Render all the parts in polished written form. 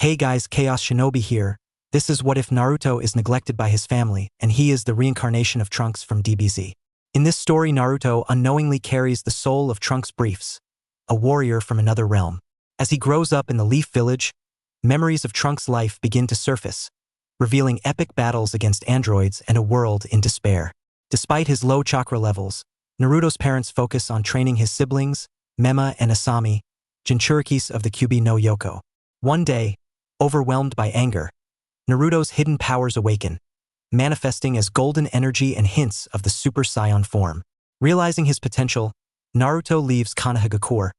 Hey guys, Chaos Shinobi here. This is what if Naruto is neglected by his family, and he is the reincarnation of Trunks from DBZ. In this story, Naruto unknowingly carries the soul of Trunks Briefs, a warrior from another realm. As he grows up in the Leaf Village, memories of Trunks' life begin to surface, revealing epic battles against androids and a world in despair. Despite his low chakra levels, Naruto's parents focus on training his siblings, Memma and Asami, Jinchurikis of the Kyubi No Yoko. One day, overwhelmed by anger, Naruto's hidden powers awaken, manifesting as golden energy and hints of the Super Saiyan form. Realizing his potential, Naruto leaves Konohagakure,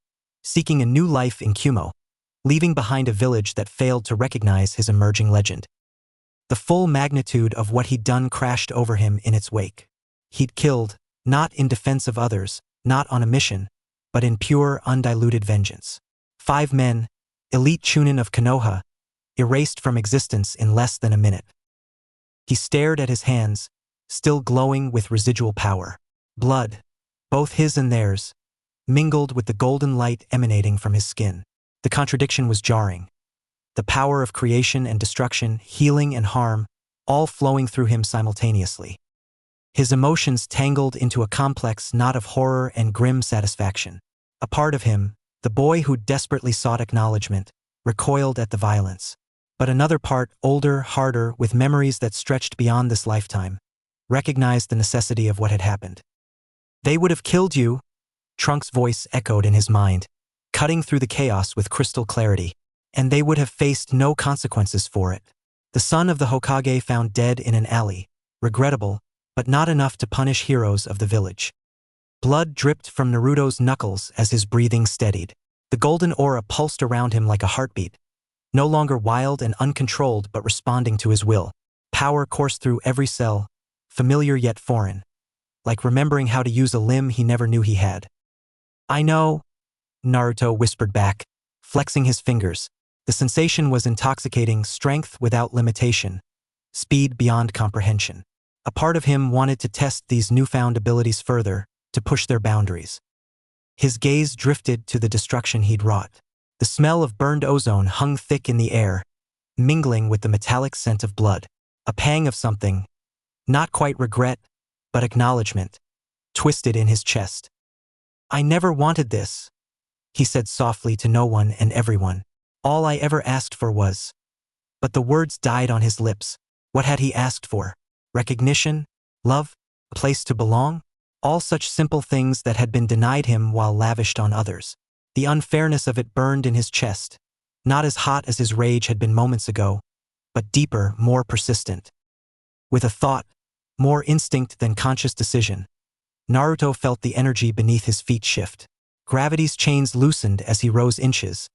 seeking a new life in Kumo, leaving behind a village that failed to recognize his emerging legend. The full magnitude of what he'd done crashed over him in its wake. He'd killed, not in defense of others, not on a mission, but in pure, undiluted vengeance. 5 men, elite chunin of Konoha, erased from existence in less than a minute. He stared at his hands, still glowing with residual power. Blood, both his and theirs, mingled with the golden light emanating from his skin. The contradiction was jarring. The power of creation and destruction, healing and harm, all flowing through him simultaneously. His emotions tangled into a complex knot of horror and grim satisfaction. A part of him, the boy who desperately sought acknowledgement, recoiled at the violence. But another part, older, harder, with memories that stretched beyond this lifetime, recognized the necessity of what had happened. "They would have killed you," Trunks' voice echoed in his mind, cutting through the chaos with crystal clarity. "And they would have faced no consequences for it." The son of the Hokage found dead in an alley, regrettable, but not enough to punish heroes of the village. Blood dripped from Naruto's knuckles as his breathing steadied. The golden aura pulsed around him like a heartbeat, no longer wild and uncontrolled but responding to his will. Power coursed through every cell, familiar yet foreign, like remembering how to use a limb he never knew he had. "I know," Naruto whispered back, flexing his fingers. The sensation was intoxicating, strength without limitation, speed beyond comprehension. A part of him wanted to test these newfound abilities further, to push their boundaries. His gaze drifted to the destruction he'd wrought. The smell of burned ozone hung thick in the air, mingling with the metallic scent of blood. A pang of something, not quite regret, but acknowledgement, twisted in his chest. "I never wanted this," he said softly to no one and everyone. "All I ever asked for was..." But the words died on his lips. What had he asked for? Recognition? Love? A place to belong? All such simple things that had been denied him while lavished on others. The unfairness of it burned in his chest, not as hot as his rage had been moments ago, but deeper, more persistent. With a thought, more instinct than conscious decision, Naruto felt the energy beneath his feet shift. Gravity's chains loosened as he rose inches,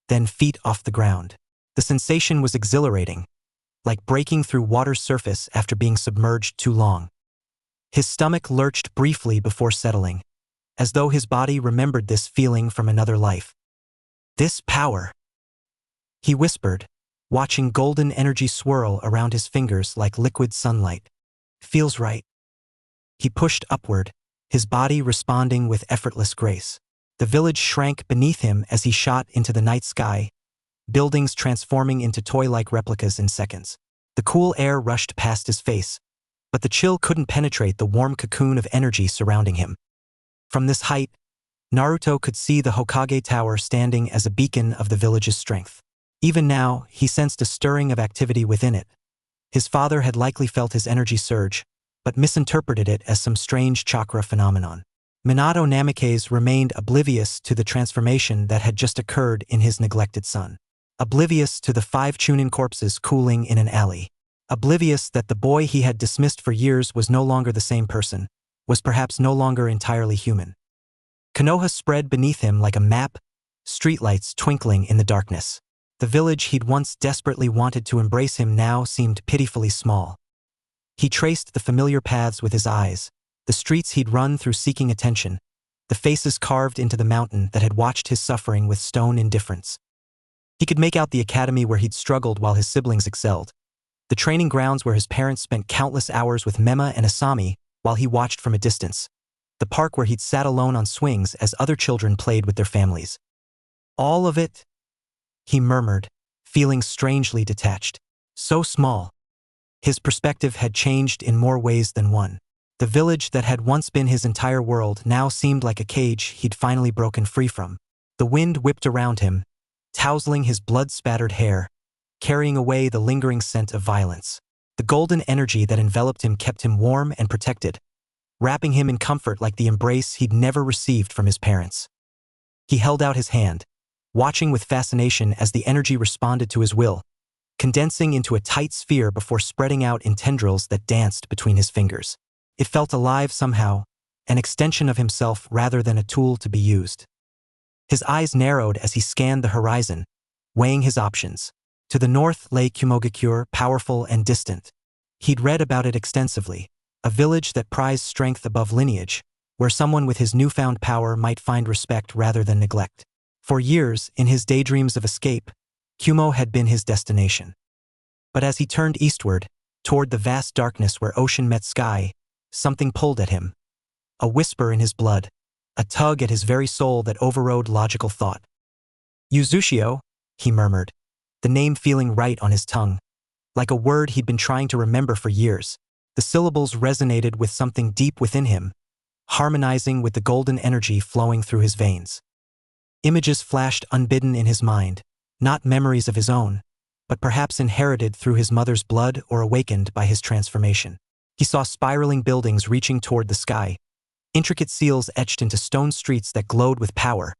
then feet off the ground. The sensation was exhilarating, like breaking through water's surface after being submerged too long. His stomach lurched briefly before settling, as though his body remembered this feeling from another life. "This power," he whispered, watching golden energy swirl around his fingers like liquid sunlight. "Feels right." He pushed upward, his body responding with effortless grace. The village shrank beneath him as he shot into the night sky, buildings transforming into toy-like replicas in seconds. The cool air rushed past his face, but the chill couldn't penetrate the warm cocoon of energy surrounding him. From this height, Naruto could see the Hokage Tower standing as a beacon of the village's strength. Even now, he sensed a stirring of activity within it. His father had likely felt his energy surge, but misinterpreted it as some strange chakra phenomenon. Minato Namikaze remained oblivious to the transformation that had just occurred in his neglected son. Oblivious to the 5 Chunin corpses cooling in an alley. Oblivious that the boy he had dismissed for years was no longer the same person, was perhaps no longer entirely human. Konoha spread beneath him like a map, streetlights twinkling in the darkness. The village he'd once desperately wanted to embrace him now seemed pitifully small. He traced the familiar paths with his eyes, the streets he'd run through seeking attention, the faces carved into the mountain that had watched his suffering with stone indifference. He could make out the academy where he'd struggled while his siblings excelled, the training grounds where his parents spent countless hours with Memma and Asami while he watched from a distance, the park where he'd sat alone on swings as other children played with their families. "All of it," he murmured, feeling strangely detached. So small. His perspective had changed in more ways than one. The village that had once been his entire world now seemed like a cage he'd finally broken free from. The wind whipped around him, tousling his blood-spattered hair, carrying away the lingering scent of violence. The golden energy that enveloped him kept him warm and protected, wrapping him in comfort like the embrace he'd never received from his parents. He held out his hand, watching with fascination as the energy responded to his will, condensing into a tight sphere before spreading out in tendrils that danced between his fingers. It felt alive somehow, an extension of himself rather than a tool to be used. His eyes narrowed as he scanned the horizon, weighing his options. To the north lay Kumo, powerful and distant. He'd read about it extensively, a village that prized strength above lineage, where someone with his newfound power might find respect rather than neglect. For years, in his daydreams of escape, Kumo had been his destination. But as he turned eastward, toward the vast darkness where ocean met sky, something pulled at him. A whisper in his blood, a tug at his very soul that overrode logical thought. Uzushio, he murmured, the name feeling right on his tongue, like a word he'd been trying to remember for years. The syllables resonated with something deep within him, harmonizing with the golden energy flowing through his veins. Images flashed unbidden in his mind, not memories of his own, but perhaps inherited through his mother's blood or awakened by his transformation. He saw spiraling buildings reaching toward the sky, intricate seals etched into stone streets that glowed with power,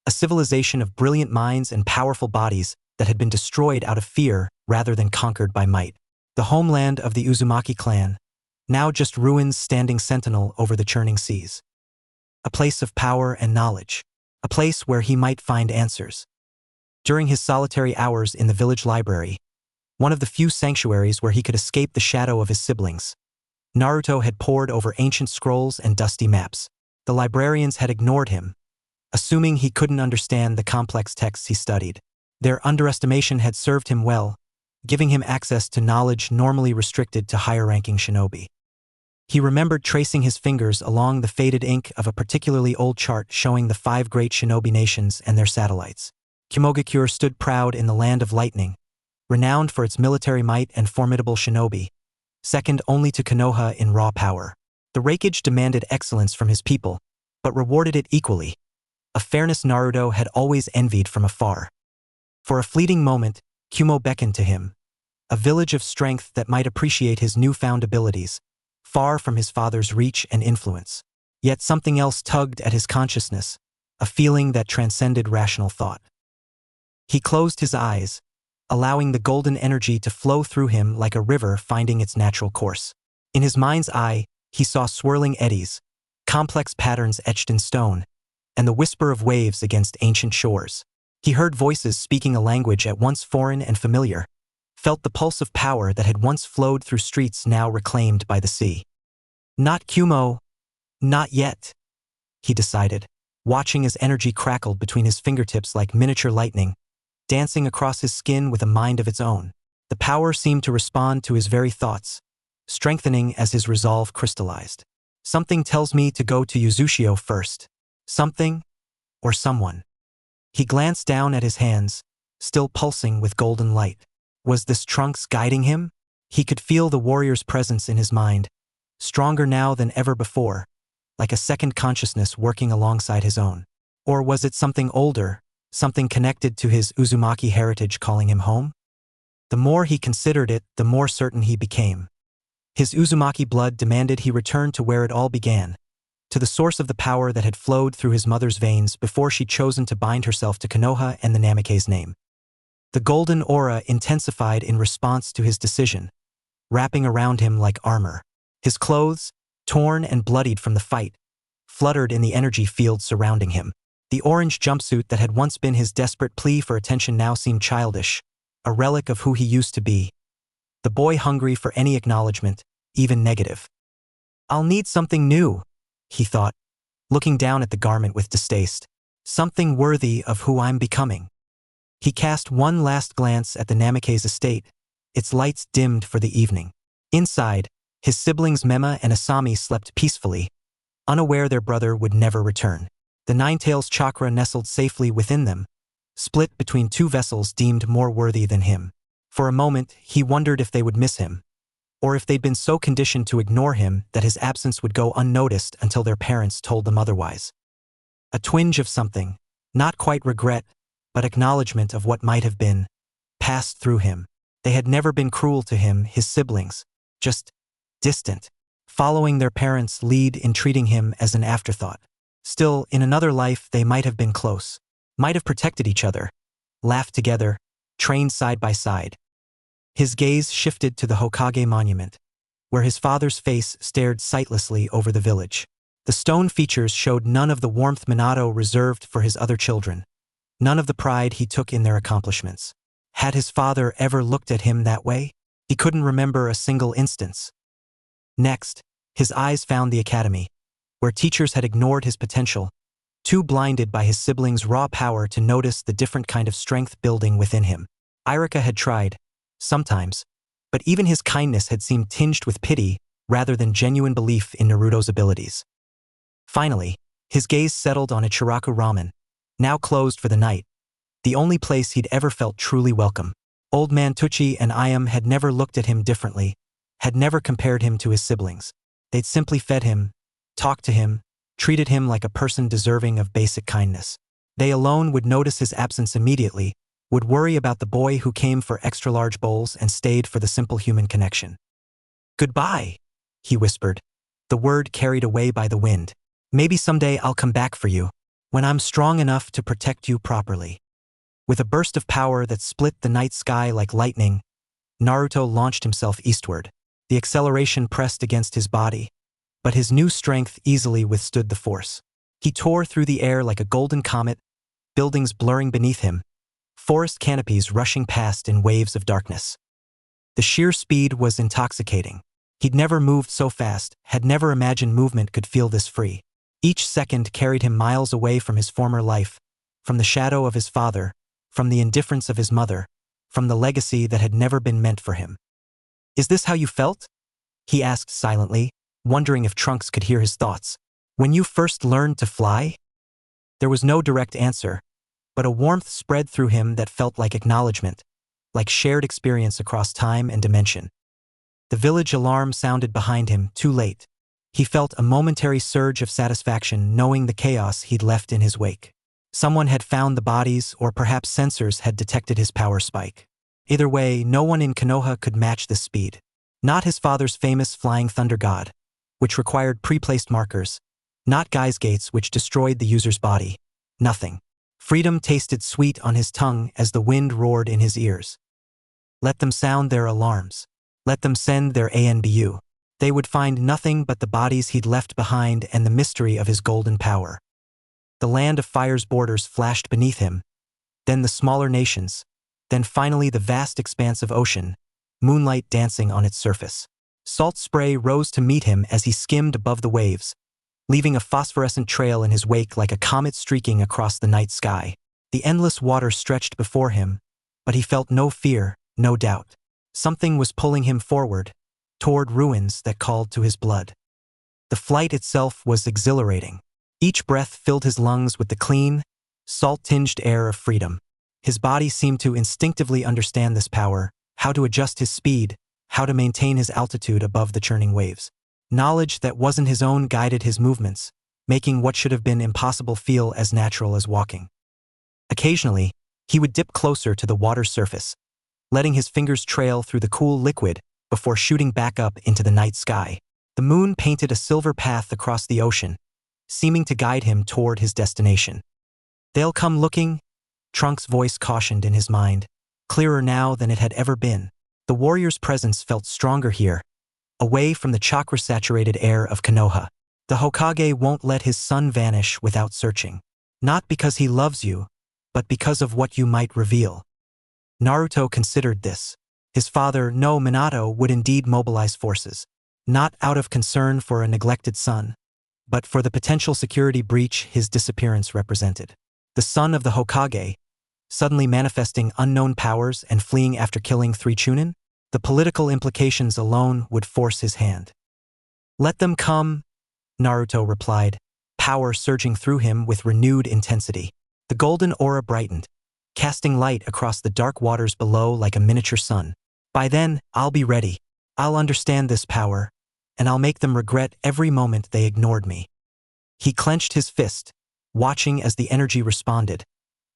a civilization of brilliant minds and powerful bodies that had been destroyed out of fear rather than conquered by might. The homeland of the Uzumaki clan, now just ruins standing sentinel over the churning seas. A place of power and knowledge, a place where he might find answers. During his solitary hours in the village library, one of the few sanctuaries where he could escape the shadow of his siblings, Naruto had pored over ancient scrolls and dusty maps. The librarians had ignored him, assuming he couldn't understand the complex texts he studied. Their underestimation had served him well, giving him access to knowledge normally restricted to higher-ranking shinobi. He remembered tracing his fingers along the faded ink of a particularly old chart showing the 5 great shinobi nations and their satellites. Konohagakure stood proud in the land of lightning, renowned for its military might and formidable shinobi, second only to Konoha in raw power. The Raikage demanded excellence from his people, but rewarded it equally, a fairness Naruto had always envied from afar. For a fleeting moment, Kumo beckoned to him, a village of strength that might appreciate his newfound abilities, far from his father's reach and influence. Yet something else tugged at his consciousness, a feeling that transcended rational thought. He closed his eyes, allowing the golden energy to flow through him like a river finding its natural course. In his mind's eye, he saw swirling eddies, complex patterns etched in stone, and the whisper of waves against ancient shores. He heard voices speaking a language at once foreign and familiar, felt the pulse of power that had once flowed through streets now reclaimed by the sea. Not Kumo, not yet, he decided, watching as energy crackled between his fingertips like miniature lightning, dancing across his skin with a mind of its own. The power seemed to respond to his very thoughts, strengthening as his resolve crystallized. Something tells me to go to Uzushio first. Something or someone. He glanced down at his hands, still pulsing with golden light. Was this Trunks guiding him? He could feel the warrior's presence in his mind, stronger now than ever before, like a second consciousness working alongside his own. Or was it something older, something connected to his Uzumaki heritage calling him home? The more he considered it, the more certain he became. His Uzumaki blood demanded he return to where it all began, to the source of the power that had flowed through his mother's veins before she'd chosen to bind herself to Konoha and the Namake's name. The golden aura intensified in response to his decision, wrapping around him like armor. His clothes, torn and bloodied from the fight, fluttered in the energy field surrounding him. The orange jumpsuit that had once been his desperate plea for attention now seemed childish, a relic of who he used to be. The boy hungry for any acknowledgement, even negative. I'll need something new, he thought, looking down at the garment with distaste. Something worthy of who I'm becoming. He cast one last glance at the Namake's estate, its lights dimmed for the evening. Inside, his siblings Memma and Asami slept peacefully, unaware their brother would never return. The Ninetales chakra nestled safely within them, split between two vessels deemed more worthy than him. For a moment, he wondered if they would miss him, or if they'd been so conditioned to ignore him that his absence would go unnoticed until their parents told them otherwise. A twinge of something, not quite regret, but acknowledgement of what might have been, passed through him. They had never been cruel to him, his siblings, just distant, following their parents' lead in treating him as an afterthought. Still, in another life they might have been close, might have protected each other, laughed together, trained side by side. His gaze shifted to the Hokage monument, where his father's face stared sightlessly over the village. The stone features showed none of the warmth Minato reserved for his other children, none of the pride he took in their accomplishments. Had his father ever looked at him that way? He couldn't remember a single instance. Next, his eyes found the academy, where teachers had ignored his potential, too blinded by his siblings' raw power to notice the different kind of strength building within him. Irika had tried, sometimes, but even his kindness had seemed tinged with pity rather than genuine belief in Naruto's abilities. Finally, his gaze settled on Ichiraku Ramen, now closed for the night, the only place he'd ever felt truly welcome. Old Man Tucci and Ayam had never looked at him differently, had never compared him to his siblings. They'd simply fed him, talked to him, treated him like a person deserving of basic kindness. They alone would notice his absence immediately, would worry about the boy who came for extra-large bowls and stayed for the simple human connection. "Goodbye," he whispered, the word carried away by the wind. "Maybe someday I'll come back for you, when I'm strong enough to protect you properly." With a burst of power that split the night sky like lightning, Naruto launched himself eastward. The acceleration pressed against his body, but his new strength easily withstood the force. He tore through the air like a golden comet, buildings blurring beneath him, forest canopies rushing past in waves of darkness. The sheer speed was intoxicating. He'd never moved so fast, had never imagined movement could feel this free. Each second carried him miles away from his former life, from the shadow of his father, from the indifference of his mother, from the legacy that had never been meant for him. "Is this how you felt?" he asked silently, wondering if Trunks could hear his thoughts. "When you first learned to fly?" There was no direct answer, but a warmth spread through him that felt like acknowledgement, like shared experience across time and dimension. The village alarm sounded behind him, too late. He felt a momentary surge of satisfaction knowing the chaos he'd left in his wake. Someone had found the bodies, or perhaps sensors had detected his power spike. Either way, no one in Konoha could match this speed. Not his father's famous flying thunder god, which required pre-placed markers, not Guy's gates, which destroyed the user's body. Nothing. Freedom tasted sweet on his tongue as the wind roared in his ears. Let them sound their alarms. Let them send their ANBU. They would find nothing but the bodies he'd left behind and the mystery of his golden power. The land of fire's borders flashed beneath him, then the smaller nations, then finally the vast expanse of ocean, moonlight dancing on its surface. Salt spray rose to meet him as he skimmed above the waves, leaving a phosphorescent trail in his wake like a comet streaking across the night sky. The endless water stretched before him, but he felt no fear, no doubt. Something was pulling him forward, toward ruins that called to his blood. The flight itself was exhilarating. Each breath filled his lungs with the clean, salt-tinged air of freedom. His body seemed to instinctively understand this power, how to adjust his speed, how to maintain his altitude above the churning waves. Knowledge that wasn't his own guided his movements, making what should have been impossible feel as natural as walking. Occasionally, he would dip closer to the water's surface, letting his fingers trail through the cool liquid before shooting back up into the night sky. The moon painted a silver path across the ocean, seeming to guide him toward his destination. "They'll come looking," Trunks' voice cautioned in his mind, clearer now than it had ever been. The warrior's presence felt stronger here, away from the chakra-saturated air of Konoha. The Hokage won't let his son vanish without searching. Not because he loves you, but because of what you might reveal. Naruto considered this. His father, no Minato, would indeed mobilize forces, not out of concern for a neglected son, but for the potential security breach his disappearance represented. The son of the Hokage, suddenly manifesting unknown powers and fleeing after killing 3 Chunin? The political implications alone would force his hand. "Let them come," Naruto replied, power surging through him with renewed intensity. The golden aura brightened, casting light across the dark waters below like a miniature sun. By then, I'll be ready. I'll understand this power, and I'll make them regret every moment they ignored me. He clenched his fist, watching as the energy responded,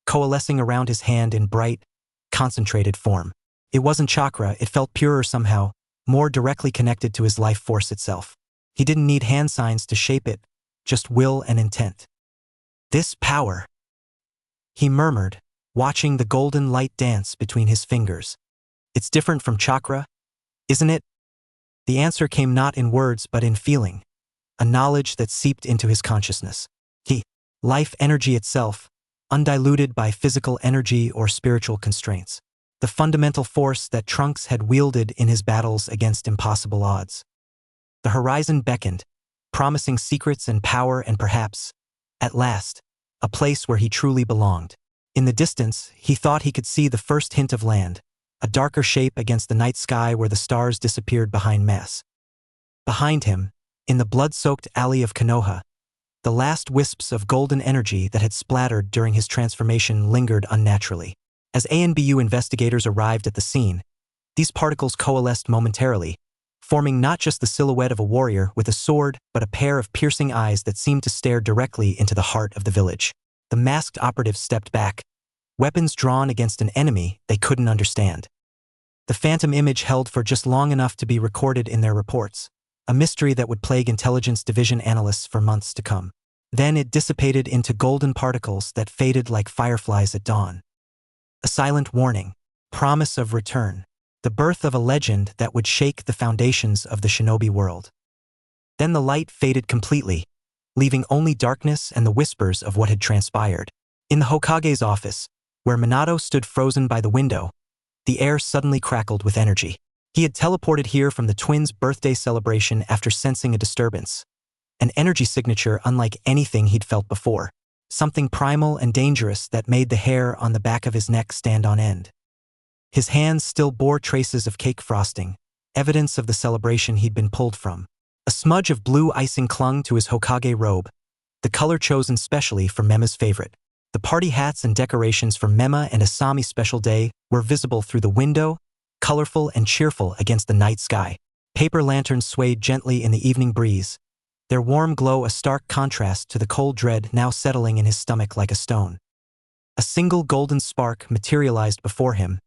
coalescing around his hand in bright, concentrated form. It wasn't chakra, it felt purer somehow, more directly connected to his life force itself. He didn't need hand signs to shape it, just will and intent. This power, he murmured, watching the golden light dance between his fingers. It's different from chakra, isn't it? The answer came not in words but in feeling, a knowledge that seeped into his consciousness. Life energy itself, undiluted by physical energy or spiritual constraints. The fundamental force that Trunks had wielded in his battles against impossible odds. The horizon beckoned, promising secrets and power and perhaps, at last, a place where he truly belonged. In the distance, he thought he could see the first hint of land, a darker shape against the night sky where the stars disappeared behind mass. Behind him, in the blood-soaked alley of Konoha, the last wisps of golden energy that had splattered during his transformation lingered unnaturally. As ANBU investigators arrived at the scene, these particles coalesced momentarily, forming not just the silhouette of a warrior with a sword but a pair of piercing eyes that seemed to stare directly into the heart of the village. The masked operatives stepped back, weapons drawn against an enemy they couldn't understand. The phantom image held for just long enough to be recorded in their reports, a mystery that would plague intelligence division analysts for months to come. Then it dissipated into golden particles that faded like fireflies at dawn. A silent warning, promise of return, the birth of a legend that would shake the foundations of the Shinobi world. Then the light faded completely, leaving only darkness and the whispers of what had transpired. In the Hokage's office, where Minato stood frozen by the window, the air suddenly crackled with energy. He had teleported here from the twins' birthday celebration after sensing a disturbance. An energy signature unlike anything he'd felt before. Something primal and dangerous that made the hair on the back of his neck stand on end. His hands still bore traces of cake frosting, evidence of the celebration he'd been pulled from. A smudge of blue icing clung to his Hokage robe, the color chosen specially for Memma's favorite. The party hats and decorations for Memma and Asami's special day were visible through the window, colorful and cheerful against the night sky. Paper lanterns swayed gently in the evening breeze, their warm glow a stark contrast to the cold dread now settling in his stomach like a stone. A single golden spark materialized before him,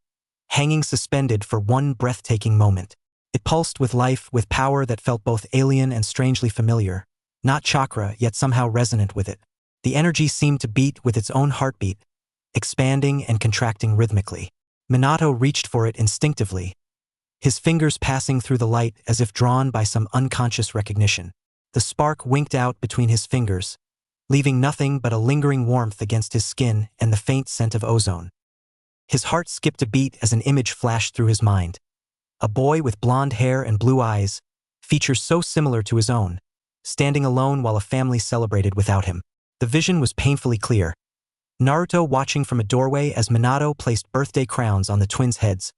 hanging suspended for one breathtaking moment. It pulsed with life, with power that felt both alien and strangely familiar, not chakra yet somehow resonant with it. The energy seemed to beat with its own heartbeat, expanding and contracting rhythmically. Minato reached for it instinctively, his fingers passing through the light as if drawn by some unconscious recognition. The spark winked out between his fingers, leaving nothing but a lingering warmth against his skin and the faint scent of ozone. His heart skipped a beat as an image flashed through his mind. A boy with blonde hair and blue eyes, features so similar to his own, standing alone while a family celebrated without him. The vision was painfully clear. Naruto watching from a doorway as Minato placed birthday crowns on the twins' heads,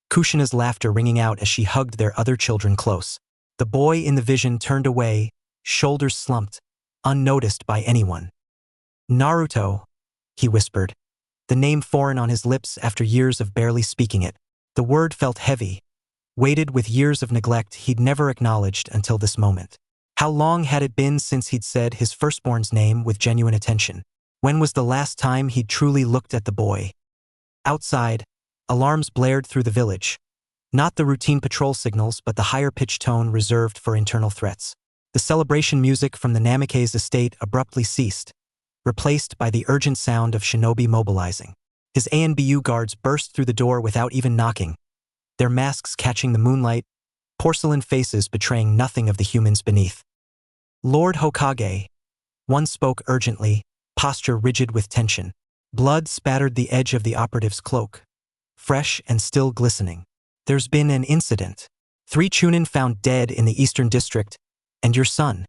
Kushina's laughter ringing out as she hugged their other children close. The boy in the vision turned away, shoulders slumped, unnoticed by anyone. Naruto, he whispered, the name foreign on his lips after years of barely speaking it. The word felt heavy, weighted with years of neglect he'd never acknowledged until this moment. How long had it been since he'd said his firstborn's name with genuine attention? When was the last time he'd truly looked at the boy? Outside, alarms blared through the village. Not the routine patrol signals but the higher-pitched tone reserved for internal threats. The celebration music from the Namikaze estate abruptly ceased, replaced by the urgent sound of Shinobi mobilizing. His ANBU guards burst through the door without even knocking, their masks catching the moonlight, porcelain faces betraying nothing of the humans beneath. Lord Hokage, one spoke urgently, posture rigid with tension. Blood spattered the edge of the operative's cloak, fresh and still glistening. There's been an incident. 3 Chunin found dead in the Eastern District, and your son.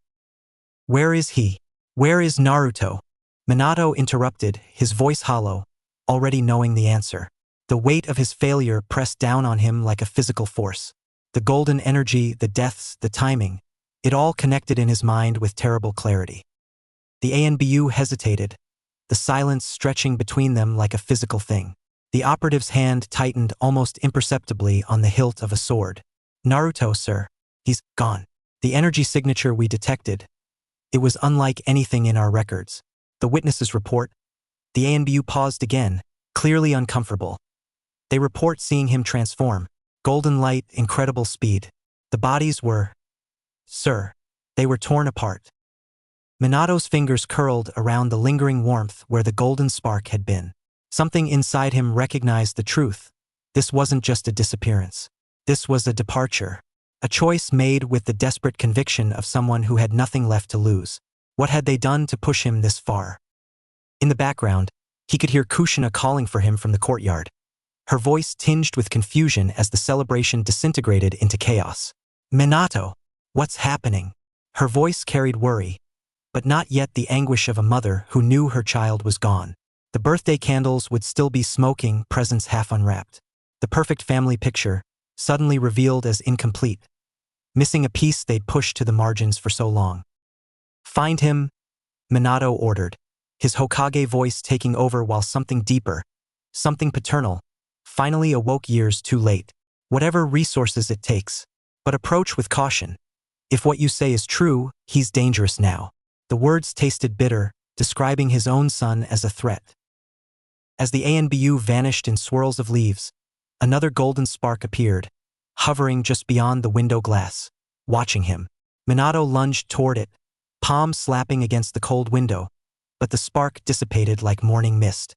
Where is he? Where is Naruto? Minato interrupted, his voice hollow, already knowing the answer. The weight of his failure pressed down on him like a physical force. The golden energy, the deaths, the timing, it all connected in his mind with terrible clarity. The ANBU hesitated, the silence stretching between them like a physical thing. The operative's hand tightened almost imperceptibly on the hilt of a sword. Naruto, sir. He's gone. The energy signature we detected. It was unlike anything in our records. The witnesses report. The ANBU paused again, clearly uncomfortable. They report seeing him transform. Golden light, incredible speed. The bodies were… Sir. They were torn apart. Minato's fingers curled around the lingering warmth where the golden spark had been. Something inside him recognized the truth. This wasn't just a disappearance. This was a departure. A choice made with the desperate conviction of someone who had nothing left to lose. What had they done to push him this far? In the background, he could hear Kushina calling for him from the courtyard. Her voice tinged with confusion as the celebration disintegrated into chaos. Minato, what's happening? Her voice carried worry, but not yet the anguish of a mother who knew her child was gone. The birthday candles would still be smoking, presents half unwrapped. The perfect family picture, suddenly revealed as incomplete, missing a piece they'd pushed to the margins for so long. Find him, Minato ordered, his Hokage voice taking over while something deeper, something paternal, finally awoke years too late. Whatever resources it takes, but approach with caution. If what you say is true, he's dangerous now. The words tasted bitter, describing his own son as a threat. As the ANBU vanished in swirls of leaves, another golden spark appeared, hovering just beyond the window glass, watching him. Minato lunged toward it, palm slapping against the cold window, but the spark dissipated like morning mist.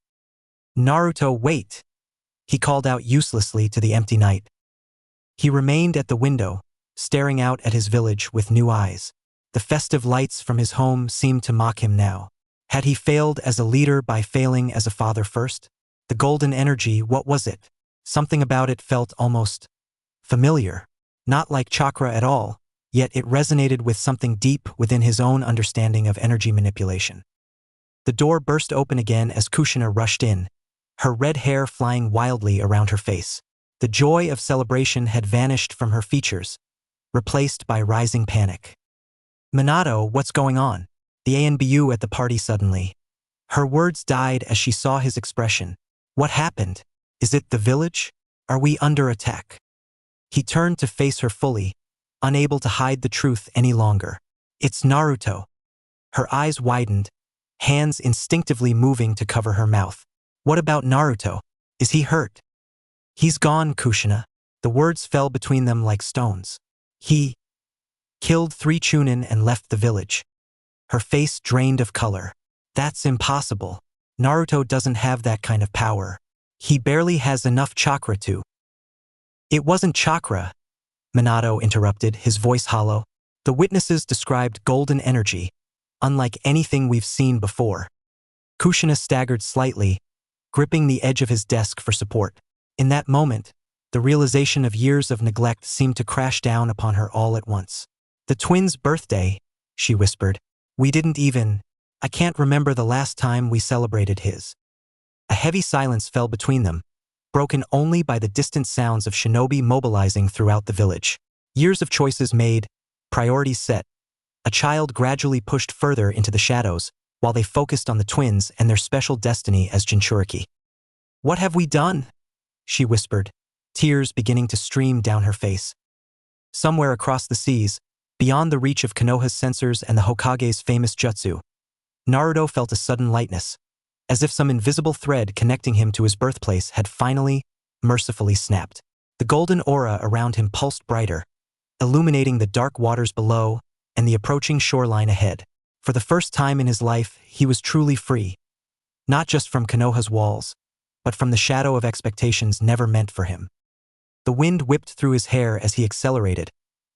Naruto, wait! He called out uselessly to the empty night. He remained at the window, staring out at his village with new eyes. The festive lights from his home seemed to mock him now. Had he failed as a leader by failing as a father first? The golden energy, what was it? Something about it felt almost familiar. Not like chakra at all, yet it resonated with something deep within his own understanding of energy manipulation. The door burst open again as Kushina rushed in, her red hair flying wildly around her face. The joy of celebration had vanished from her features, replaced by rising panic. Minato, what's going on? The ANBU at the party suddenly. Her words died as she saw his expression. What happened? Is it the village? Are we under attack? He turned to face her fully, unable to hide the truth any longer. It's Naruto. Her eyes widened, hands instinctively moving to cover her mouth. What about Naruto? Is he hurt? He's gone, Kushina. The words fell between them like stones. He killed 3 Chunin and left the village. Her face drained of color. That's impossible. Naruto doesn't have that kind of power. He barely has enough chakra to… It wasn't chakra, Minato interrupted, his voice hollow. The witnesses described golden energy, unlike anything we've seen before. Kushina staggered slightly, gripping the edge of his desk for support. In that moment, the realization of years of neglect seemed to crash down upon her all at once. The twins' birthday, she whispered. We didn't even… I can't remember the last time we celebrated his. A heavy silence fell between them, broken only by the distant sounds of Shinobi mobilizing throughout the village. Years of choices made, priorities set. A child gradually pushed further into the shadows, while they focused on the twins and their special destiny as Jinchuriki. What have we done? She whispered, tears beginning to stream down her face. Somewhere across the seas, beyond the reach of Konoha's sensors and the Hokage's famous jutsu, Naruto felt a sudden lightness, as if some invisible thread connecting him to his birthplace had finally, mercifully snapped. The golden aura around him pulsed brighter, illuminating the dark waters below and the approaching shoreline ahead. For the first time in his life, he was truly free, not just from Konoha's walls, but from the shadow of expectations never meant for him. The wind whipped through his hair as he accelerated,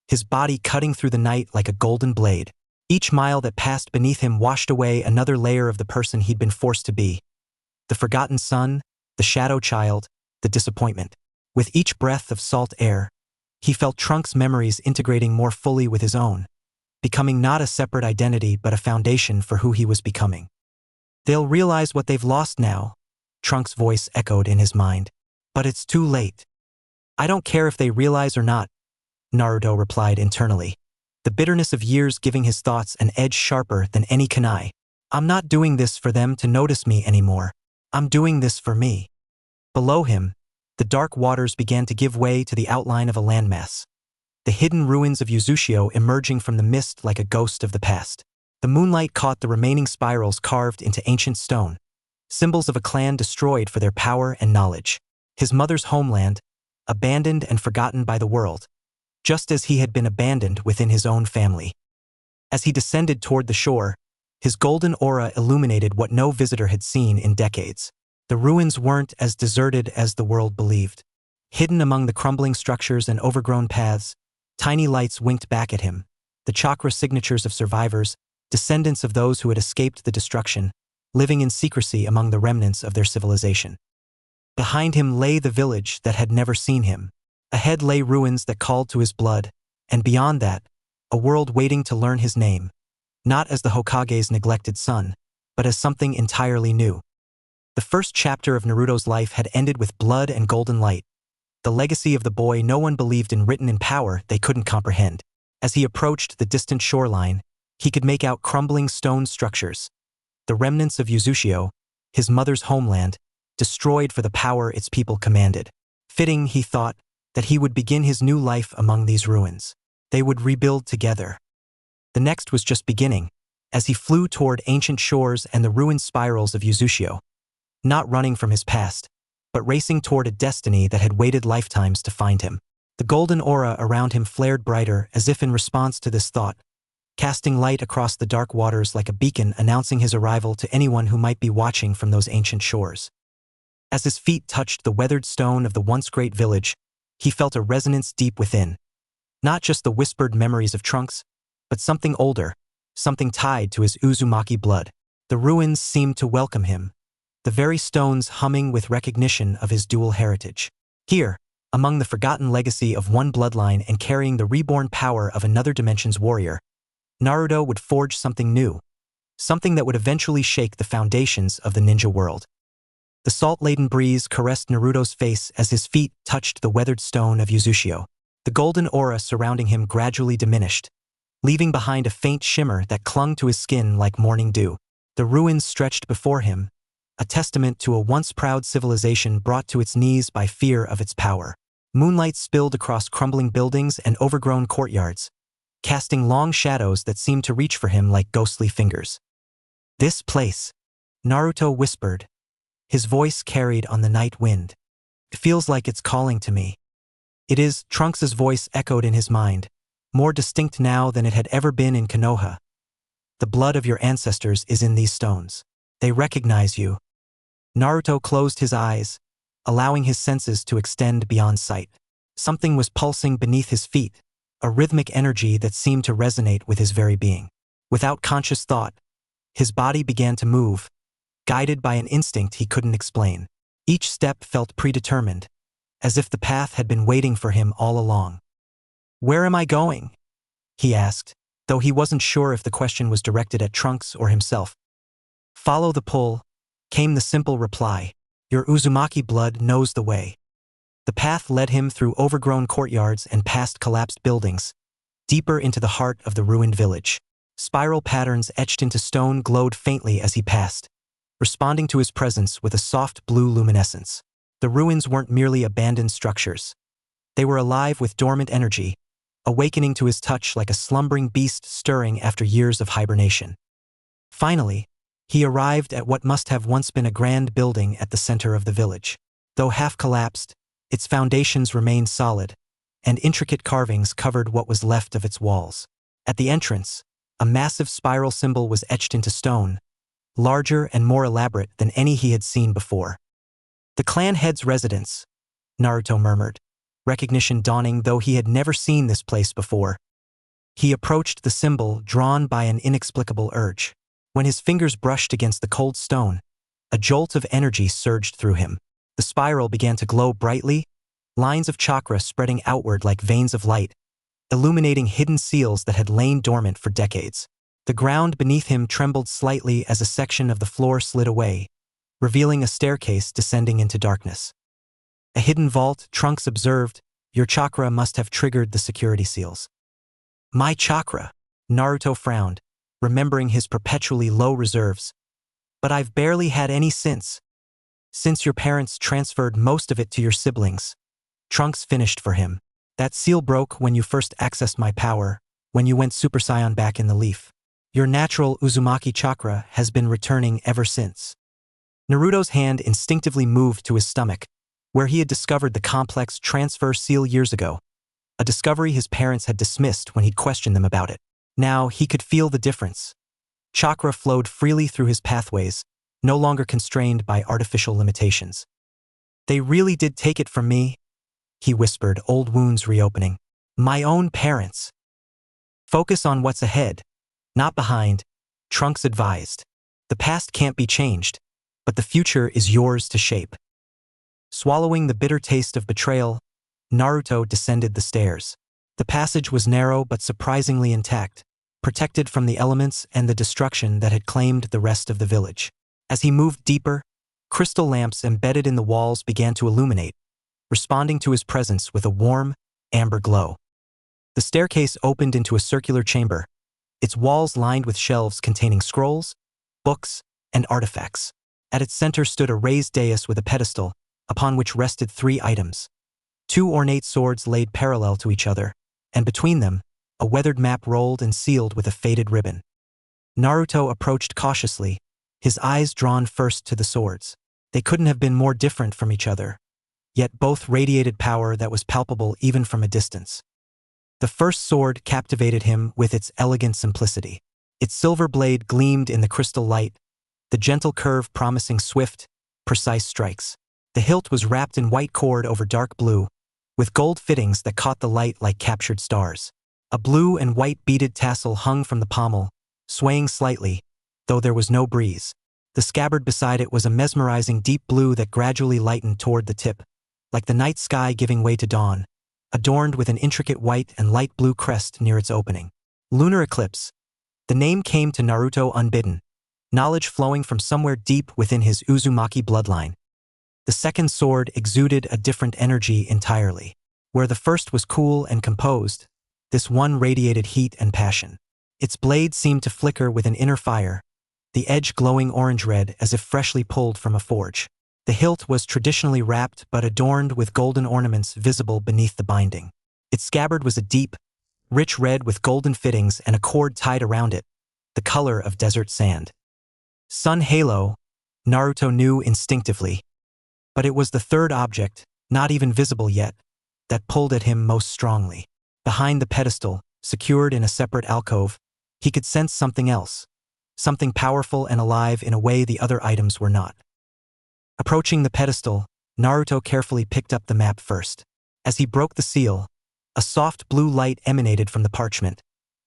his body cutting through the night like a golden blade. Each mile that passed beneath him washed away another layer of the person he'd been forced to be. The forgotten son, the shadow child, the disappointment. With each breath of salt air, he felt Trunks' memories integrating more fully with his own, becoming not a separate identity but a foundation for who he was becoming. They'll realize what they've lost now, Trunks' voice echoed in his mind. But it's too late. I don't care if they realize or not, Naruto replied internally, the bitterness of years giving his thoughts an edge sharper than any kunai. I'm not doing this for them to notice me anymore. I'm doing this for me. Below him, the dark waters began to give way to the outline of a landmass. The hidden ruins of Yuzushio emerging from the mist like a ghost of the past. The moonlight caught the remaining spirals carved into ancient stone, symbols of a clan destroyed for their power and knowledge. His mother's homeland, abandoned and forgotten by the world, just as he had been abandoned within his own family. As he descended toward the shore, his golden aura illuminated what no visitor had seen in decades. The ruins weren't as deserted as the world believed. Hidden among the crumbling structures and overgrown paths, tiny lights winked back at him, the chakra signatures of survivors, descendants of those who had escaped the destruction, living in secrecy among the remnants of their civilization. Behind him lay the village that had never seen him. Ahead lay ruins that called to his blood, and beyond that, a world waiting to learn his name, not as the Hokage's neglected son, but as something entirely new. The first chapter of Naruto's life had ended with blood and golden light, the legacy of the boy no one believed in written in power they couldn't comprehend. As he approached the distant shoreline, he could make out crumbling stone structures, the remnants of Yuzushio, his mother's homeland, destroyed for the power its people commanded. Fitting, he thought, that he would begin his new life among these ruins. They would rebuild together. The next was just beginning, as he flew toward ancient shores and the ruined spirals of Yuzushio, not running from his past, but racing toward a destiny that had waited lifetimes to find him. The golden aura around him flared brighter as if in response to this thought, casting light across the dark waters like a beacon announcing his arrival to anyone who might be watching from those ancient shores. As his feet touched the weathered stone of the once great village, he felt a resonance deep within. Not just the whispered memories of Trunks, but something older, something tied to his Uzumaki blood. The ruins seemed to welcome him, the very stones humming with recognition of his dual heritage. Here, among the forgotten legacy of one bloodline and carrying the reborn power of another dimension's warrior, Naruto would forge something new, something that would eventually shake the foundations of the ninja world. The salt-laden breeze caressed Naruto's face as his feet touched the weathered stone of Yuzushio. The golden aura surrounding him gradually diminished, leaving behind a faint shimmer that clung to his skin like morning dew. The ruins stretched before him, a testament to a once proud civilization brought to its knees by fear of its power. Moonlight spilled across crumbling buildings and overgrown courtyards, casting long shadows that seemed to reach for him like ghostly fingers. "This place," Naruto whispered, his voice carried on the night wind. "It feels like it's calling to me." "It is," Trunks' voice echoed in his mind, more distinct now than it had ever been in Konoha. "The blood of your ancestors is in these stones. They recognize you." Naruto closed his eyes, allowing his senses to extend beyond sight. Something was pulsing beneath his feet, a rhythmic energy that seemed to resonate with his very being. Without conscious thought, his body began to move, guided by an instinct he couldn't explain. Each step felt predetermined, as if the path had been waiting for him all along. "Where am I going?" he asked, though he wasn't sure if the question was directed at Trunks or himself. "Follow the pull," came the simple reply. "Your Uzumaki blood knows the way." The path led him through overgrown courtyards and past collapsed buildings, deeper into the heart of the ruined village. Spiral patterns etched into stone glowed faintly as he passed, responding to his presence with a soft blue luminescence. The ruins weren't merely abandoned structures. They were alive with dormant energy, awakening to his touch like a slumbering beast stirring after years of hibernation. Finally, he arrived at what must have once been a grand building at the center of the village. Though half collapsed, its foundations remained solid, and intricate carvings covered what was left of its walls. At the entrance, a massive spiral symbol was etched into stone, larger and more elaborate than any he had seen before. "The clan head's residence," Naruto murmured, recognition dawning though he had never seen this place before. He approached the symbol, drawn by an inexplicable urge. When his fingers brushed against the cold stone, a jolt of energy surged through him. The spiral began to glow brightly, lines of chakra spreading outward like veins of light, illuminating hidden seals that had lain dormant for decades. The ground beneath him trembled slightly as a section of the floor slid away, revealing a staircase descending into darkness. "A hidden vault," Trunks observed. "Your chakra must have triggered the security seals." "My chakra?" Naruto frowned, remembering his perpetually low reserves. "But I've barely had any since your parents transferred most of it to your siblings." Trunks finished for him. "That seal broke when you first accessed my power, when you went Super Saiyan back in the leaf. Your natural Uzumaki chakra has been returning ever since." Naruto's hand instinctively moved to his stomach, where he had discovered the complex transfer seal years ago, a discovery his parents had dismissed when he questioned them about it. Now he could feel the difference. Chakra flowed freely through his pathways, no longer constrained by artificial limitations. "They really did take it from me," he whispered, old wounds reopening. "My own parents." "Focus on what's ahead, not behind," Trunks advised. "The past can't be changed, but the future is yours to shape." Swallowing the bitter taste of betrayal, Naruto descended the stairs. The passage was narrow but surprisingly intact, protected from the elements and the destruction that had claimed the rest of the village. As he moved deeper, crystal lamps embedded in the walls began to illuminate, responding to his presence with a warm, amber glow. The staircase opened into a circular chamber, its walls lined with shelves containing scrolls, books, and artifacts. At its center stood a raised dais with a pedestal, upon which rested 3 items. 2 ornate swords laid parallel to each other, and between them, a weathered map rolled and sealed with a faded ribbon. Naruto approached cautiously, his eyes drawn first to the swords. They couldn't have been more different from each other, yet both radiated power that was palpable even from a distance. The first sword captivated him with its elegant simplicity. Its silver blade gleamed in the crystal light, the gentle curve promising swift, precise strikes. The hilt was wrapped in white cord over dark blue, with gold fittings that caught the light like captured stars. A blue and white beaded tassel hung from the pommel, swaying slightly, though there was no breeze. The scabbard beside it was a mesmerizing deep blue that gradually lightened toward the tip, like the night sky giving way to dawn, adorned with an intricate white and light blue crest near its opening. Lunar Eclipse. The name came to Naruto unbidden, knowledge flowing from somewhere deep within his Uzumaki bloodline. The second sword exuded a different energy entirely. Where the first was cool and composed, this one radiated heat and passion. Its blade seemed to flicker with an inner fire, the edge glowing orange-red as if freshly pulled from a forge. The hilt was traditionally wrapped but adorned with golden ornaments visible beneath the binding. Its scabbard was a deep, rich red with golden fittings and a cord tied around it, the color of desert sand. Sun Halo, Naruto knew instinctively. But it was the third object, not even visible yet, that pulled at him most strongly. Behind the pedestal, secured in a separate alcove, he could sense something else, something powerful and alive in a way the other items were not. Approaching the pedestal, Naruto carefully picked up the map first. As he broke the seal, a soft blue light emanated from the parchment,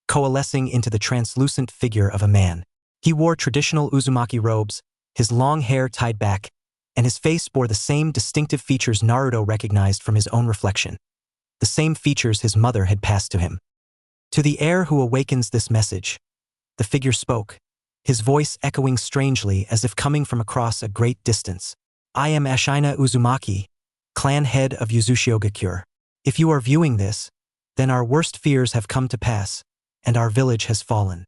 coalescing into the translucent figure of a man. He wore traditional Uzumaki robes, his long hair tied back, and his face bore the same distinctive features Naruto recognized from his own reflection, the same features his mother had passed to him. "To the heir who awakens this message," the figure spoke, his voice echoing strangely as if coming from across a great distance. "I am Ashina Uzumaki, clan head of Konohagakure. If you are viewing this, then our worst fears have come to pass, and our village has fallen."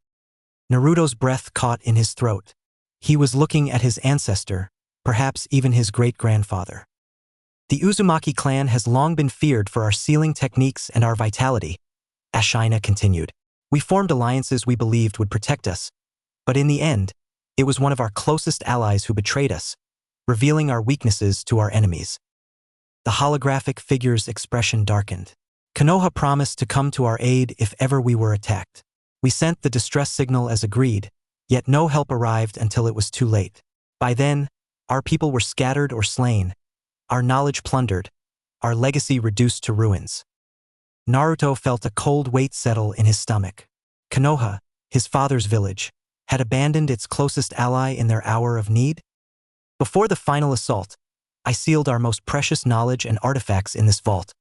Naruto's breath caught in his throat. He was looking at his ancestor, perhaps even his great-grandfather. "The Uzumaki clan has long been feared for our sealing techniques and our vitality," Ashina continued. "We formed alliances we believed would protect us, but in the end, it was one of our closest allies who betrayed us, revealing our weaknesses to our enemies." The holographic figure's expression darkened. "Konoha promised to come to our aid if ever we were attacked. We sent the distress signal as agreed, yet no help arrived until it was too late. By then, our people were scattered or slain, our knowledge plundered, our legacy reduced to ruins." Naruto felt a cold weight settle in his stomach. Konoha, his father's village, had abandoned its closest ally in their hour of need? "Before the final assault, I sealed our most precious knowledge and artifacts in this vault,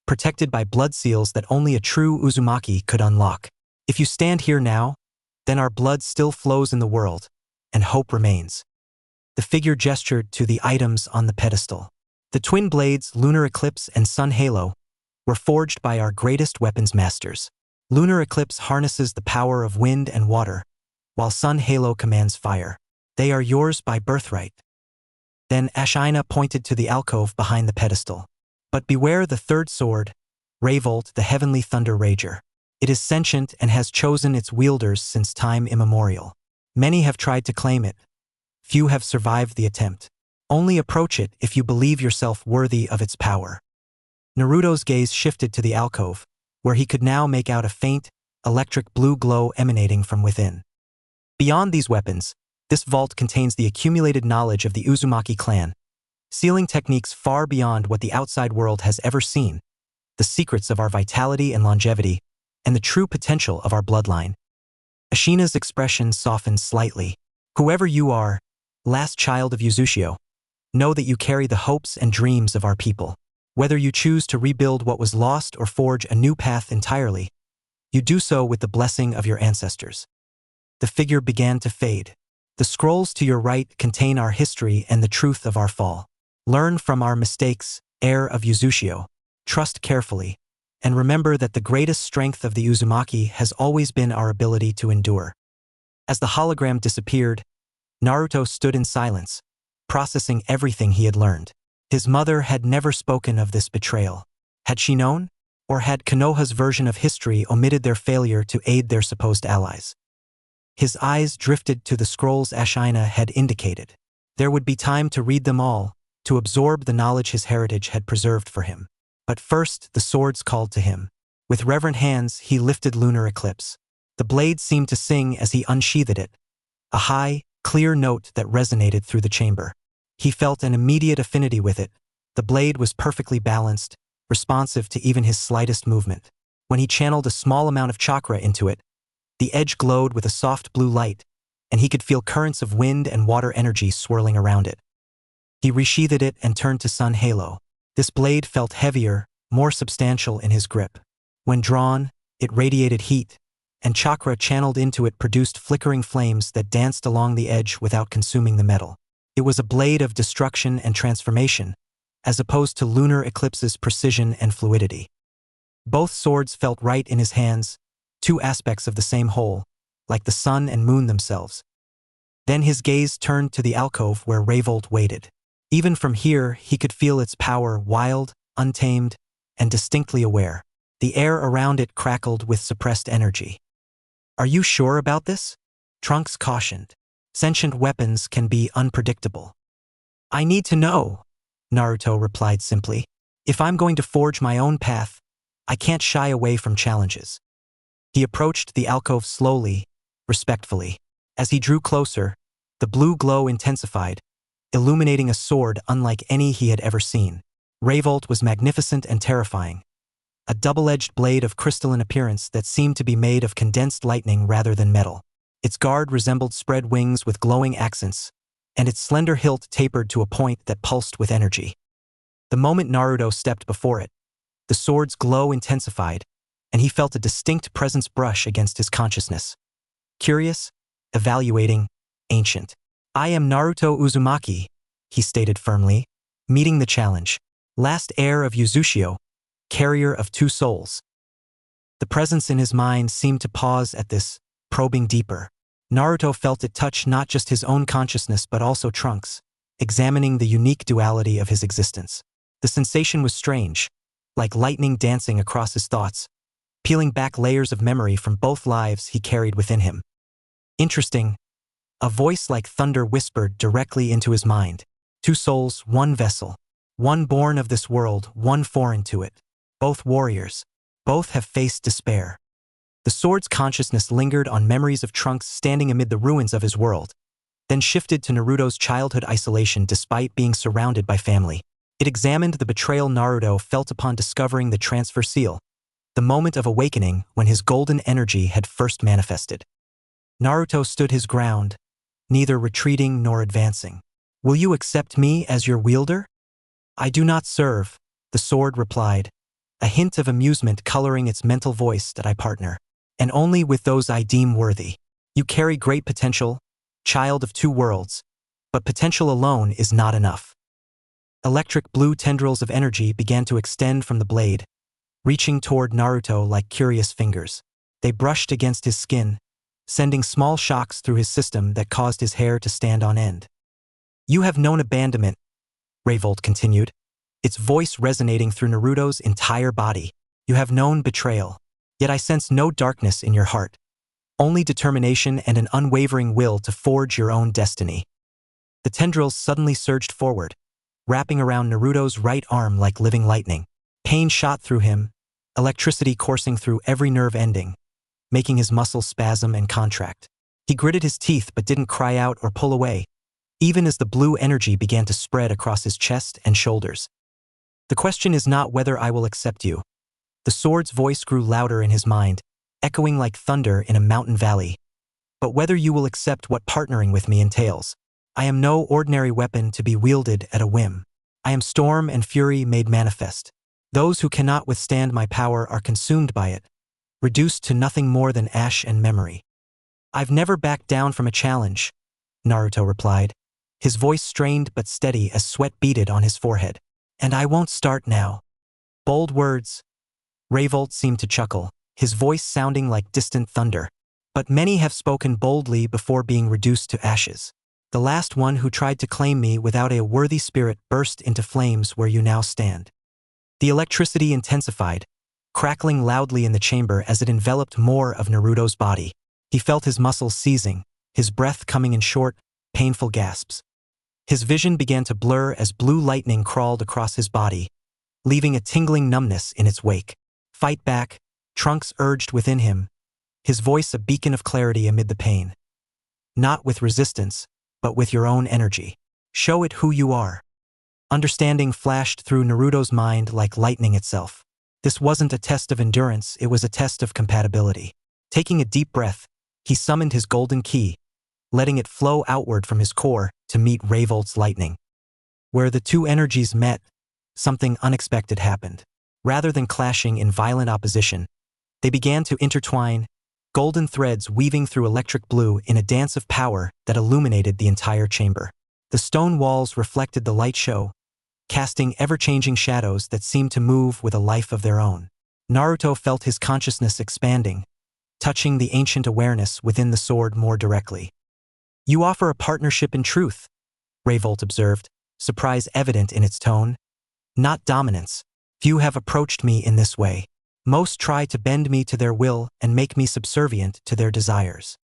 protected by blood seals that only a true Uzumaki could unlock. If you stand here now, then our blood still flows in the world, and hope remains." The figure gestured to the items on the pedestal. The twin blades, Lunar Eclipse and Sun Halo, were forged by our greatest weapons masters. Lunar Eclipse harnesses the power of wind and water, while Sun Halo commands fire. They are yours by birthright. Then Ashina pointed to the alcove behind the pedestal. But beware the third sword, Revolt, the heavenly thunder rager. It is sentient and has chosen its wielders since time immemorial. Many have tried to claim it. Few have survived the attempt. Only approach it if you believe yourself worthy of its power. Naruto's gaze shifted to the alcove, where he could now make out a faint, electric blue glow emanating from within. Beyond these weapons, this vault contains the accumulated knowledge of the Uzumaki clan, sealing techniques far beyond what the outside world has ever seen, the secrets of our vitality and longevity, and the true potential of our bloodline. Ashina's expression softened slightly. Whoever you are, last child of Uzushio, know that you carry the hopes and dreams of our people. Whether you choose to rebuild what was lost or forge a new path entirely, you do so with the blessing of your ancestors. The figure began to fade. The scrolls to your right contain our history and the truth of our fall. Learn from our mistakes, heir of Uzushio. Trust carefully, and remember that the greatest strength of the Uzumaki has always been our ability to endure. As the hologram disappeared, Naruto stood in silence, processing everything he had learned. His mother had never spoken of this betrayal. Had she known? Or had Konoha's version of history omitted their failure to aid their supposed allies? His eyes drifted to the scrolls Ashina had indicated. There would be time to read them all, to absorb the knowledge his heritage had preserved for him. But first, the swords called to him. With reverent hands, he lifted Lunar Eclipse. The blade seemed to sing as he unsheathed it, a high, clear note that resonated through the chamber. He felt an immediate affinity with it. The blade was perfectly balanced, responsive to even his slightest movement. When he channeled a small amount of chakra into it, the edge glowed with a soft blue light, and he could feel currents of wind and water energy swirling around it. He resheathed it and turned to Sun Halo. This blade felt heavier, more substantial in his grip. When drawn, it radiated heat, and chakra channeled into it produced flickering flames that danced along the edge without consuming the metal. It was a blade of destruction and transformation, as opposed to Lunar Eclipse's precision and fluidity. Both swords felt right in his hands, two aspects of the same whole, like the sun and moon themselves. Then his gaze turned to the alcove where Revolt waited. Even from here, he could feel its power, wild, untamed, and distinctly aware. The air around it crackled with suppressed energy. "Are you sure about this?" Trunks cautioned. "Sentient weapons can be unpredictable." "I need to know," Naruto replied simply. "If I'm going to forge my own path, I can't shy away from challenges." He approached the alcove slowly, respectfully. As he drew closer, the blue glow intensified, illuminating a sword unlike any he had ever seen. Revolt was magnificent and terrifying, a double-edged blade of crystalline appearance that seemed to be made of condensed lightning rather than metal. Its guard resembled spread wings with glowing accents, and its slender hilt tapered to a point that pulsed with energy. The moment Naruto stepped before it, the sword's glow intensified, and he felt a distinct presence brush against his consciousness. Curious, evaluating, ancient. "I am Naruto Uzumaki," he stated firmly, meeting the challenge. "Last heir of Uzushio, carrier of two souls." The presence in his mind seemed to pause at this, probing deeper. Naruto felt it touch not just his own consciousness but also Trunks, examining the unique duality of his existence. The sensation was strange, like lightning dancing across his thoughts, peeling back layers of memory from both lives he carried within him. Interesting, a voice like thunder whispered directly into his mind. "Two souls, one vessel. One born of this world, one foreign to it. Both warriors. Both have faced despair." The sword's consciousness lingered on memories of Trunks standing amid the ruins of his world, then shifted to Naruto's childhood isolation despite being surrounded by family. It examined the betrayal Naruto felt upon discovering the transfer seal, the moment of awakening when his golden energy had first manifested. Naruto stood his ground, neither retreating nor advancing. "Will you accept me as your wielder?" "I do not serve," the sword replied, a hint of amusement coloring its mental voice that I partner. "And only with those I deem worthy. You carry great potential, child of two worlds, but potential alone is not enough." Electric blue tendrils of energy began to extend from the blade, reaching toward Naruto like curious fingers. They brushed against his skin, sending small shocks through his system that caused his hair to stand on end. "You have known abandonment," Revolt continued, its voice resonating through Naruto's entire body. "You have known betrayal. Yet I sense no darkness in your heart. Only determination and an unwavering will to forge your own destiny." The tendrils suddenly surged forward, wrapping around Naruto's right arm like living lightning. Pain shot through him, electricity coursing through every nerve ending, making his muscles spasm and contract. He gritted his teeth but didn't cry out or pull away, even as the blue energy began to spread across his chest and shoulders. "The question is not whether I will accept you." The sword's voice grew louder in his mind, echoing like thunder in a mountain valley. "But whether you will accept what partnering with me entails. I am no ordinary weapon to be wielded at a whim. I am storm and fury made manifest. Those who cannot withstand my power are consumed by it, reduced to nothing more than ash and memory." "I've never backed down from a challenge," Naruto replied, his voice strained but steady as sweat beaded on his forehead. "And I won't start now." Bold words. Revolt seemed to chuckle, his voice sounding like distant thunder. "But many have spoken boldly before being reduced to ashes. The last one who tried to claim me without a worthy spirit burst into flames where you now stand." The electricity intensified, crackling loudly in the chamber as it enveloped more of Naruto's body. He felt his muscles seizing, his breath coming in short, painful gasps. His vision began to blur as blue lightning crawled across his body, leaving a tingling numbness in its wake. "Fight back," Trunks urged within him, his voice a beacon of clarity amid the pain. "Not with resistance, but with your own energy. Show it who you are." Understanding flashed through Naruto's mind like lightning itself. This wasn't a test of endurance, it was a test of compatibility. Taking a deep breath, he summoned his golden ki, letting it flow outward from his core to meet Revolt's lightning. Where the two energies met, something unexpected happened. Rather than clashing in violent opposition, they began to intertwine, golden threads weaving through electric blue in a dance of power that illuminated the entire chamber. The stone walls reflected the light show, casting ever-changing shadows that seemed to move with a life of their own. Naruto felt his consciousness expanding, touching the ancient awareness within the sword more directly. "You offer a partnership in truth," Revolt observed, surprise evident in its tone. "Not dominance. Few have approached me in this way. Most try to bend me to their will and make me subservient to their desires."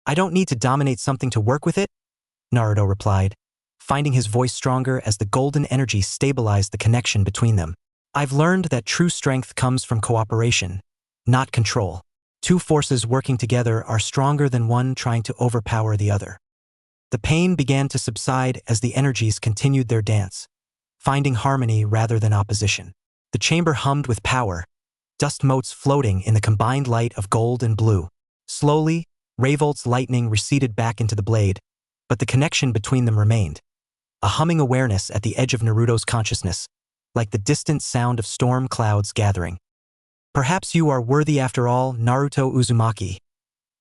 "I don't need to dominate something to work with it," Naruto replied, finding his voice stronger as the golden energy stabilized the connection between them. "I've learned that true strength comes from cooperation, not control. Two forces working together are stronger than one trying to overpower the other." The pain began to subside as the energies continued their dance, finding harmony rather than opposition. The chamber hummed with power, dust motes floating in the combined light of gold and blue. Slowly, Revolt's lightning receded back into the blade, but the connection between them remained. A humming awareness at the edge of Naruto's consciousness, like the distant sound of storm clouds gathering. "Perhaps you are worthy after all, Naruto Uzumaki,"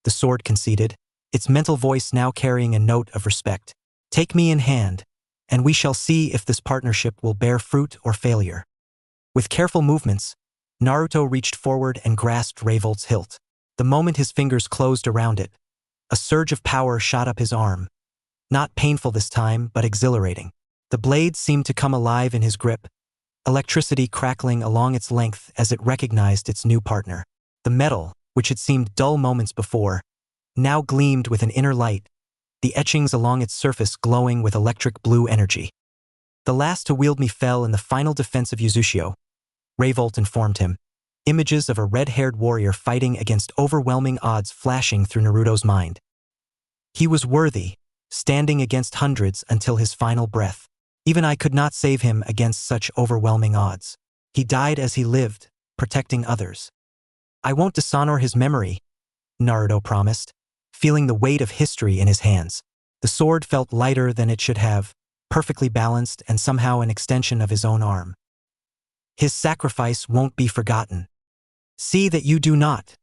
the sword conceded, its mental voice now carrying a note of respect. "Take me in hand, and we shall see if this partnership will bear fruit or failure." With careful movements, Naruto reached forward and grasped Revolt's hilt. The moment his fingers closed around it, a surge of power shot up his arm. Not painful this time, but exhilarating. The blade seemed to come alive in his grip, electricity crackling along its length as it recognized its new partner. The metal, which had seemed dull moments before, now gleamed with an inner light, the etchings along its surface glowing with electric blue energy. "The last to wield me fell in the final defense of Uzushio," Revolt informed him, images of a red-haired warrior fighting against overwhelming odds flashing through Naruto's mind. "He was worthy, standing against hundreds until his final breath. Even I could not save him against such overwhelming odds. He died as he lived, protecting others. I won't dishonor his memory," Naruto promised, feeling the weight of history in his hands. The sword felt lighter than it should have, perfectly balanced and somehow an extension of his own arm. "His sacrifice won't be forgotten." "See that you do not,"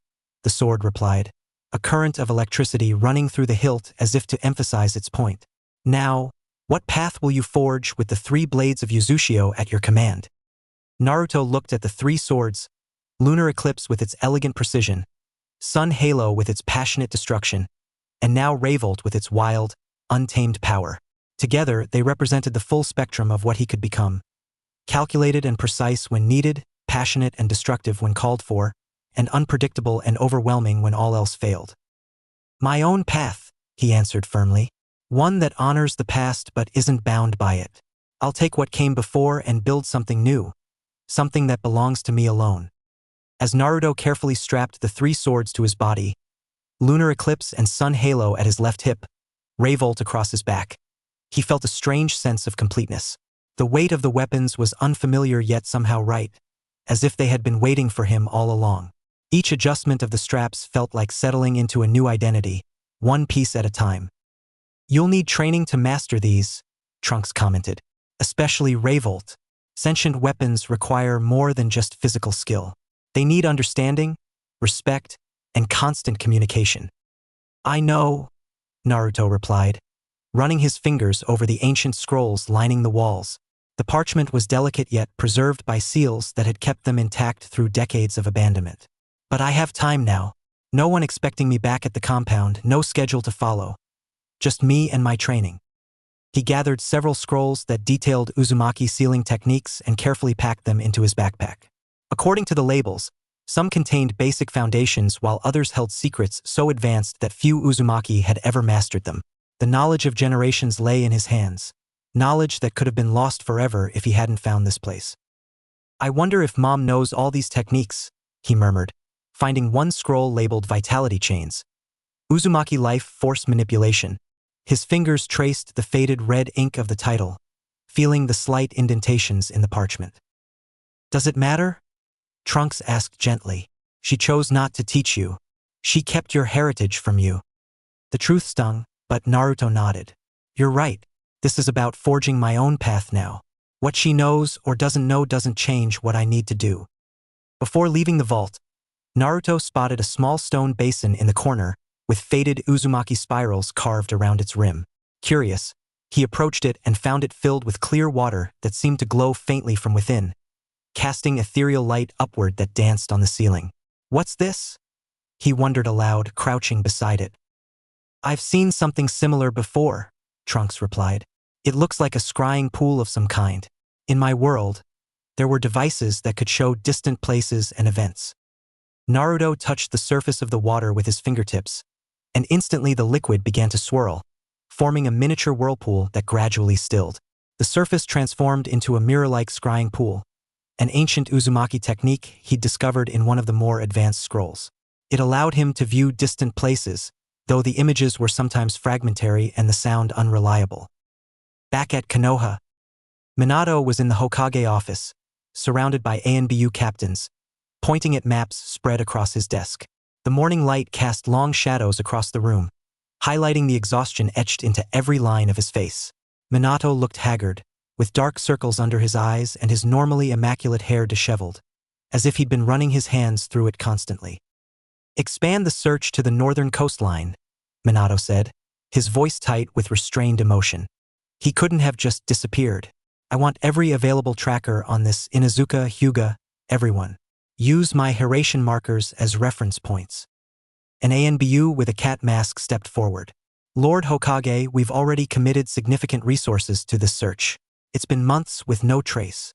the sword replied, a current of electricity running through the hilt as if to emphasize its point. "Now, what path will you forge with the 3 blades of Uzushio at your command?" Naruto looked at the 3 swords, lunar eclipse with its elegant precision, Sun Halo with its passionate destruction, and now Revolt with its wild, untamed power. Together, they represented the full spectrum of what he could become. Calculated and precise when needed, passionate and destructive when called for, and unpredictable and overwhelming when all else failed. My own path, he answered firmly. One that honors the past but isn't bound by it. I'll take what came before and build something new. Something that belongs to me alone. As Naruto carefully strapped the 3 swords to his body, Lunar Eclipse and Sun Halo at his left hip, Revolt across his back, he felt a strange sense of completeness. The weight of the weapons was unfamiliar yet somehow right, as if they had been waiting for him all along. Each adjustment of the straps felt like settling into a new identity, one piece at a time. You'll need training to master these, Trunks commented. Especially Revolt. Sentient weapons require more than just physical skill. They need understanding, respect, and constant communication. I know, Naruto replied, running his fingers over the ancient scrolls lining the walls. The parchment was delicate yet preserved by seals that had kept them intact through decades of abandonment. But I have time now. No one expecting me back at the compound, no schedule to follow. Just me and my training. He gathered several scrolls that detailed Uzumaki sealing techniques and carefully packed them into his backpack. According to the labels, some contained basic foundations while others held secrets so advanced that few Uzumaki had ever mastered them. The knowledge of generations lay in his hands. Knowledge that could have been lost forever if he hadn't found this place. I wonder if Mom knows all these techniques, he murmured, finding one scroll labeled Vitality Chains. Uzumaki Life Force Manipulation. His fingers traced the faded red ink of the title, feeling the slight indentations in the parchment. Does it matter? Trunks asked gently. She chose not to teach you. She kept your heritage from you. The truth stung, but Naruto nodded. You're right. This is about forging my own path now. What she knows or doesn't know doesn't change what I need to do. Before leaving the vault, Naruto spotted a small stone basin in the corner, with faded Uzumaki spirals carved around its rim. Curious, he approached it and found it filled with clear water that seemed to glow faintly from within, casting ethereal light upward that danced on the ceiling. What's this? He wondered aloud, crouching beside it. I've seen something similar before, Trunks replied. It looks like a scrying pool of some kind. In my world, there were devices that could show distant places and events. Naruto touched the surface of the water with his fingertips, and instantly the liquid began to swirl, forming a miniature whirlpool that gradually stilled. The surface transformed into a mirror-like scrying pool, an ancient Uzumaki technique he'd discovered in one of the more advanced scrolls. It allowed him to view distant places, though the images were sometimes fragmentary and the sound unreliable. Back at Konoha, Minato was in the Hokage office, surrounded by ANBU captains, pointing at maps spread across his desk. The morning light cast long shadows across the room, highlighting the exhaustion etched into every line of his face. Minato looked haggard, with dark circles under his eyes and his normally immaculate hair disheveled, as if he'd been running his hands through it constantly. Expand the search to the northern coastline, Minato said, his voice tight with restrained emotion. He couldn't have just disappeared. I want every available tracker on this Inuzuka, Hyuga, everyone. Use my Hiraishin markers as reference points. An ANBU with a cat mask stepped forward. Lord Hokage, we've already committed significant resources to this search. It's been months with no trace.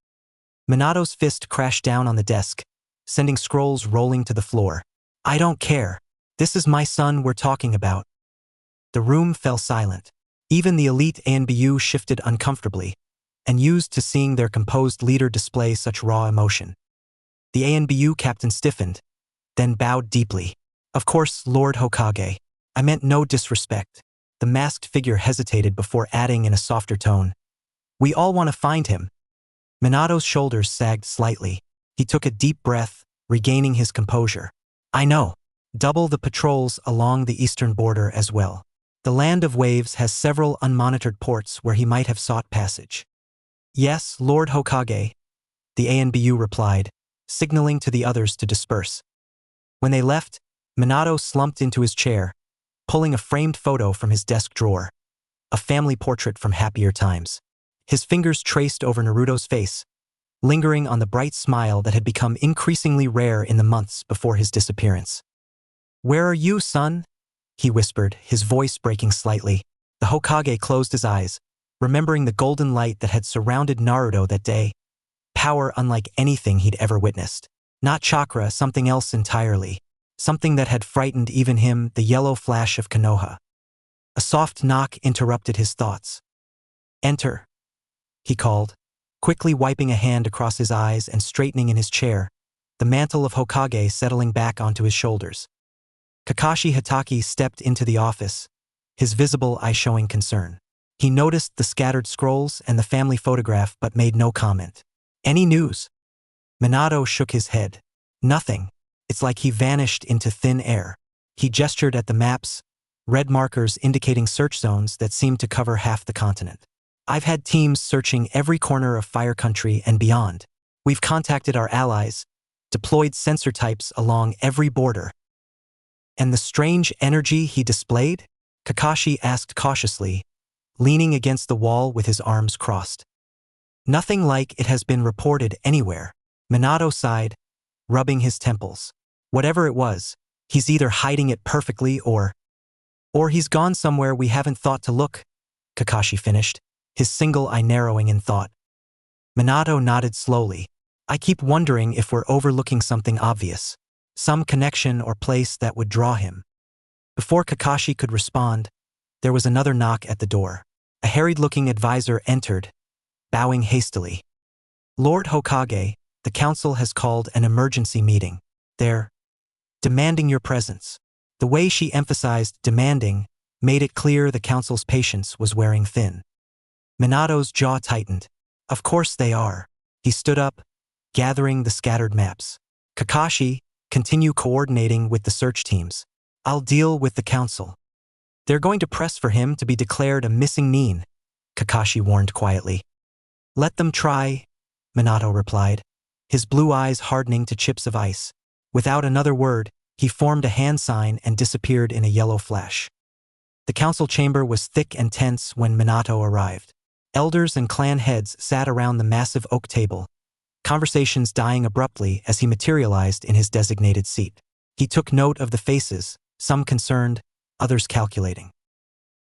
Minato's fist crashed down on the desk, sending scrolls rolling to the floor. I don't care. This is my son we're talking about. The room fell silent. Even the elite ANBU shifted uncomfortably, and used to seeing their composed leader display such raw emotion. The ANBU captain stiffened, then bowed deeply. Of course, Lord Hokage. I meant no disrespect. The masked figure hesitated before adding in a softer tone. We all want to find him. Minato's shoulders sagged slightly. He took a deep breath, regaining his composure. I know. Double the patrols along the eastern border as well. The Land of Waves has several unmonitored ports where he might have sought passage. Yes, Lord Hokage, the ANBU replied, signaling to the others to disperse. When they left, Minato slumped into his chair, pulling a framed photo from his desk drawer, a family portrait from happier times. His fingers traced over Naruto's face, lingering on the bright smile that had become increasingly rare in the months before his disappearance. "Where are you, son?" he whispered, his voice breaking slightly. The Hokage closed his eyes, remembering the golden light that had surrounded Naruto that day. Power unlike anything he'd ever witnessed. Not chakra, something else entirely. Something that had frightened even him, the yellow flash of Konoha. A soft knock interrupted his thoughts. "Enter," he called, quickly wiping a hand across his eyes and straightening in his chair, the mantle of Hokage settling back onto his shoulders. Kakashi Hatake stepped into the office, his visible eye showing concern. He noticed the scattered scrolls and the family photograph but made no comment. "Any news?" Minato shook his head. "Nothing. It's like he vanished into thin air." He gestured at the maps, red markers indicating search zones that seemed to cover half the continent. "I've had teams searching every corner of Fire Country and beyond. We've contacted our allies, deployed sensor types along every border." "And the strange energy he displayed?" Kakashi asked cautiously, leaning against the wall with his arms crossed. "Nothing like it has been reported anywhere." Minato sighed, rubbing his temples. "Whatever it was, he's either hiding it perfectly or he's gone somewhere we haven't thought to look," Kakashi finished, his single eye narrowing in thought. Minato nodded slowly. "I keep wondering if we're overlooking something obvious. Some connection or place that would draw him." Before Kakashi could respond, there was another knock at the door. A harried-looking advisor entered, bowing hastily. "Lord Hokage, the council has called an emergency meeting. They're demanding your presence." The way she emphasized demanding made it clear the council's patience was wearing thin. Minato's jaw tightened. "Of course they are." He stood up, gathering the scattered maps. "Kakashi, continue coordinating with the search teams. I'll deal with the council." "They're going to press for him to be declared a missing nin," Kakashi warned quietly. "Let them try," Minato replied, his blue eyes hardening to chips of ice. Without another word, he formed a hand sign and disappeared in a yellow flash. The council chamber was thick and tense when Minato arrived. Elders and clan heads sat around the massive oak table, conversations dying abruptly as he materialized in his designated seat. He took note of the faces, some concerned, others calculating.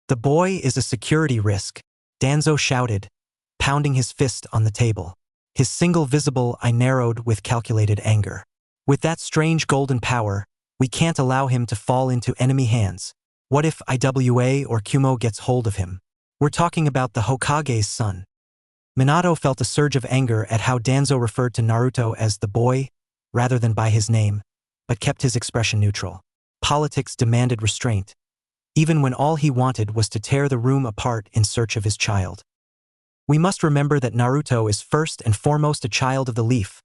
"The boy is a security risk," Danzo shouted, pounding his fist on the table. His single visible eye narrowed with calculated anger. "With that strange golden power, we can't allow him to fall into enemy hands. What if IWA or Kumo gets hold of him? We're talking about the Hokage's son." Minato felt a surge of anger at how Danzo referred to Naruto as the boy, rather than by his name, but kept his expression neutral. Politics demanded restraint, even when all he wanted was to tear the room apart in search of his child. "We must remember that Naruto is first and foremost a child of the leaf,"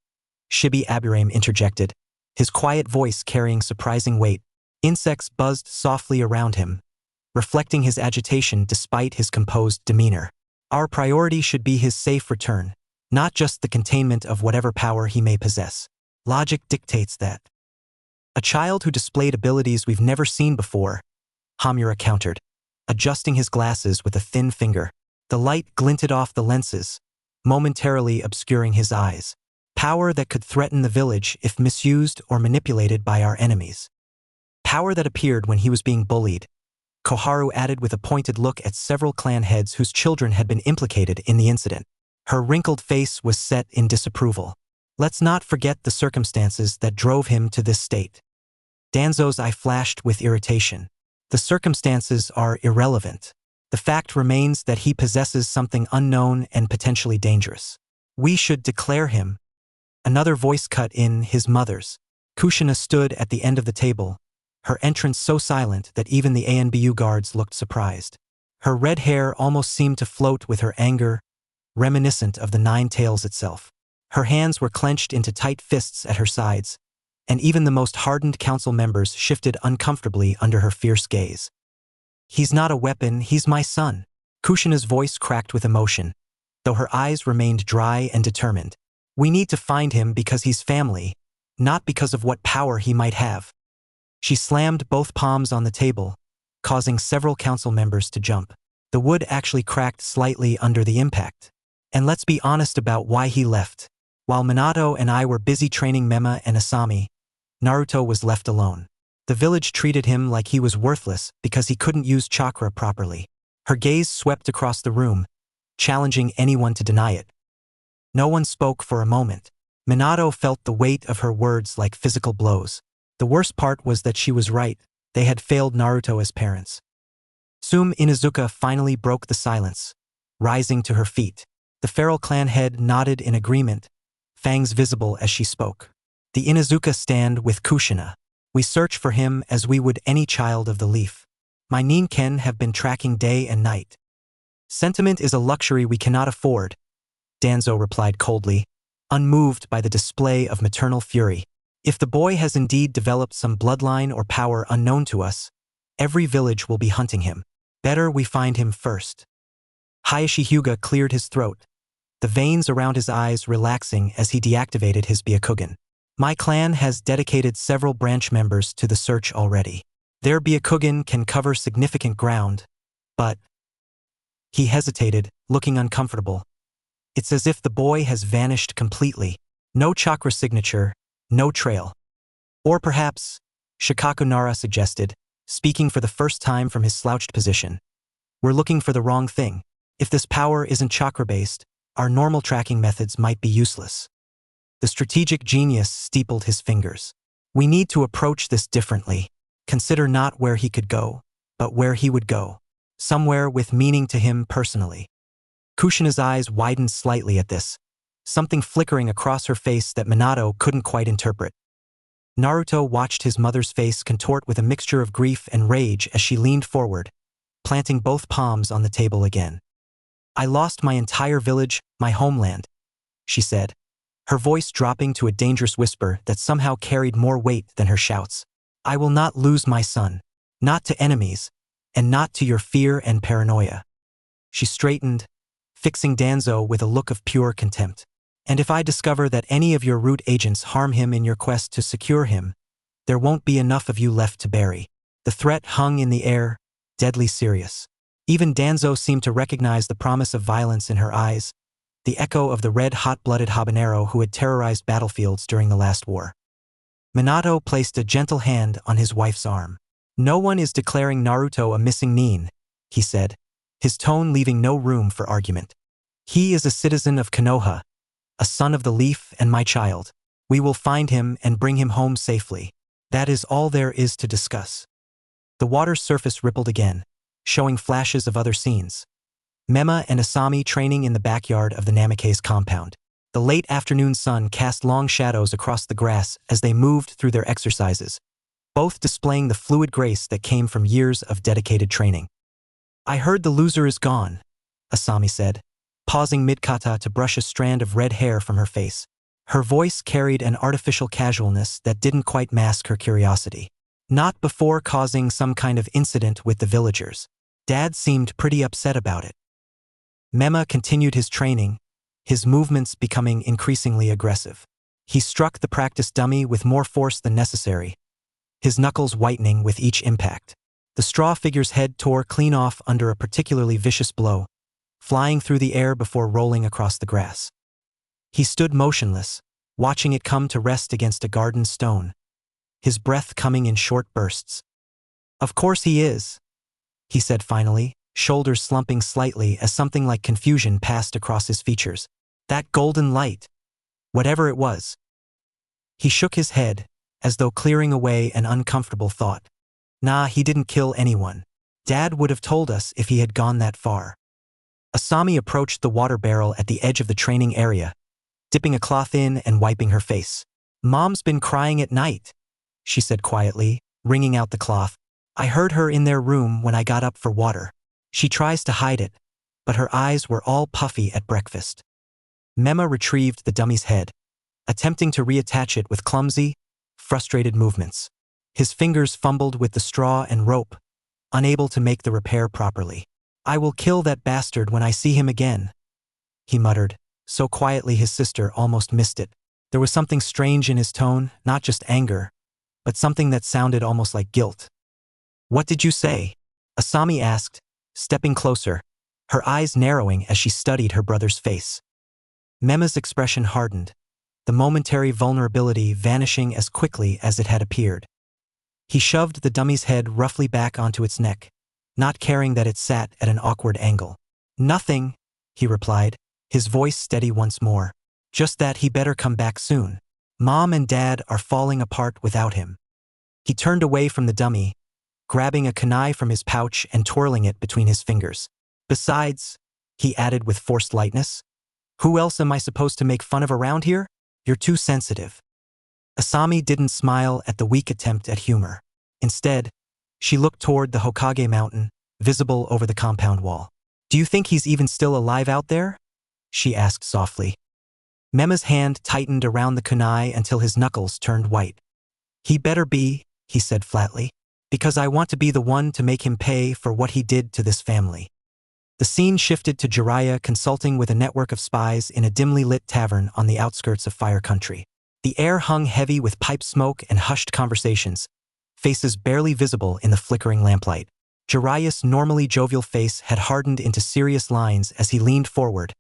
Shibi Aburame interjected, his quiet voice carrying surprising weight. Insects buzzed softly around him, reflecting his agitation despite his composed demeanor. "Our priority should be his safe return, not just the containment of whatever power he may possess. Logic dictates that." "A child who displayed abilities we've never seen before," Hamura countered, adjusting his glasses with a thin finger. The light glinted off the lenses, momentarily obscuring his eyes. "Power that could threaten the village if misused or manipulated by our enemies. Power that appeared when he was being bullied," Koharu added with a pointed look at several clan heads whose children had been implicated in the incident. Her wrinkled face was set in disapproval. "Let's not forget the circumstances that drove him to this state." Danzo's eye flashed with irritation. "The circumstances are irrelevant. The fact remains that he possesses something unknown and potentially dangerous. We should declare him." Another voice cut in, his mother's. Kushina stood at the end of the table, her entrance so silent that even the ANBU guards looked surprised. Her red hair almost seemed to float with her anger, reminiscent of the Nine Tails itself. Her hands were clenched into tight fists at her sides, and even the most hardened council members shifted uncomfortably under her fierce gaze. "He's not a weapon, he's my son." Kushina's voice cracked with emotion, though her eyes remained dry and determined. "We need to find him because he's family, not because of what power he might have." She slammed both palms on the table, causing several council members to jump. The wood actually cracked slightly under the impact. "And let's be honest about why he left. While Minato and I were busy training Memma and Asami, Naruto was left alone. The village treated him like he was worthless because he couldn't use chakra properly. Her gaze swept across the room, challenging anyone to deny it. No one spoke for a moment. Minato felt the weight of her words like physical blows. The worst part was that she was right. They had failed Naruto as parents. Sume Inuzuka finally broke the silence, rising to her feet. The feral clan head nodded in agreement, fangs visible as she spoke. The Inuzuka stand with Kushina. We search for him as we would any child of the leaf. My Ninken have been tracking day and night. Sentiment is a luxury we cannot afford, Danzo replied coldly, unmoved by the display of maternal fury. If the boy has indeed developed some bloodline or power unknown to us, every village will be hunting him. Better we find him first. Hayashi Hyuga cleared his throat, the veins around his eyes relaxing as he deactivated his Byakugan. My clan has dedicated several branch members to the search already. Their Byakugan can cover significant ground, but… He hesitated, looking uncomfortable. It's as if the boy has vanished completely. No chakra signature, no trail. Or perhaps, Shikaku Nara suggested, speaking for the first time from his slouched position. We're looking for the wrong thing. If this power isn't chakra-based, our normal tracking methods might be useless. The strategic genius steepled his fingers. We need to approach this differently. Consider not where he could go, but where he would go. Somewhere with meaning to him personally. Kushina's eyes widened slightly at this, something flickering across her face that Minato couldn't quite interpret. Naruto watched his mother's face contort with a mixture of grief and rage as she leaned forward, planting both palms on the table again. I lost my entire village, my homeland, she said, her voice dropping to a dangerous whisper that somehow carried more weight than her shouts. I will not lose my son, not to enemies, and not to your fear and paranoia. She straightened, fixing Danzo with a look of pure contempt. And if I discover that any of your root agents harm him in your quest to secure him, there won't be enough of you left to bury. The threat hung in the air, deadly serious. Even Danzo seemed to recognize the promise of violence in her eyes, the echo of the red hot-blooded habanero who had terrorized battlefields during the last war. Minato placed a gentle hand on his wife's arm. No one is declaring Naruto a missing nin, he said, his tone leaving no room for argument. He is a citizen of Konoha, a son of the leaf and my child. We will find him and bring him home safely. That is all there is to discuss. The water's surface rippled again, showing flashes of other scenes. Memma and Asami training in the backyard of the Namikaze compound. The late afternoon sun cast long shadows across the grass as they moved through their exercises, both displaying the fluid grace that came from years of dedicated training. I heard the loser is gone, Asami said, pausing mid-kata to brush a strand of red hair from her face. Her voice carried an artificial casualness that didn't quite mask her curiosity. Not before causing some kind of incident with the villagers. Dad seemed pretty upset about it. Memma continued his training, his movements becoming increasingly aggressive. He struck the practice dummy with more force than necessary, his knuckles whitening with each impact. The straw figure's head tore clean off under a particularly vicious blow, flying through the air before rolling across the grass. He stood motionless, watching it come to rest against a garden stone, his breath coming in short bursts. Of course he is, he said finally, shoulders slumping slightly as something like confusion passed across his features. That golden light, whatever it was. He shook his head, as though clearing away an uncomfortable thought. Nah, he didn't kill anyone. Dad would have told us if he had gone that far. Asami approached the water barrel at the edge of the training area, dipping a cloth in and wiping her face. Mom's been crying at night, she said quietly, wringing out the cloth. I heard her in their room when I got up for water. She tries to hide it, but her eyes were all puffy at breakfast. Memma retrieved the dummy's head, attempting to reattach it with clumsy, frustrated movements. His fingers fumbled with the straw and rope, unable to make the repair properly. I will kill that bastard when I see him again, he muttered, so quietly his sister almost missed it. There was something strange in his tone, not just anger, but something that sounded almost like guilt. What did you say? Asami asked, stepping closer, her eyes narrowing as she studied her brother's face. Memma's expression hardened, the momentary vulnerability vanishing as quickly as it had appeared. He shoved the dummy's head roughly back onto its neck, not caring that it sat at an awkward angle. "Nothing," he replied, his voice steady once more. "Just that he better come back soon. Mom and Dad are falling apart without him." He turned away from the dummy, grabbing a kunai from his pouch and twirling it between his fingers. "Besides," he added with forced lightness, "who else am I supposed to make fun of around here? You're too sensitive." Asami didn't smile at the weak attempt at humor. Instead, she looked toward the Hokage mountain, visible over the compound wall. "Do you think he's even still alive out there?" she asked softly. Memma's hand tightened around the kunai until his knuckles turned white. "He better be," he said flatly, "because I want to be the one to make him pay for what he did to this family." The scene shifted to Jiraiya consulting with a network of spies in a dimly lit tavern on the outskirts of Fire Country. The air hung heavy with pipe smoke and hushed conversations, faces barely visible in the flickering lamplight. Jiraiya's normally jovial face had hardened into serious lines as he leaned forward,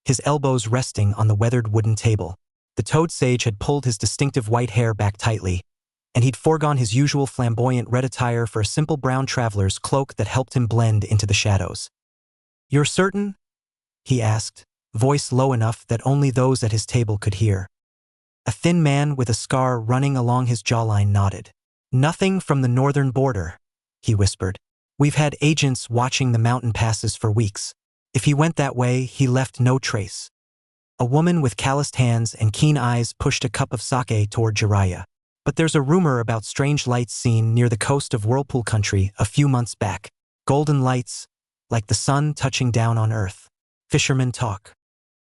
his elbows resting on the weathered wooden table. The Toad Sage had pulled his distinctive white hair back tightly, and he'd foregone his usual flamboyant red attire for a simple brown traveler's cloak that helped him blend into the shadows. "You're certain?" he asked, voice low enough that only those at his table could hear. A thin man with a scar running along his jawline nodded. "Nothing from the northern border," he whispered. "We've had agents watching the mountain passes for weeks. If he went that way, he left no trace." A woman with calloused hands and keen eyes pushed a cup of sake toward Jiraiya. "But there's a rumor about strange lights seen near the coast of Whirlpool Country a few months back. Golden lights, like the sun touching down on Earth. Fishermen talk."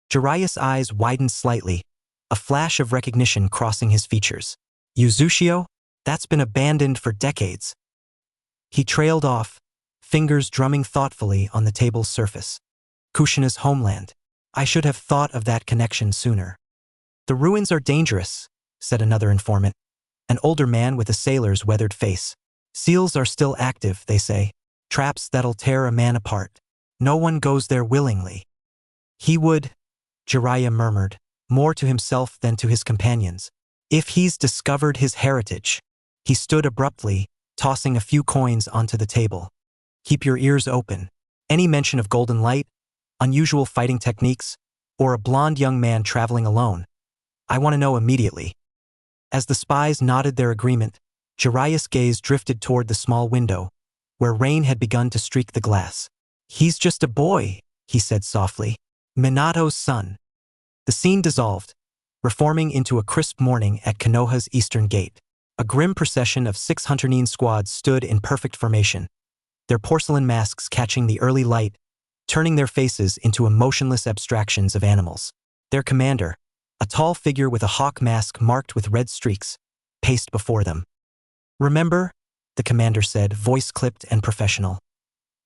Jiraiya's eyes widened slightly, a flash of recognition crossing his features. "Yuzushio? That's been abandoned for decades." He trailed off, fingers drumming thoughtfully on the table's surface. "Kushina's homeland. I should have thought of that connection sooner." "The ruins are dangerous," said another informant, an older man with a sailor's weathered face. "Seals are still active, they say. Traps that'll tear a man apart. No one goes there willingly." "He would," Jiraiya murmured, more to himself than to his companions. "If he's discovered his heritage." He stood abruptly, tossing a few coins onto the table. "Keep your ears open. Any mention of golden light, unusual fighting techniques, or a blonde young man traveling alone, I want to know immediately." As the spies nodded their agreement, Jiraiya's gaze drifted toward the small window, where rain had begun to streak the glass. "He's just a boy," he said softly. "Minato's son." The scene dissolved, reforming into a crisp morning at Konoha's eastern gate. A grim procession of 6 Hunterine squads stood in perfect formation, their porcelain masks catching the early light, turning their faces into emotionless abstractions of animals. Their commander, a tall figure with a hawk mask marked with red streaks, paced before them. "Remember," the commander said, voice clipped and professional.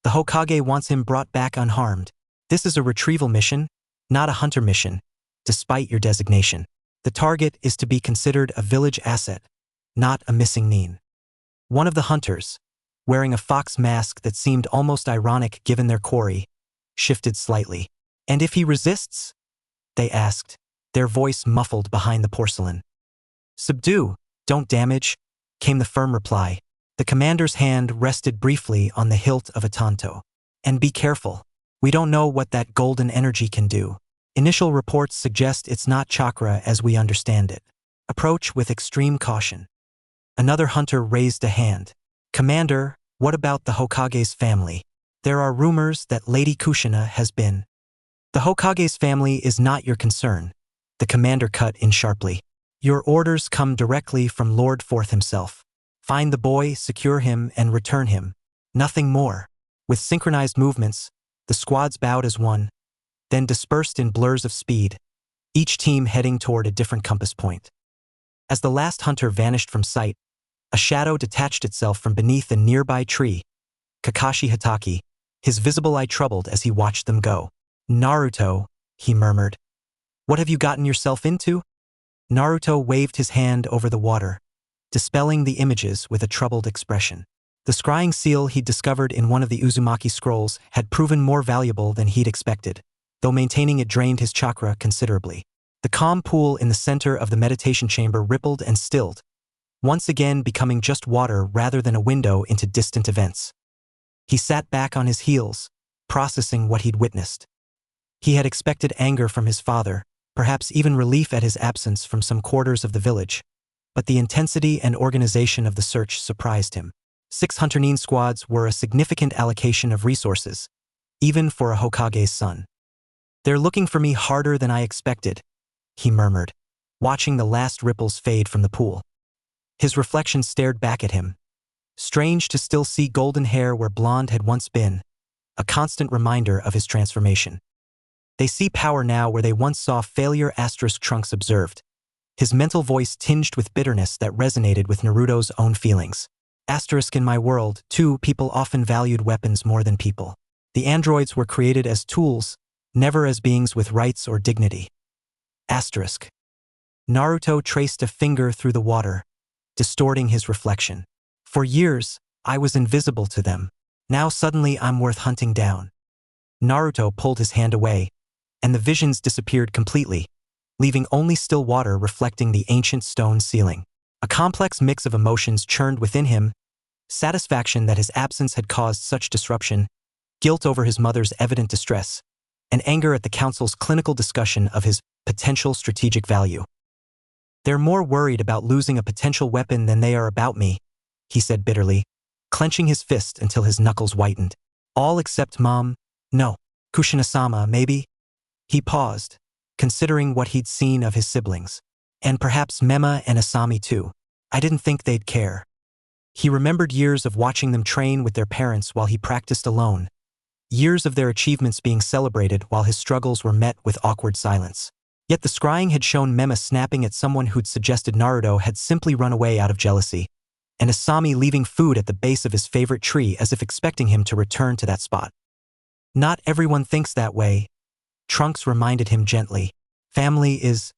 "The Hokage wants him brought back unharmed. This is a retrieval mission, not a hunter mission, despite your designation. The target is to be considered a village asset, not a missing nin." One of the hunters, wearing a fox mask that seemed almost ironic given their quarry, shifted slightly. "And if he resists?" they asked, their voice muffled behind the porcelain. "Subdue, don't damage," came the firm reply. The commander's hand rested briefly on the hilt of a tanto. "And be careful. We don't know what that golden energy can do. Initial reports suggest it's not chakra as we understand it. Approach with extreme caution." Another hunter raised a hand. "Commander, what about the Hokage's family? There are rumors that Lady Kushina has been." "The Hokage's family is not your concern," the commander cut in sharply. "Your orders come directly from Lord Forth himself. Find the boy, secure him, and return him. Nothing more." With synchronized movements, the squads bowed as one, then dispersed in blurs of speed, each team heading toward a different compass point. As the last hunter vanished from sight, a shadow detached itself from beneath a nearby tree. Kakashi Hatake, his visible eye troubled as he watched them go. "Naruto," he murmured. "What have you gotten yourself into?" Naruto waved his hand over the water, dispelling the images with a troubled expression. The scrying seal he'd discovered in one of the Uzumaki scrolls had proven more valuable than he'd expected, though maintaining it drained his chakra considerably. The calm pool in the center of the meditation chamber rippled and stilled, once again becoming just water rather than a window into distant events. He sat back on his heels, processing what he'd witnessed. He had expected anger from his father, perhaps even relief at his absence from some quarters of the village, but the intensity and organization of the search surprised him. 6 Hunter-nin squads were a significant allocation of resources, even for a Hokage's son. "They're looking for me harder than I expected," he murmured, watching the last ripples fade from the pool. His reflection stared back at him. Strange to still see golden hair where blonde had once been, a constant reminder of his transformation. "They see power now where they once saw failure." Trunks observed, his mental voice tinged with bitterness that resonated with Naruto's own feelings. "In my world, too, people often valued weapons more than people. The androids were created as tools, never as beings with rights or dignity." Naruto traced a finger through the water, distorting his reflection. "For years, I was invisible to them. Now suddenly I'm worth hunting down." Naruto pulled his hand away, and the visions disappeared completely, leaving only still water reflecting the ancient stone ceiling. A complex mix of emotions churned within him: satisfaction that his absence had caused such disruption, guilt over his mother's evident distress, and anger at the council's clinical discussion of his potential strategic value. "They're more worried about losing a potential weapon than they are about me," he said bitterly, clenching his fist until his knuckles whitened. "All except Mom. No. Kushina-sama, maybe?" He paused, considering what he'd seen of his siblings. "And perhaps Memma and Asami too. I didn't think they'd care." He remembered years of watching them train with their parents while he practiced alone, years of their achievements being celebrated while his struggles were met with awkward silence. Yet the scrying had shown Memma snapping at someone who'd suggested Naruto had simply run away out of jealousy, and Asami leaving food at the base of his favorite tree as if expecting him to return to that spot. "Not everyone thinks that way," Trunks reminded him gently. "Family is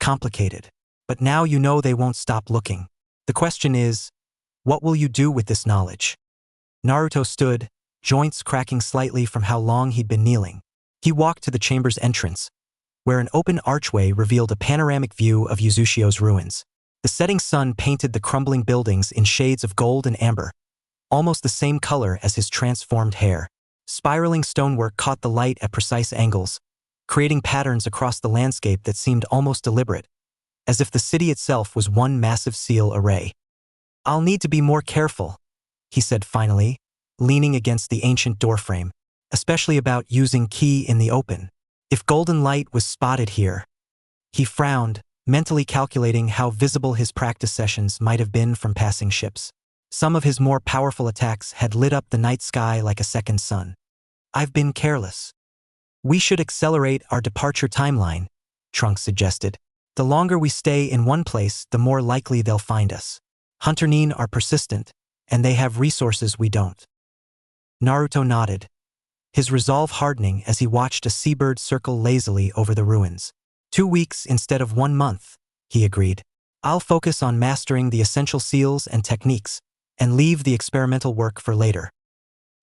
complicated. But now you know they won't stop looking. The question is, what will you do with this knowledge?" Naruto stood, joints cracking slightly from how long he'd been kneeling. He walked to the chamber's entrance, where an open archway revealed a panoramic view of Uzushio's ruins. The setting sun painted the crumbling buildings in shades of gold and amber, almost the same color as his transformed hair. Spiraling stonework caught the light at precise angles, creating patterns across the landscape that seemed almost deliberate, as if the city itself was one massive seal array. "I'll need to be more careful," he said finally, leaning against the ancient doorframe, "especially about using ki in the open. If golden light was spotted here." He frowned, mentally calculating how visible his practice sessions might have been from passing ships. Some of his more powerful attacks had lit up the night sky like a second sun. "I've been careless. We should accelerate our departure timeline," Trunks suggested. "The longer we stay in one place, the more likely they'll find us. Hunter-nin are persistent, and they have resources we don't." Naruto nodded, his resolve hardening as he watched a seabird circle lazily over the ruins. 2 weeks instead of 1 month, he agreed. "I'll focus on mastering the essential seals and techniques, and leave the experimental work for later."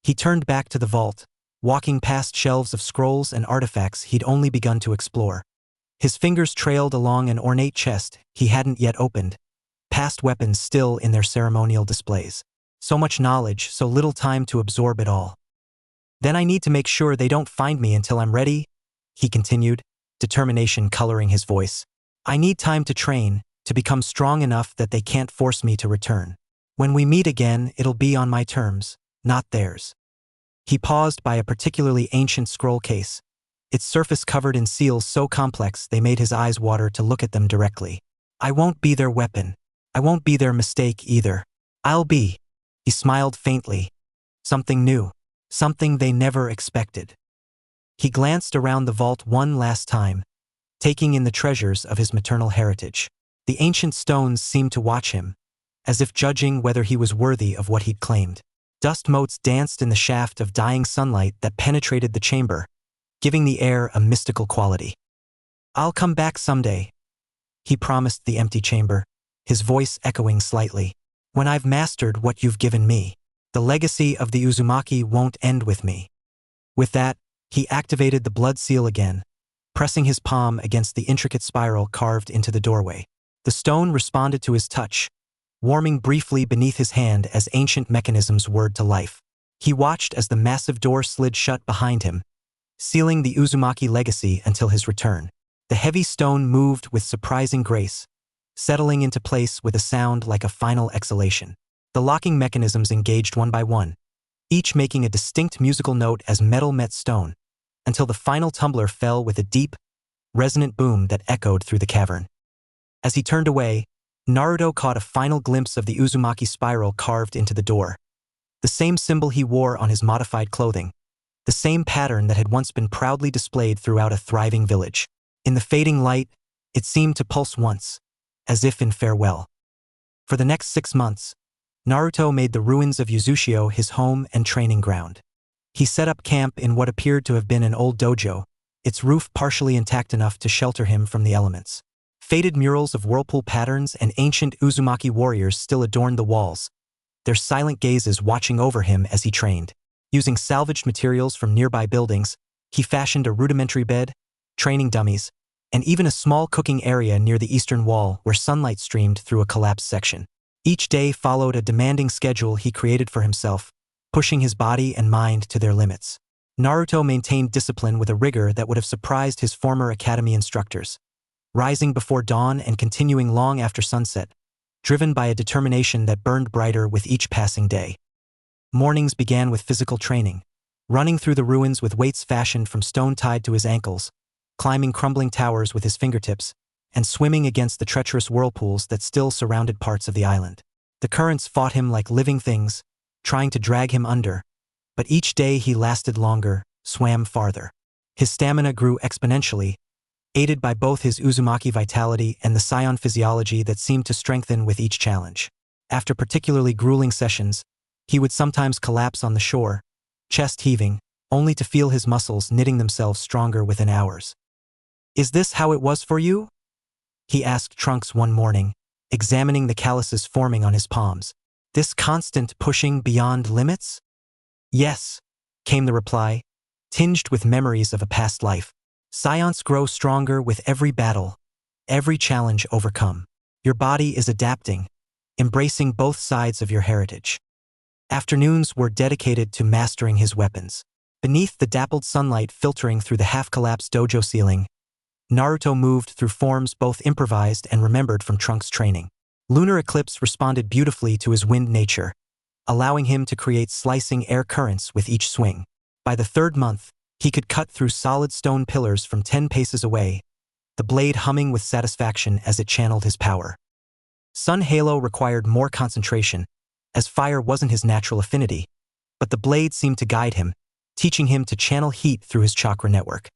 He turned back to the vault, walking past shelves of scrolls and artifacts he'd only begun to explore. His fingers trailed along an ornate chest he hadn't yet opened, past weapons still in their ceremonial displays. So much knowledge, so little time to absorb it all. "Then I need to make sure they don't find me until I'm ready," he continued, determination coloring his voice. "I need time to train, to become strong enough that they can't force me to return. When we meet again, it'll be on my terms, not theirs." He paused by a particularly ancient scroll case, its surface covered in seals so complex they made his eyes water to look at them directly. "I won't be their weapon. I won't be their mistake either. I'll be." He smiled faintly. Something new. Something they never expected. He glanced around the vault one last time, taking in the treasures of his maternal heritage. The ancient stones seemed to watch him, as if judging whether he was worthy of what he'd claimed. Dust motes danced in the shaft of dying sunlight that penetrated the chamber, giving the air a mystical quality. "I'll come back someday," he promised the empty chamber, his voice echoing slightly. "When I've mastered what you've given me. The legacy of the Uzumaki won't end with me." With that, he activated the blood seal again, pressing his palm against the intricate spiral carved into the doorway. The stone responded to his touch, warming briefly beneath his hand as ancient mechanisms whirred to life. He watched as the massive door slid shut behind him, sealing the Uzumaki legacy until his return. The heavy stone moved with surprising grace, settling into place with a sound like a final exhalation. The locking mechanisms engaged one by one, each making a distinct musical note as metal met stone, until the final tumbler fell with a deep, resonant boom that echoed through the cavern. As he turned away, Naruto caught a final glimpse of the Uzumaki spiral carved into the door. The same symbol he wore on his modified clothing, the same pattern that had once been proudly displayed throughout a thriving village. In the fading light, it seemed to pulse once, as if in farewell. For the next 6 months, Naruto made the ruins of Uzushio his home and training ground. He set up camp in what appeared to have been an old dojo, its roof partially intact enough to shelter him from the elements. Faded murals of whirlpool patterns and ancient Uzumaki warriors still adorned the walls, their silent gazes watching over him as he trained. Using salvaged materials from nearby buildings, he fashioned a rudimentary bed, training dummies, and even a small cooking area near the eastern wall where sunlight streamed through a collapsed section. Each day followed a demanding schedule he created for himself, pushing his body and mind to their limits. Naruto maintained discipline with a rigor that would have surprised his former academy instructors, rising before dawn and continuing long after sunset, driven by a determination that burned brighter with each passing day. Mornings began with physical training, running through the ruins with weights fashioned from stone tied to his ankles, climbing crumbling towers with his fingertips, and swimming against the treacherous whirlpools that still surrounded parts of the island. The currents fought him like living things, trying to drag him under, but each day he lasted longer, swam farther. His stamina grew exponentially, aided by both his Uzumaki vitality and the Saiyan physiology that seemed to strengthen with each challenge. After particularly grueling sessions, he would sometimes collapse on the shore, chest heaving, only to feel his muscles knitting themselves stronger within hours. "Is this how it was for you?" he asked Trunks one morning, examining the calluses forming on his palms. "This constant pushing beyond limits?" "Yes," came the reply, tinged with memories of a past life. "Saiyans grow stronger with every battle, every challenge overcome. Your body is adapting, embracing both sides of your heritage." Afternoons were dedicated to mastering his weapons. Beneath the dappled sunlight filtering through the half-collapsed dojo ceiling, Naruto moved through forms both improvised and remembered from Trunks' training. Lunar eclipse responded beautifully to his wind nature, allowing him to create slicing air currents with each swing. By the 3rd month, he could cut through solid stone pillars from 10 paces away, the blade humming with satisfaction as it channeled his power. Sun Halo required more concentration, as fire wasn't his natural affinity, but the blade seemed to guide him, teaching him to channel heat through his chakra network.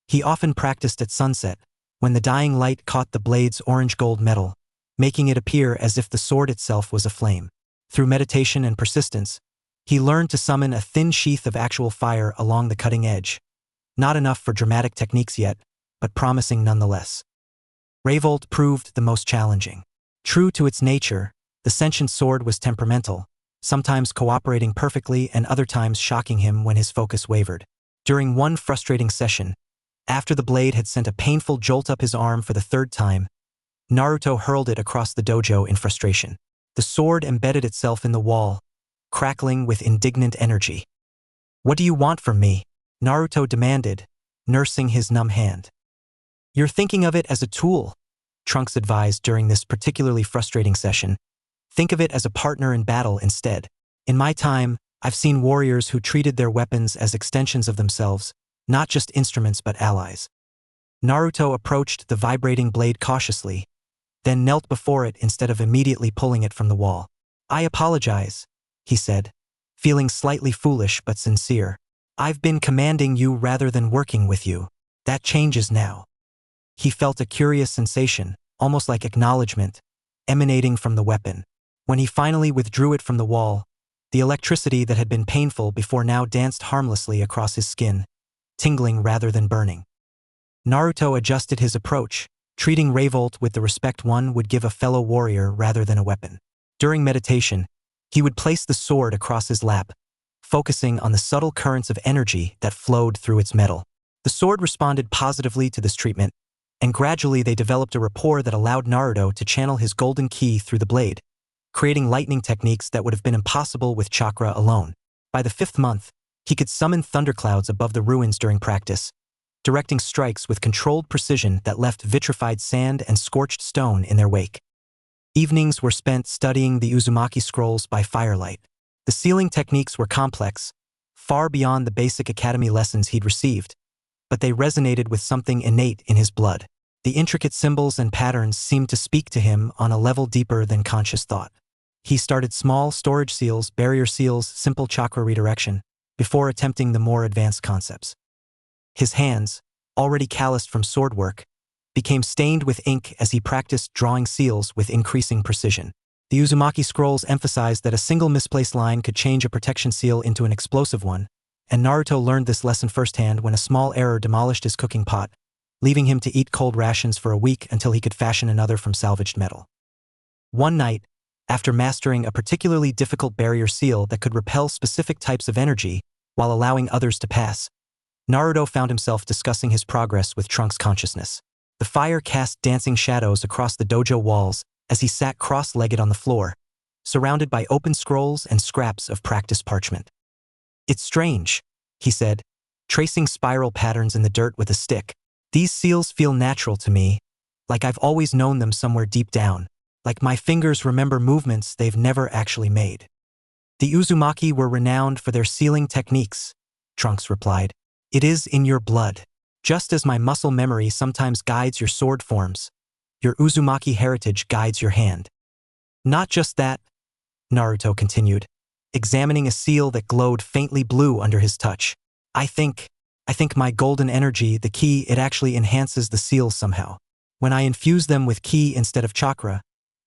He often practiced at sunset, when the dying light caught the blade's orange-gold metal, making it appear as if the sword itself was aflame. Through meditation and persistence, he learned to summon a thin sheath of actual fire along the cutting edge. Not enough for dramatic techniques yet, but promising nonetheless. Revolt proved the most challenging. True to its nature, the sentient sword was temperamental, sometimes cooperating perfectly and other times shocking him when his focus wavered. During one frustrating session, after the blade had sent a painful jolt up his arm for the 3rd time, Naruto hurled it across the dojo in frustration. The sword embedded itself in the wall, crackling with indignant energy. "What do you want from me?" Naruto demanded, nursing his numb hand. "You're thinking of it as a tool," Trunks advised during this particularly frustrating session. "Think of it as a partner in battle instead. In my time, I've seen warriors who treated their weapons as extensions of themselves, not just instruments but allies." Naruto approached the vibrating blade cautiously, then knelt before it instead of immediately pulling it from the wall. "I apologize," he said, feeling slightly foolish but sincere. "I've been commanding you rather than working with you. That changes now." He felt a curious sensation, almost like acknowledgement, emanating from the weapon. When he finally withdrew it from the wall, the electricity that had been painful before now danced harmlessly across his skin, tingling rather than burning. Naruto adjusted his approach, treating Revolt with the respect one would give a fellow warrior rather than a weapon. During meditation, he would place the sword across his lap, focusing on the subtle currents of energy that flowed through its metal. The sword responded positively to this treatment, and gradually they developed a rapport that allowed Naruto to channel his golden ki through the blade, creating lightning techniques that would have been impossible with chakra alone. By the 5th month, he could summon thunderclouds above the ruins during practice, directing strikes with controlled precision that left vitrified sand and scorched stone in their wake. Evenings were spent studying the Uzumaki scrolls by firelight. The sealing techniques were complex, far beyond the basic academy lessons he'd received, but they resonated with something innate in his blood. The intricate symbols and patterns seemed to speak to him on a level deeper than conscious thought. He started small storage seals, barrier seals, simple chakra redirection, before attempting the more advanced concepts. His hands, already calloused from sword work, became stained with ink as he practiced drawing seals with increasing precision. The Uzumaki scrolls emphasized that a single misplaced line could change a protection seal into an explosive one, and Naruto learned this lesson firsthand when a small error demolished his cooking pot, leaving him to eat cold rations for a week until he could fashion another from salvaged metal. One night, after mastering a particularly difficult barrier seal that could repel specific types of energy while allowing others to pass, Naruto found himself discussing his progress with Trunks' consciousness. The fire cast dancing shadows across the dojo walls as he sat cross-legged on the floor, surrounded by open scrolls and scraps of practice parchment. "It's strange," he said, tracing spiral patterns in the dirt with a stick. "These seals feel natural to me, like I've always known them somewhere deep down, like my fingers remember movements they've never actually made." "The Uzumaki were renowned for their sealing techniques," Trunks replied. "It is in your blood. Just as my muscle memory sometimes guides your sword forms, your Uzumaki heritage guides your hand." "Not just that," Naruto continued, examining a seal that glowed faintly blue under his touch. I think my golden energy, the ki, it actually enhances the seals somehow. When I infuse them with ki instead of chakra,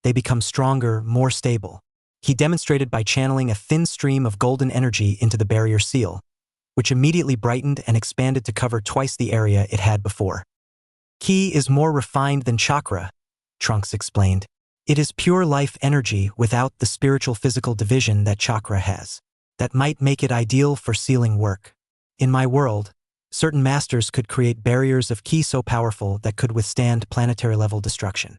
they become stronger, more stable." He demonstrated by channeling a thin stream of golden energy into the barrier seal, which immediately brightened and expanded to cover twice the area it had before. "Ki is more refined than chakra," Trunks explained. "It is pure life energy without the spiritual physical division that chakra has. That might make it ideal for sealing work. In my world, certain masters could create barriers of ki so powerful that could withstand planetary-level destruction."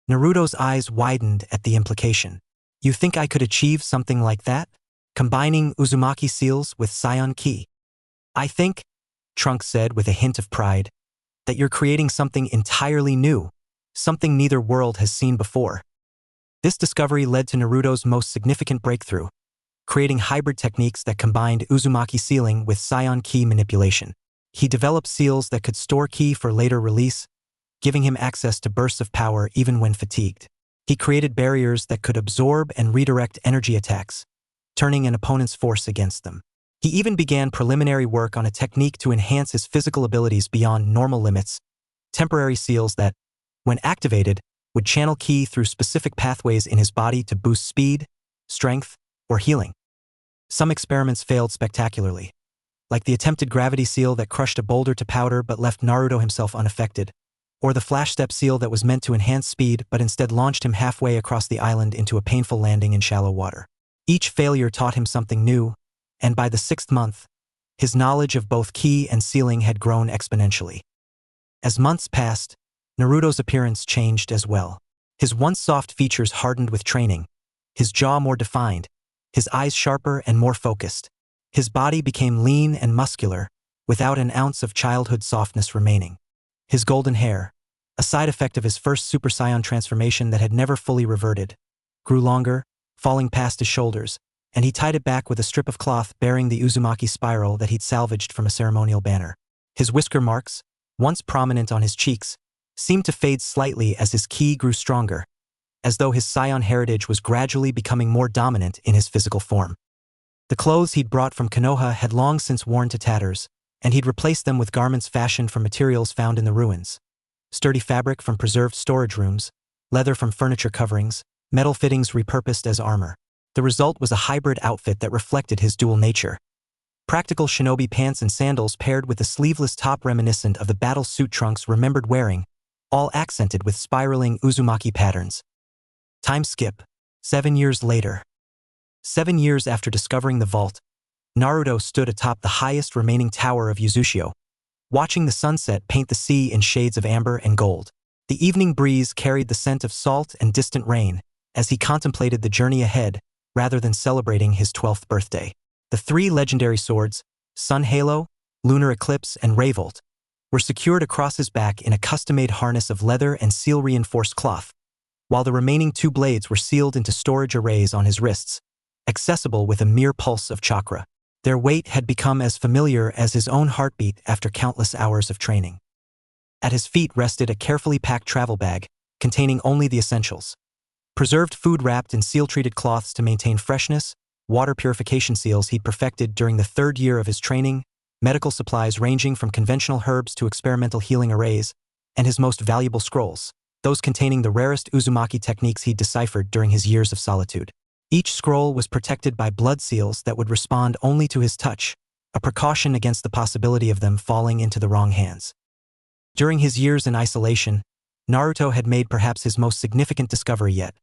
Naruto's eyes widened at the implication. "You think I could achieve something like that? Combining Uzumaki seals with Saiyan ki?" "I think," Trunks said with a hint of pride, "that you're creating something entirely new, something neither world has seen before." This discovery led to Naruto's most significant breakthrough, creating hybrid techniques that combined Uzumaki sealing with Saiyan ki manipulation. He developed seals that could store ki for later release, giving him access to bursts of power even when fatigued. He created barriers that could absorb and redirect energy attacks, turning an opponent's force against them. He even began preliminary work on a technique to enhance his physical abilities beyond normal limits, temporary seals that, when activated, would channel ki through specific pathways in his body to boost speed, strength, or healing. Some experiments failed spectacularly, like the attempted gravity seal that crushed a boulder to powder but left Naruto himself unaffected, or the flash step seal that was meant to enhance speed but instead launched him halfway across the island into a painful landing in shallow water. Each failure taught him something new, and by the 6th month, his knowledge of both ki and sealing had grown exponentially. As months passed, Naruto's appearance changed as well. His once soft features hardened with training, his jaw more defined, his eyes sharper and more focused. His body became lean and muscular, without an ounce of childhood softness remaining. His golden hair, a side effect of his first Super Saiyan transformation that had never fully reverted, grew longer, falling past his shoulders, and he tied it back with a strip of cloth bearing the Uzumaki spiral that he'd salvaged from a ceremonial banner. His whisker marks, once prominent on his cheeks, seemed to fade slightly as his ki grew stronger, as though his Saiyan heritage was gradually becoming more dominant in his physical form. The clothes he'd brought from Konoha had long since worn to tatters, and he'd replaced them with garments fashioned from materials found in the ruins. Sturdy fabric from preserved storage rooms, leather from furniture coverings, metal fittings repurposed as armor. The result was a hybrid outfit that reflected his dual nature. Practical shinobi pants and sandals paired with a sleeveless top reminiscent of the battle suit Trunks remembered wearing, all accented with spiraling Uzumaki patterns. Time skip. 7 years later. 7 years after discovering the vault, Naruto stood atop the highest remaining tower of Uzushio, watching the sunset paint the sea in shades of amber and gold. The evening breeze carried the scent of salt and distant rain, as he contemplated the journey ahead rather than celebrating his 12th birthday. The 3 legendary swords, Sun Halo, Lunar Eclipse, and Revolt, were secured across his back in a custom-made harness of leather and seal-reinforced cloth, while the remaining 2 blades were sealed into storage arrays on his wrists, accessible with a mere pulse of chakra. Their weight had become as familiar as his own heartbeat after countless hours of training. At his feet rested a carefully packed travel bag, containing only the essentials. Preserved food wrapped in seal-treated cloths to maintain freshness, water purification seals he'd perfected during the 3rd year of his training, medical supplies ranging from conventional herbs to experimental healing arrays, and his most valuable scrolls, those containing the rarest Uzumaki techniques he'd deciphered during his years of solitude. Each scroll was protected by blood seals that would respond only to his touch, a precaution against the possibility of them falling into the wrong hands. During his years in isolation, Naruto had made perhaps his most significant discovery yet.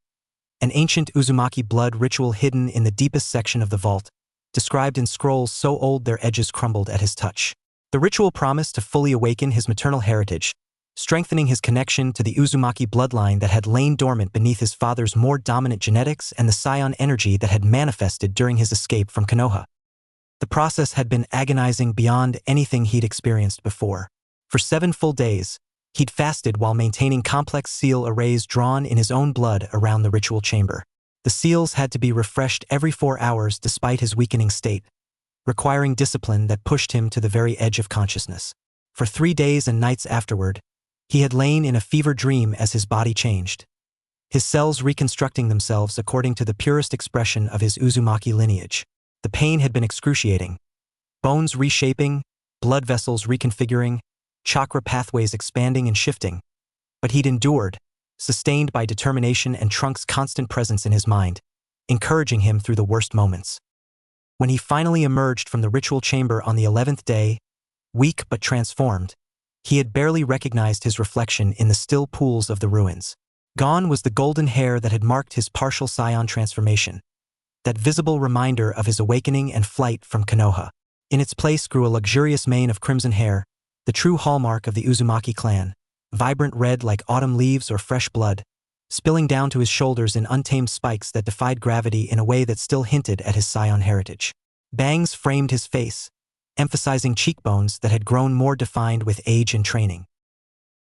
An ancient Uzumaki blood ritual hidden in the deepest section of the vault, described in scrolls so old their edges crumbled at his touch. The ritual promised to fully awaken his maternal heritage, strengthening his connection to the Uzumaki bloodline that had lain dormant beneath his father's more dominant genetics and the Saiyan energy that had manifested during his escape from Konoha. The process had been agonizing beyond anything he'd experienced before. For 7 full days, he'd fasted while maintaining complex seal arrays drawn in his own blood around the ritual chamber. The seals had to be refreshed every 4 hours despite his weakening state, requiring discipline that pushed him to the very edge of consciousness. For 3 days and nights afterward, he had lain in a fever dream as his body changed, his cells reconstructing themselves according to the purest expression of his Uzumaki lineage. The pain had been excruciating, bones reshaping, blood vessels reconfiguring, chakra pathways expanding and shifting, but he'd endured, sustained by determination and Trunks' constant presence in his mind, encouraging him through the worst moments. When he finally emerged from the ritual chamber on the 11th day, weak but transformed, he had barely recognized his reflection in the still pools of the ruins. Gone was the golden hair that had marked his partial Saiyan transformation, that visible reminder of his awakening and flight from Konoha. In its place grew a luxurious mane of crimson hair, the true hallmark of the Uzumaki clan, vibrant red like autumn leaves or fresh blood, spilling down to his shoulders in untamed spikes that defied gravity in a way that still hinted at his Saiyan heritage. Bangs framed his face, emphasizing cheekbones that had grown more defined with age and training.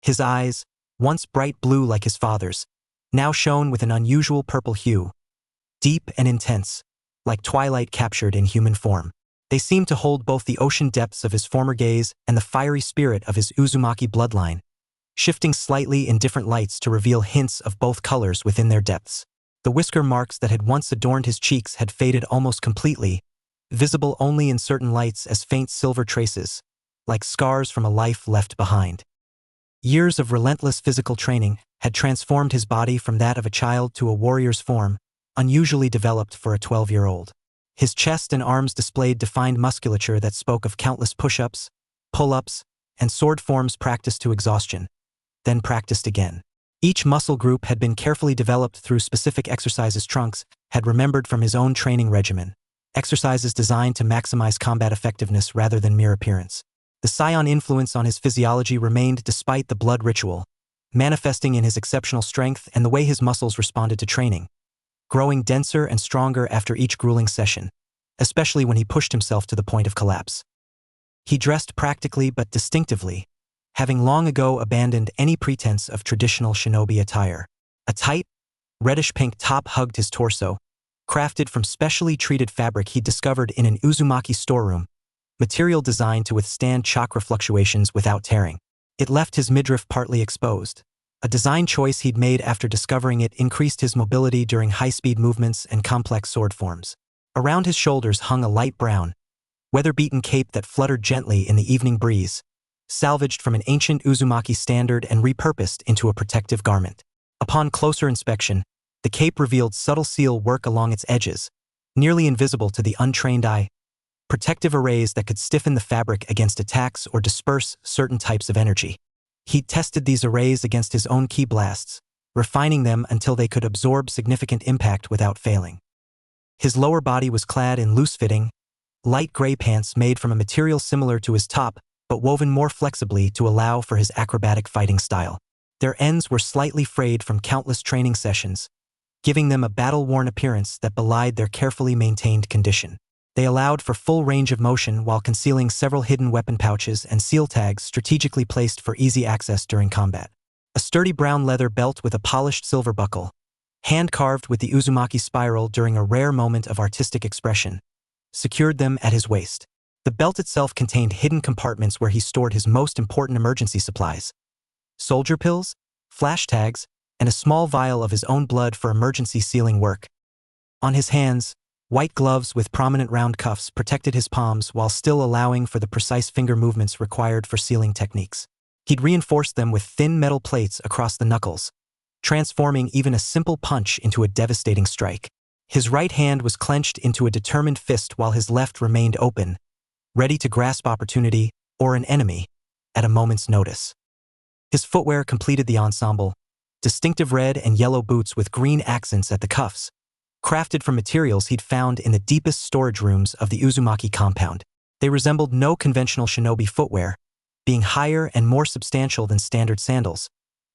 His eyes, once bright blue like his father's, now shone with an unusual purple hue, deep and intense, like twilight captured in human form. They seemed to hold both the ocean depths of his former gaze and the fiery spirit of his Uzumaki bloodline, shifting slightly in different lights to reveal hints of both colors within their depths. The whisker marks that had once adorned his cheeks had faded almost completely, visible only in certain lights as faint silver traces, like scars from a life left behind. Years of relentless physical training had transformed his body from that of a child to a warrior's form, unusually developed for a 12-year-old. His chest and arms displayed defined musculature that spoke of countless push-ups, pull-ups, and sword forms practiced to exhaustion, then practiced again. Each muscle group had been carefully developed through specific exercises Trunks had remembered from his own training regimen, exercises designed to maximize combat effectiveness rather than mere appearance. The Saiyan influence on his physiology remained despite the blood ritual, manifesting in his exceptional strength and the way his muscles responded to training, growing denser and stronger after each grueling session, especially when he pushed himself to the point of collapse. He dressed practically but distinctively, having long ago abandoned any pretense of traditional shinobi attire. A tight, reddish-pink top hugged his torso, crafted from specially treated fabric he discovered in an Uzumaki storeroom, material designed to withstand chakra fluctuations without tearing. It left his midriff partly exposed. A design choice he'd made after discovering it increased his mobility during high-speed movements and complex sword forms. Around his shoulders hung a light brown, weather-beaten cape that fluttered gently in the evening breeze, salvaged from an ancient Uzumaki standard and repurposed into a protective garment. Upon closer inspection, the cape revealed subtle seal work along its edges, nearly invisible to the untrained eye, protective arrays that could stiffen the fabric against attacks or disperse certain types of energy. He'd tested these arrays against his own ki blasts, refining them until they could absorb significant impact without failing. His lower body was clad in loose-fitting, light gray pants made from a material similar to his top, but woven more flexibly to allow for his acrobatic fighting style. Their ends were slightly frayed from countless training sessions, giving them a battle-worn appearance that belied their carefully maintained condition. They allowed for full range of motion while concealing several hidden weapon pouches and seal tags strategically placed for easy access during combat. A sturdy brown leather belt with a polished silver buckle, hand-carved with the Uzumaki spiral during a rare moment of artistic expression, secured them at his waist. The belt itself contained hidden compartments where he stored his most important emergency supplies: soldier pills, flash tags, and a small vial of his own blood for emergency sealing work. On his hands, white gloves with prominent round cuffs protected his palms while still allowing for the precise finger movements required for sealing techniques. He'd reinforced them with thin metal plates across the knuckles, transforming even a simple punch into a devastating strike. His right hand was clenched into a determined fist while his left remained open, ready to grasp opportunity or an enemy at a moment's notice. His footwear completed the ensemble: distinctive red and yellow boots with green accents at the cuffs, crafted from materials he'd found in the deepest storage rooms of the Uzumaki compound. They resembled no conventional shinobi footwear, being higher and more substantial than standard sandals,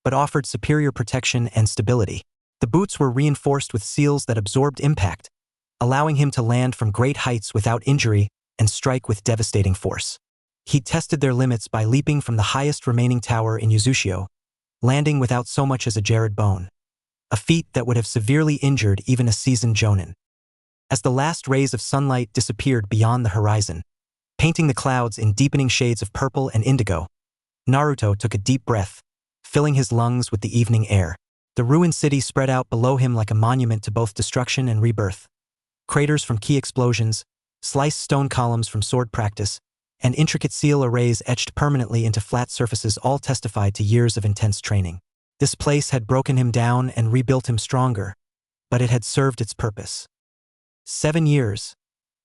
but offered superior protection and stability. The boots were reinforced with seals that absorbed impact, allowing him to land from great heights without injury and strike with devastating force. He'd tested their limits by leaping from the highest remaining tower in Yuzushio, landing without so much as a jarred bone, a feat that would have severely injured even a seasoned jonin. As the last rays of sunlight disappeared beyond the horizon, painting the clouds in deepening shades of purple and indigo, Naruto took a deep breath, filling his lungs with the evening air. The ruined city spread out below him like a monument to both destruction and rebirth. Craters from key explosions, sliced stone columns from sword practice, and intricate seal arrays etched permanently into flat surfaces all testified to years of intense training. This place had broken him down and rebuilt him stronger, but it had served its purpose. 7 years,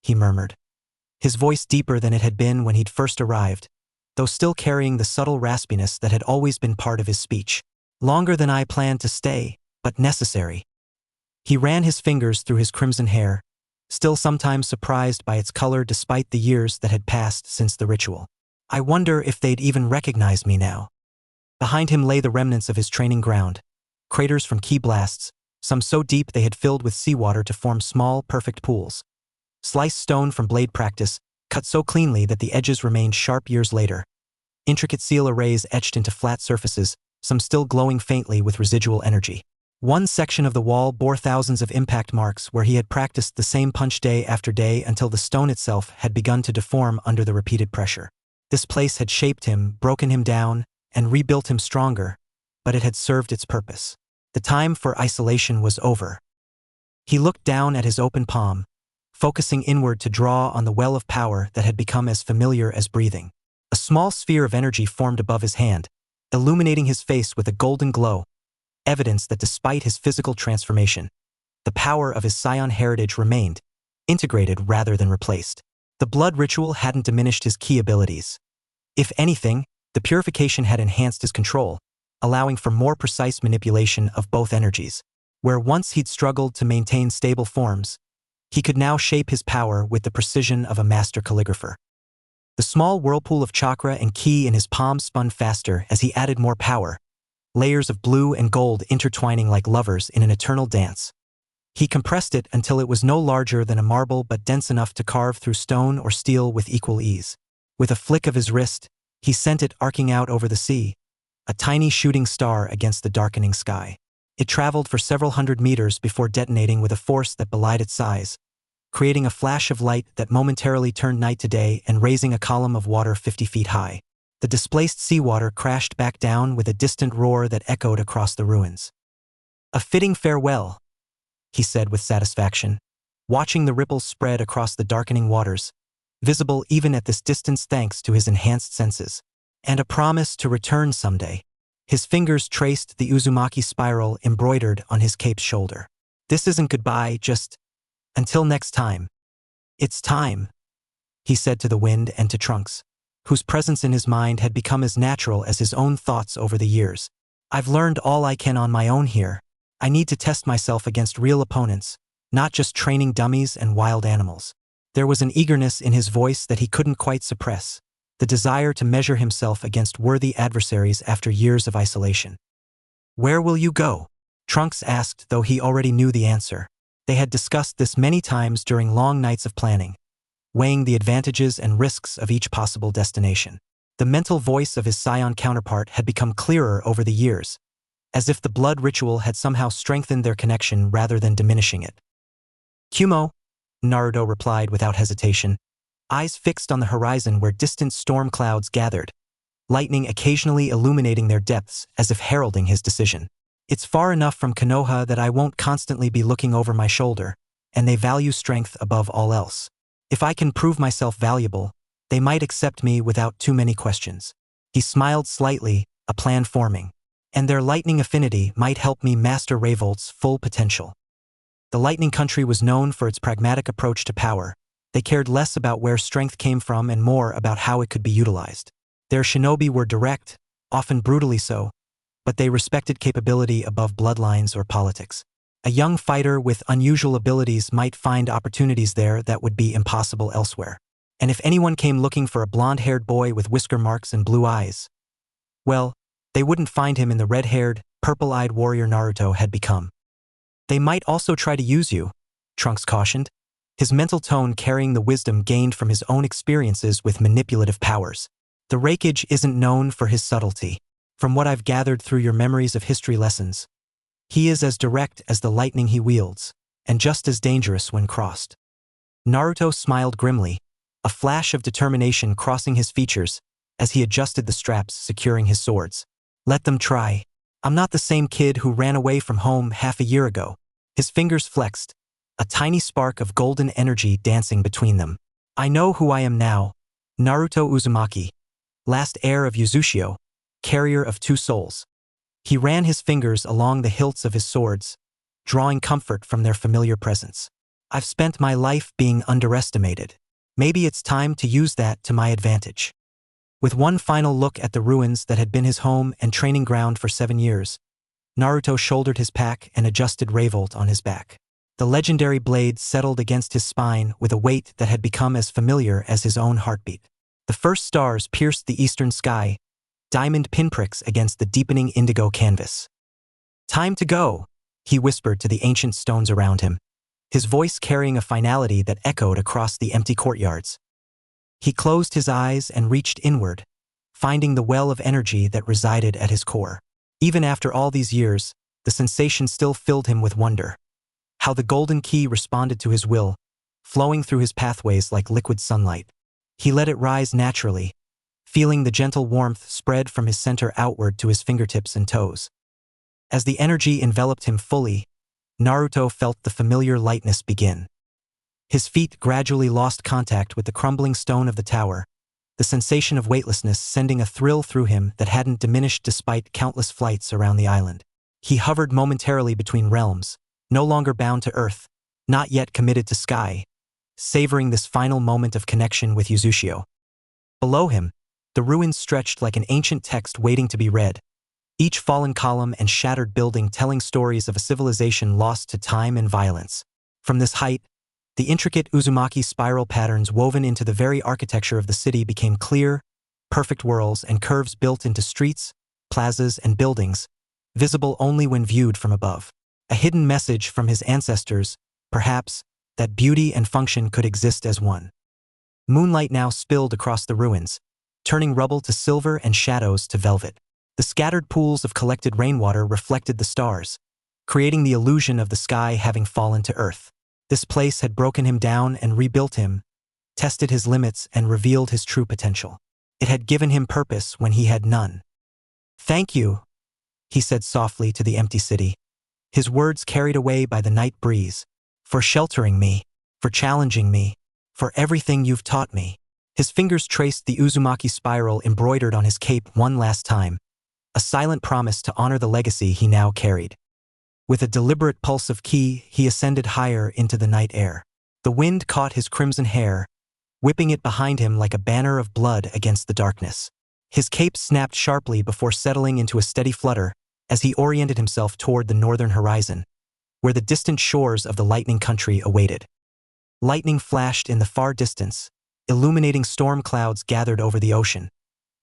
he murmured, his voice deeper than it had been when he'd first arrived, though still carrying the subtle raspiness that had always been part of his speech. Longer than I planned to stay, but necessary. He ran his fingers through his crimson hair, still sometimes surprised by its color despite the years that had passed since the ritual. I wonder if they'd even recognize me now. Behind him lay the remnants of his training ground, craters from key blasts, some so deep they had filled with seawater to form small, perfect pools. Sliced stone from blade practice, cut so cleanly that the edges remained sharp years later. Intricate seal arrays etched into flat surfaces, some still glowing faintly with residual energy. One section of the wall bore thousands of impact marks where he had practiced the same punch day after day until the stone itself had begun to deform under the repeated pressure. This place had shaped him, broken him down, and rebuilt him stronger, but it had served its purpose. The time for isolation was over. He looked down at his open palm, focusing inward to draw on the well of power that had become as familiar as breathing. A small sphere of energy formed above his hand, illuminating his face with a golden glow, evidence that despite his physical transformation, the power of his Saiyan heritage remained, integrated rather than replaced. The blood ritual hadn't diminished his key abilities. If anything, the purification had enhanced his control, allowing for more precise manipulation of both energies. Where once he'd struggled to maintain stable forms, he could now shape his power with the precision of a master calligrapher. The small whirlpool of chakra and ki in his palm spun faster as he added more power, layers of blue and gold intertwining like lovers in an eternal dance. He compressed it until it was no larger than a marble but dense enough to carve through stone or steel with equal ease. With a flick of his wrist, he sent it arcing out over the sea, a tiny shooting star against the darkening sky. It traveled for several hundred meters before detonating with a force that belied its size, creating a flash of light that momentarily turned night to day and raising a column of water 50 feet high. The displaced seawater crashed back down with a distant roar that echoed across the ruins. A fitting farewell, he said with satisfaction, watching the ripples spread across the darkening waters, visible even at this distance thanks to his enhanced senses. And a promise to return someday. His fingers traced the Uzumaki spiral embroidered on his cape's shoulder. This isn't goodbye, just until next time. It's time, he said to the wind and to Trunks, whose presence in his mind had become as natural as his own thoughts over the years. I've learned all I can on my own here. I need to test myself against real opponents, not just training dummies and wild animals. There was an eagerness in his voice that he couldn't quite suppress, the desire to measure himself against worthy adversaries after years of isolation. Where will you go? Trunks asked, though he already knew the answer. They had discussed this many times during long nights of planning, weighing the advantages and risks of each possible destination. The mental voice of his Saiyan counterpart had become clearer over the years, as if the blood ritual had somehow strengthened their connection rather than diminishing it. Kumo, Naruto replied without hesitation, eyes fixed on the horizon where distant storm clouds gathered, lightning occasionally illuminating their depths as if heralding his decision. It's far enough from Konoha that I won't constantly be looking over my shoulder, and they value strength above all else. If I can prove myself valuable, they might accept me without too many questions. He smiled slightly, a plan forming. And their lightning affinity might help me master Revolt's full potential. The Lightning Country was known for its pragmatic approach to power. They cared less about where strength came from and more about how it could be utilized. Their shinobi were direct, often brutally so, but they respected capability above bloodlines or politics. A young fighter with unusual abilities might find opportunities there that would be impossible elsewhere. And if anyone came looking for a blonde-haired boy with whisker marks and blue eyes, well, they wouldn't find him in the red-haired, purple-eyed warrior Naruto had become. They might also try to use you, Trunks cautioned, his mental tone carrying the wisdom gained from his own experiences with manipulative powers. The Raikage isn't known for his subtlety. From what I've gathered through your memories of history lessons, he is as direct as the lightning he wields, and just as dangerous when crossed. Naruto smiled grimly, a flash of determination crossing his features as he adjusted the straps securing his swords. Let them try. I'm not the same kid who ran away from home half a year ago. His fingers flexed, a tiny spark of golden energy dancing between them. I know who I am now, Naruto Uzumaki, last heir of Uzushio, carrier of two souls. He ran his fingers along the hilts of his swords, drawing comfort from their familiar presence. I've spent my life being underestimated. Maybe it's time to use that to my advantage. With one final look at the ruins that had been his home and training ground for 7 years, Naruto shouldered his pack and adjusted Revolt on his back. The legendary blade settled against his spine with a weight that had become as familiar as his own heartbeat. The first stars pierced the eastern sky, diamond pinpricks against the deepening indigo canvas. Time to go, he whispered to the ancient stones around him, his voice carrying a finality that echoed across the empty courtyards. He closed his eyes and reached inward, finding the well of energy that resided at his core. Even after all these years, the sensation still filled him with wonder. How the golden key responded to his will, flowing through his pathways like liquid sunlight. He let it rise naturally, feeling the gentle warmth spread from his center outward to his fingertips and toes. As the energy enveloped him fully, Naruto felt the familiar lightness begin. His feet gradually lost contact with the crumbling stone of the tower, the sensation of weightlessness sending a thrill through him that hadn't diminished despite countless flights around the island. He hovered momentarily between realms, no longer bound to earth, not yet committed to sky, savoring this final moment of connection with Uzushio. Below him, the ruins stretched like an ancient text waiting to be read, each fallen column and shattered building telling stories of a civilization lost to time and violence. From this height, the intricate Uzumaki spiral patterns woven into the very architecture of the city became clear, perfect whorls and curves built into streets, plazas, and buildings, visible only when viewed from above. A hidden message from his ancestors, perhaps, that beauty and function could exist as one. Moonlight now spilled across the ruins, turning rubble to silver and shadows to velvet. The scattered pools of collected rainwater reflected the stars, creating the illusion of the sky having fallen to earth. This place had broken him down and rebuilt him, tested his limits and revealed his true potential. It had given him purpose when he had none. Thank you, he said softly to the empty city, his words carried away by the night breeze, for sheltering me, for challenging me, for everything you've taught me. His fingers traced the Uzumaki spiral embroidered on his cape one last time, a silent promise to honor the legacy he now carried. With a deliberate pulse of ki, he ascended higher into the night air. The wind caught his crimson hair, whipping it behind him like a banner of blood against the darkness. His cape snapped sharply before settling into a steady flutter as he oriented himself toward the northern horizon, where the distant shores of the Lightning Country awaited. Lightning flashed in the far distance, illuminating storm clouds gathered over the ocean,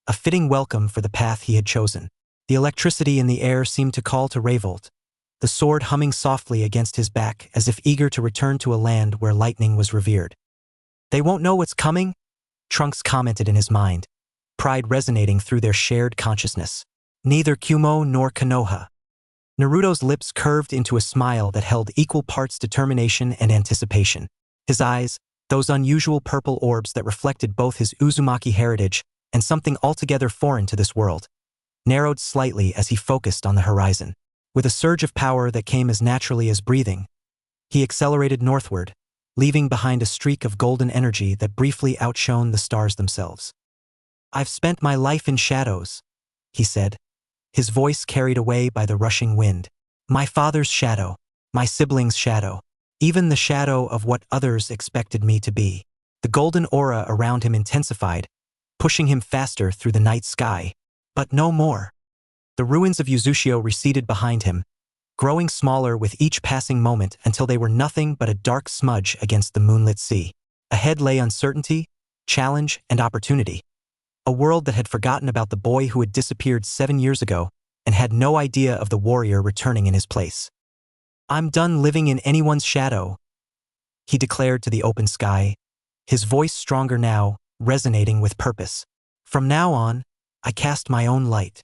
a fitting welcome for the path he had chosen. The electricity in the air seemed to call to Revolt, the sword humming softly against his back as if eager to return to a land where lightning was revered. "They won't know what's coming?" Trunks commented in his mind, pride resonating through their shared consciousness. Neither Kumo nor Konoha. Naruto's lips curved into a smile that held equal parts determination and anticipation. His eyes, those unusual purple orbs that reflected both his Uzumaki heritage and something altogether foreign to this world, narrowed slightly as he focused on the horizon. With a surge of power that came as naturally as breathing, he accelerated northward, leaving behind a streak of golden energy that briefly outshone the stars themselves. "I've spent my life in shadows," he said, his voice carried away by the rushing wind. "My father's shadow, my sibling's shadow, even the shadow of what others expected me to be." The golden aura around him intensified, pushing him faster through the night sky. But no more. The ruins of Uzushio receded behind him, growing smaller with each passing moment until they were nothing but a dark smudge against the moonlit sea. Ahead lay uncertainty, challenge, and opportunity. A world that had forgotten about the boy who had disappeared 7 years ago and had no idea of the warrior returning in his place. "I'm done living in anyone's shadow," he declared to the open sky, his voice stronger now, resonating with purpose. "From now on, I cast my own light."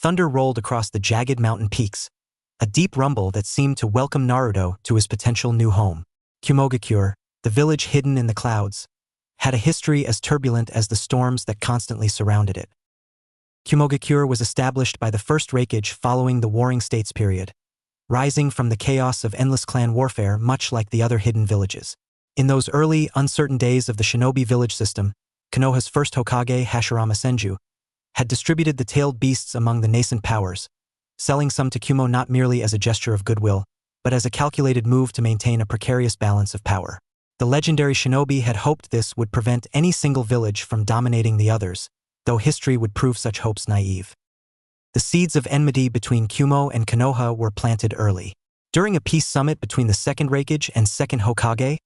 Thunder rolled across the jagged mountain peaks, a deep rumble that seemed to welcome Naruto to his potential new home. Kumohagakure, the village hidden in the clouds, had a history as turbulent as the storms that constantly surrounded it. Kumohagakure was established by the First Reikage following the Warring States period, rising from the chaos of endless clan warfare much like the other hidden villages. In those early, uncertain days of the Shinobi village system, Konoha's first Hokage, Hashirama Senju, had distributed the tailed beasts among the nascent powers, selling some to Kumo not merely as a gesture of goodwill, but as a calculated move to maintain a precarious balance of power. The legendary Shinobi had hoped this would prevent any single village from dominating the others, though history would prove such hopes naive. The seeds of enmity between Kumo and Konoha were planted early. During a peace summit between the Second Reikage and Second Hokage,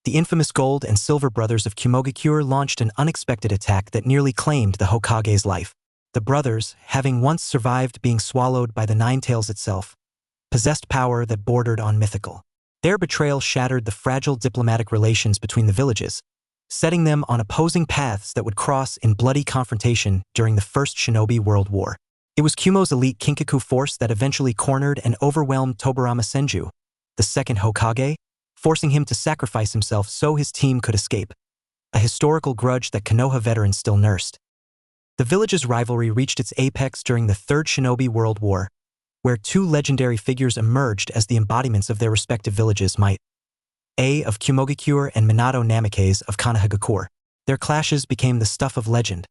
the infamous Gold and Silver brothers of Kumohagakure launched an unexpected attack that nearly claimed the Hokage's life. The brothers, having once survived being swallowed by the Nine Tails itself, possessed power that bordered on mythical. Their betrayal shattered the fragile diplomatic relations between the villages, setting them on opposing paths that would cross in bloody confrontation during the First Shinobi World War. It was Kumo's elite Kinkaku force that eventually cornered and overwhelmed Tobirama Senju, the second Hokage, forcing him to sacrifice himself so his team could escape, a historical grudge that Konoha veterans still nursed. The village's rivalry reached its apex during the Third Shinobi World War, where two legendary figures emerged as the embodiments of their respective villages might. A of Kumohagakure and Minato Namikaze of Konohagakure. Their clashes became the stuff of legend,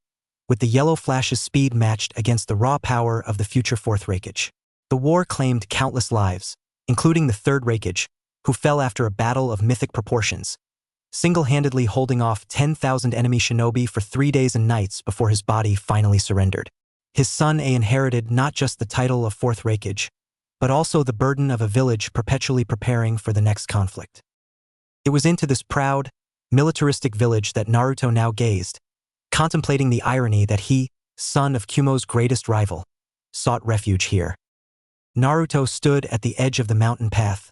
with the Yellow Flash's speed matched against the raw power of the future Fourth Reikage. The war claimed countless lives, including the Third Reikage, who fell after a battle of mythic proportions, single-handedly holding off 10,000 enemy shinobi for 3 days and nights before his body finally surrendered. His son A inherited not just the title of Fourth Reikage, but also the burden of a village perpetually preparing for the next conflict. It was into this proud, militaristic village that Naruto now gazed, contemplating the irony that he, son of Kumo's greatest rival, sought refuge here. Naruto stood at the edge of the mountain path,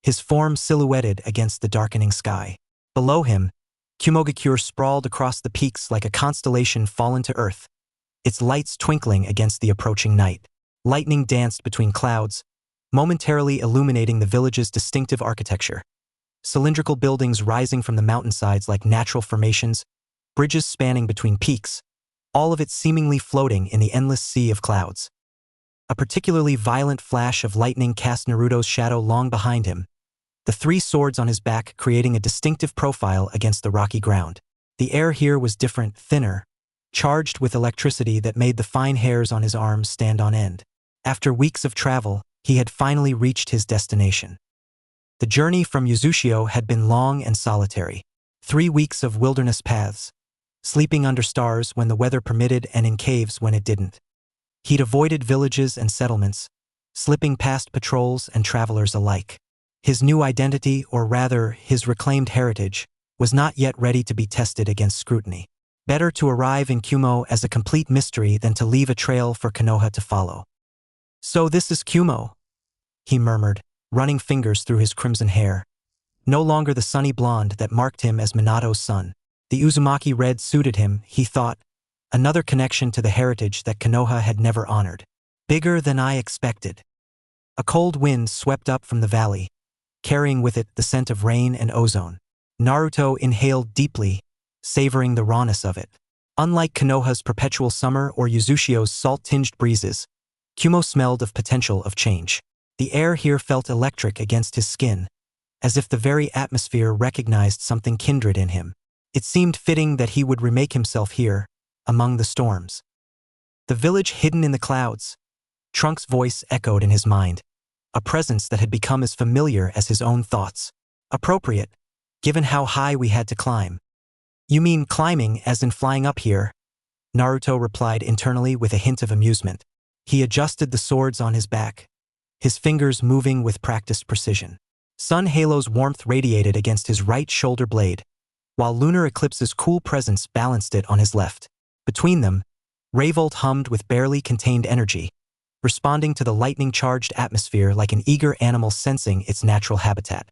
his form silhouetted against the darkening sky. Below him, Kumohagakure sprawled across the peaks like a constellation fallen to earth, its lights twinkling against the approaching night. Lightning danced between clouds, momentarily illuminating the village's distinctive architecture. Cylindrical buildings rising from the mountainsides like natural formations, bridges spanning between peaks, all of it seemingly floating in the endless sea of clouds. A particularly violent flash of lightning cast Naruto's shadow long behind him, the 3 swords on his back creating a distinctive profile against the rocky ground. The air here was different, thinner, charged with electricity that made the fine hairs on his arms stand on end. After weeks of travel, he had finally reached his destination. The journey from Uzushio had been long and solitary. 3 weeks of wilderness paths, sleeping under stars when the weather permitted and in caves when it didn't. He'd avoided villages and settlements, slipping past patrols and travelers alike. His new identity, or rather his reclaimed heritage, was not yet ready to be tested against scrutiny. Better to arrive in Kumo as a complete mystery than to leave a trail for Konoha to follow. "So this is Kumo?" he murmured, running fingers through his crimson hair. No longer the sunny blonde that marked him as Minato's son. The Uzumaki red suited him, he thought, another connection to the heritage that Konoha had never honored. Bigger than I expected. A cold wind swept up from the valley, carrying with it the scent of rain and ozone. Naruto inhaled deeply, savoring the rawness of it. Unlike Konoha's perpetual summer or Yuzushio's salt-tinged breezes, Kumo smelled of potential of change. The air here felt electric against his skin, as if the very atmosphere recognized something kindred in him. It seemed fitting that he would remake himself here, among the storms. The village hidden in the clouds. Trunks' voice echoed in his mind, a presence that had become as familiar as his own thoughts. Appropriate, given how high we had to climb. You mean climbing as in flying up here? Naruto replied internally with a hint of amusement. He adjusted the swords on his back, his fingers moving with practiced precision. Sun Halo's warmth radiated against his right shoulder blade, while Lunar Eclipse's cool presence balanced it on his left. Between them, Revolt hummed with barely contained energy, responding to the lightning-charged atmosphere like an eager animal sensing its natural habitat.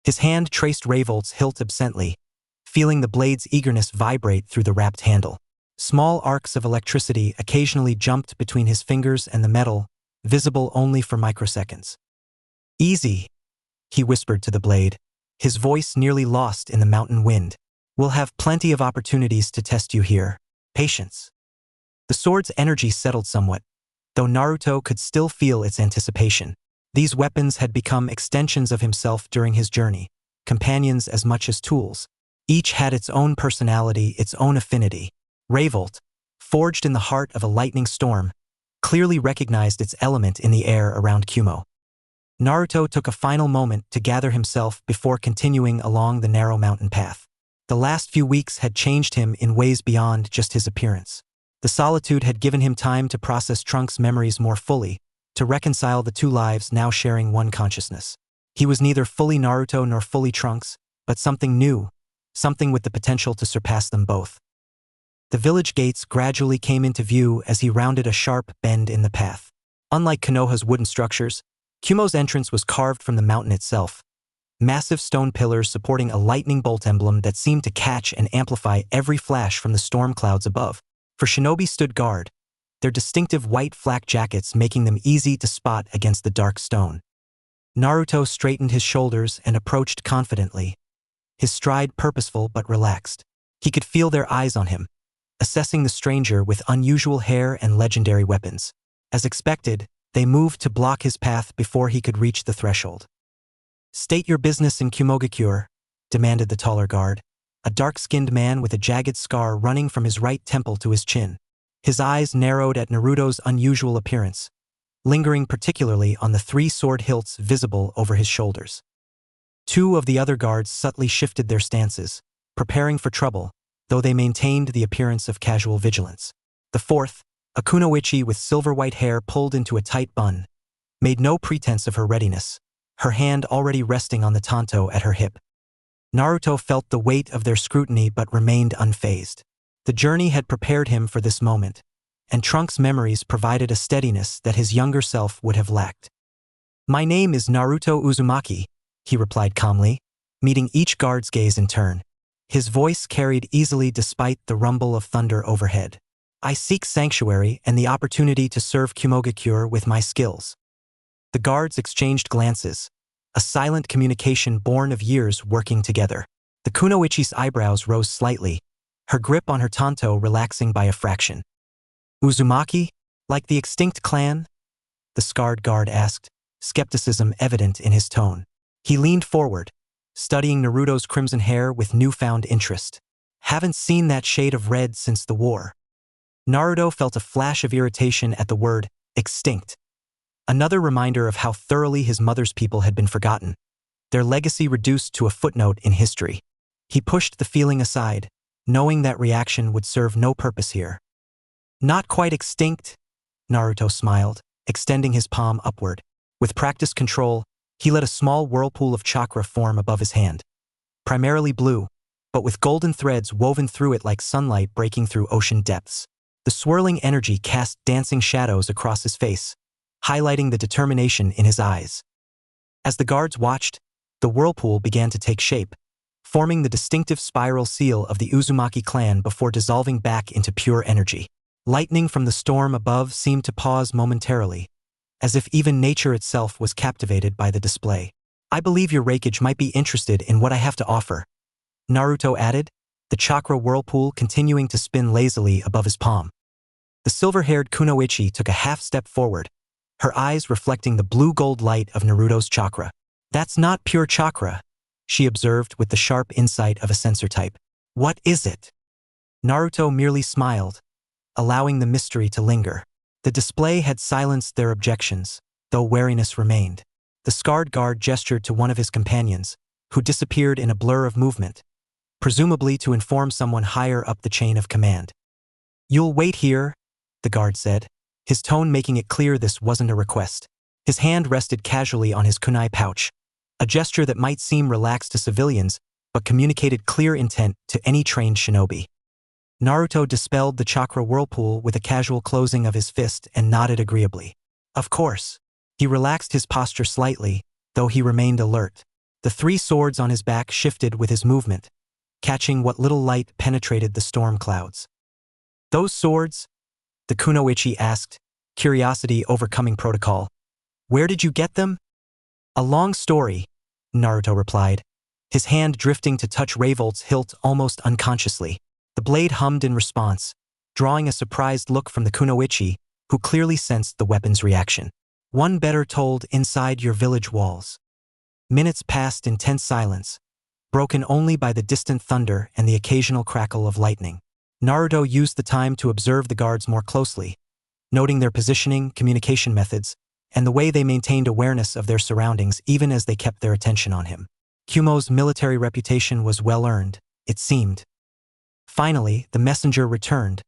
His hand traced Revolt's hilt absently, feeling the blade's eagerness vibrate through the wrapped handle. Small arcs of electricity occasionally jumped between his fingers and the metal, visible only for microseconds. Easy, he whispered to the blade, his voice nearly lost in the mountain wind. We'll have plenty of opportunities to test you here. Patience. The sword's energy settled somewhat, though Naruto could still feel its anticipation. These weapons had become extensions of himself during his journey, companions as much as tools. Each had its own personality, its own affinity. Revolt, forged in the heart of a lightning storm, clearly recognized its element in the air around Kumo. Naruto took a final moment to gather himself before continuing along the narrow mountain path. The last few weeks had changed him in ways beyond just his appearance. The solitude had given him time to process Trunks' memories more fully, to reconcile the two lives now sharing one consciousness. He was neither fully Naruto nor fully Trunks, but something new, something with the potential to surpass them both. The village gates gradually came into view as he rounded a sharp bend in the path. Unlike Konoha's wooden structures, Kumo's entrance was carved from the mountain itself. Massive stone pillars supporting a lightning bolt emblem that seemed to catch and amplify every flash from the storm clouds above. For Shinobi stood guard, their distinctive white flak jackets making them easy to spot against the dark stone. Naruto straightened his shoulders and approached confidently, his stride purposeful but relaxed. He could feel their eyes on him, assessing the stranger with unusual hair and legendary weapons. As expected, they moved to block his path before he could reach the threshold. "State your business in Kumohagakure," demanded the taller guard, a dark-skinned man with a jagged scar running from his right temple to his chin. His eyes narrowed at Naruto's unusual appearance, lingering particularly on the three sword hilts visible over his shoulders. Two of the other guards subtly shifted their stances, preparing for trouble, though they maintained the appearance of casual vigilance. The fourth, a kunoichi with silver-white hair pulled into a tight bun, made no pretense of her readiness, her hand already resting on the tanto at her hip. Naruto felt the weight of their scrutiny but remained unfazed. The journey had prepared him for this moment, and Trunks' memories provided a steadiness that his younger self would have lacked. "My name is Naruto Uzumaki," he replied calmly, meeting each guard's gaze in turn. His voice carried easily despite the rumble of thunder overhead. "I seek sanctuary and the opportunity to serve Kumohagakure with my skills." The guards exchanged glances, a silent communication born of years working together. The kunoichi's eyebrows rose slightly, her grip on her tanto relaxing by a fraction. "Uzumaki? Like the extinct clan?" the scarred guard asked, skepticism evident in his tone. He leaned forward, studying Naruto's crimson hair with newfound interest. "Haven't seen that shade of red since the war." Naruto felt a flash of irritation at the word extinct. Another reminder of how thoroughly his mother's people had been forgotten, their legacy reduced to a footnote in history. He pushed the feeling aside, knowing that reaction would serve no purpose here. "Not quite extinct," Naruto smiled, extending his palm upward. With practiced control, he let a small whirlpool of chakra form above his hand. Primarily blue, but with golden threads woven through it like sunlight breaking through ocean depths. The swirling energy cast dancing shadows across his face, highlighting the determination in his eyes. As the guards watched, the whirlpool began to take shape, forming the distinctive spiral seal of the Uzumaki clan before dissolving back into pure energy. Lightning from the storm above seemed to pause momentarily, as if even nature itself was captivated by the display. "I believe your Reikage might be interested in what I have to offer," Naruto added, the chakra whirlpool continuing to spin lazily above his palm. The silver-haired Kunoichi took a half-step forward, her eyes reflecting the blue-gold light of Naruto's chakra. "That's not pure chakra," she observed with the sharp insight of a sensor type. "What is it?" Naruto merely smiled, allowing the mystery to linger. The display had silenced their objections, though wariness remained. The scarred guard gestured to one of his companions, who disappeared in a blur of movement, presumably to inform someone higher up the chain of command. "You'll wait here," the guard said, his tone making it clear this wasn't a request. His hand rested casually on his kunai pouch, a gesture that might seem relaxed to civilians but communicated clear intent to any trained shinobi. Naruto dispelled the chakra whirlpool with a casual closing of his fist and nodded agreeably. Of course. He relaxed his posture slightly, though he remained alert. The 3 swords on his back shifted with his movement, catching what little light penetrated the storm clouds. "Those swords?" the Kunoichi asked, curiosity overcoming protocol. "Where did you get them?" "A long story," Naruto replied, his hand drifting to touch Revolt's hilt almost unconsciously. The blade hummed in response, drawing a surprised look from the Kunoichi, who clearly sensed the weapon's reaction. "One better told inside your village walls." Minutes passed in tense silence, broken only by the distant thunder and the occasional crackle of lightning. Naruto used the time to observe the guards more closely, noting their positioning, communication methods, and the way they maintained awareness of their surroundings even as they kept their attention on him. Kumo's military reputation was well-earned, it seemed. Finally, the messenger returned,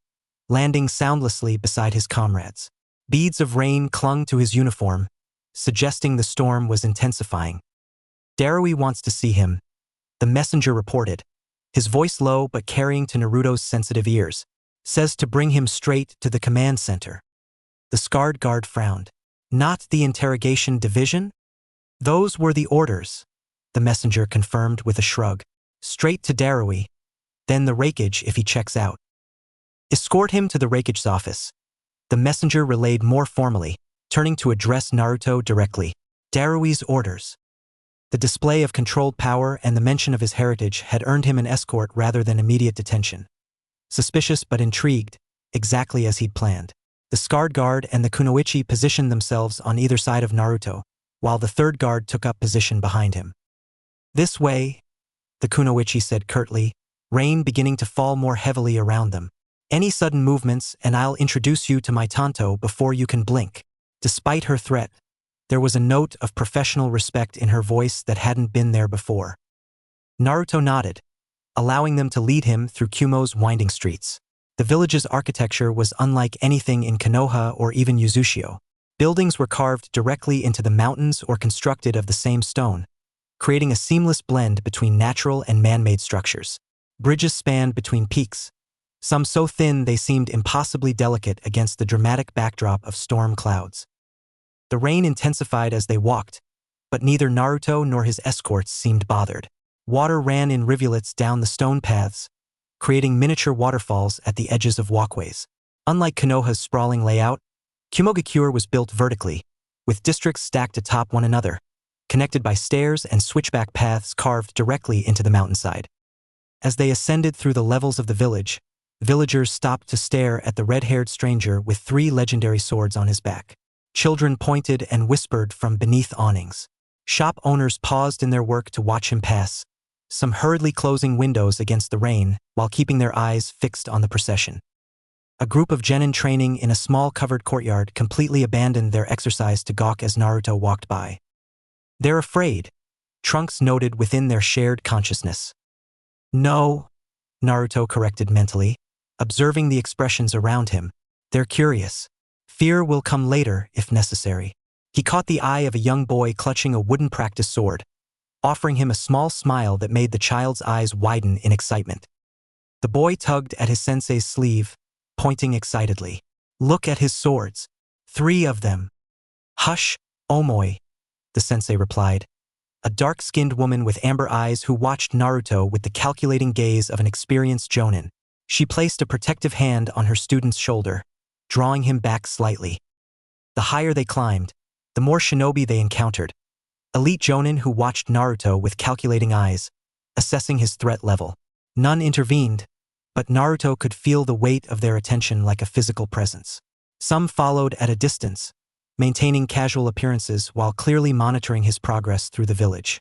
landing soundlessly beside his comrades. Beads of rain clung to his uniform, suggesting the storm was intensifying. "Darui wants to see him," the messenger reported, his voice low but carrying to Naruto's sensitive ears. "Says to bring him straight to the command center." The scarred guard frowned. "Not the interrogation division?" "Those were the orders," the messenger confirmed with a shrug. "Straight to Darui, then the Reikage if he checks out." "Escort him to the Reikage's office," the messenger relayed more formally, turning to address Naruto directly. "Darui's orders." The display of controlled power and the mention of his heritage had earned him an escort rather than immediate detention. Suspicious but intrigued, exactly as he'd planned. The scarred guard and the Kunoichi positioned themselves on either side of Naruto, while the third guard took up position behind him. "This way," the Kunoichi said curtly, rain beginning to fall more heavily around them. "Any sudden movements and I'll introduce you to my Tanto before you can blink." Despite her threat, there was a note of professional respect in her voice that hadn't been there before. Naruto nodded, allowing them to lead him through Kumo's winding streets. The village's architecture was unlike anything in Konoha or even Uzushio. Buildings were carved directly into the mountains or constructed of the same stone, creating a seamless blend between natural and man-made structures. Bridges spanned between peaks, some so thin they seemed impossibly delicate against the dramatic backdrop of storm clouds. The rain intensified as they walked, but neither Naruto nor his escorts seemed bothered. Water ran in rivulets down the stone paths, creating miniature waterfalls at the edges of walkways. Unlike Konoha's sprawling layout, Kumohagakure was built vertically, with districts stacked atop one another, connected by stairs and switchback paths carved directly into the mountainside. As they ascended through the levels of the village, villagers stopped to stare at the red-haired stranger with 3 legendary swords on his back. Children pointed and whispered from beneath awnings. Shop owners paused in their work to watch him pass, some hurriedly closing windows against the rain while keeping their eyes fixed on the procession. A group of genin training in a small covered courtyard completely abandoned their exercise to gawk as Naruto walked by. "They're afraid," Trunks noted within their shared consciousness. "No," Naruto corrected mentally, observing the expressions around him. "They're curious. Fear will come later if necessary." He caught the eye of a young boy clutching a wooden practice sword, offering him a small smile that made the child's eyes widen in excitement. The boy tugged at his sensei's sleeve, pointing excitedly. "Look at his swords. 3 of them." Hush, Omoi, the sensei replied, a dark-skinned woman with amber eyes who watched Naruto with the calculating gaze of an experienced jonin. She placed a protective hand on her student's shoulder, drawing him back slightly. The higher they climbed, the more shinobi they encountered. Elite jonin who watched Naruto with calculating eyes, assessing his threat level. None intervened, but Naruto could feel the weight of their attention like a physical presence. Some followed at a distance, maintaining casual appearances while clearly monitoring his progress through the village.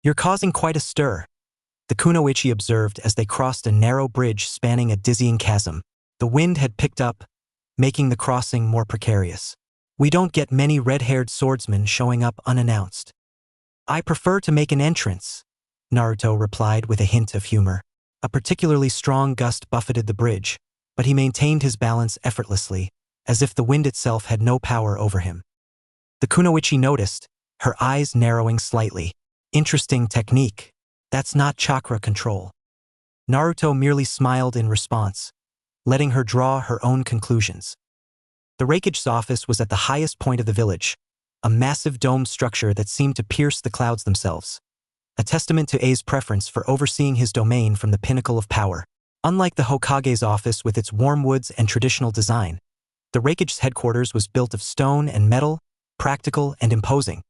You're causing quite a stir, the Kunoichi observed as they crossed a narrow bridge spanning a dizzying chasm. The wind had picked up, making the crossing more precarious. We don't get many red-haired swordsmen showing up unannounced. I prefer to make an entrance, Naruto replied with a hint of humor. A particularly strong gust buffeted the bridge, but he maintained his balance effortlessly, as if the wind itself had no power over him. The Kunoichi noticed, her eyes narrowing slightly. Interesting technique. That's not chakra control. Naruto merely smiled in response, letting her draw her own conclusions. The Reikage's office was at the highest point of the village, a massive domed structure that seemed to pierce the clouds themselves, a testament to Ei's preference for overseeing his domain from the pinnacle of power. Unlike the Hokage's office with its warm woods and traditional design, the Reikage's headquarters was built of stone and metal, practical and imposing.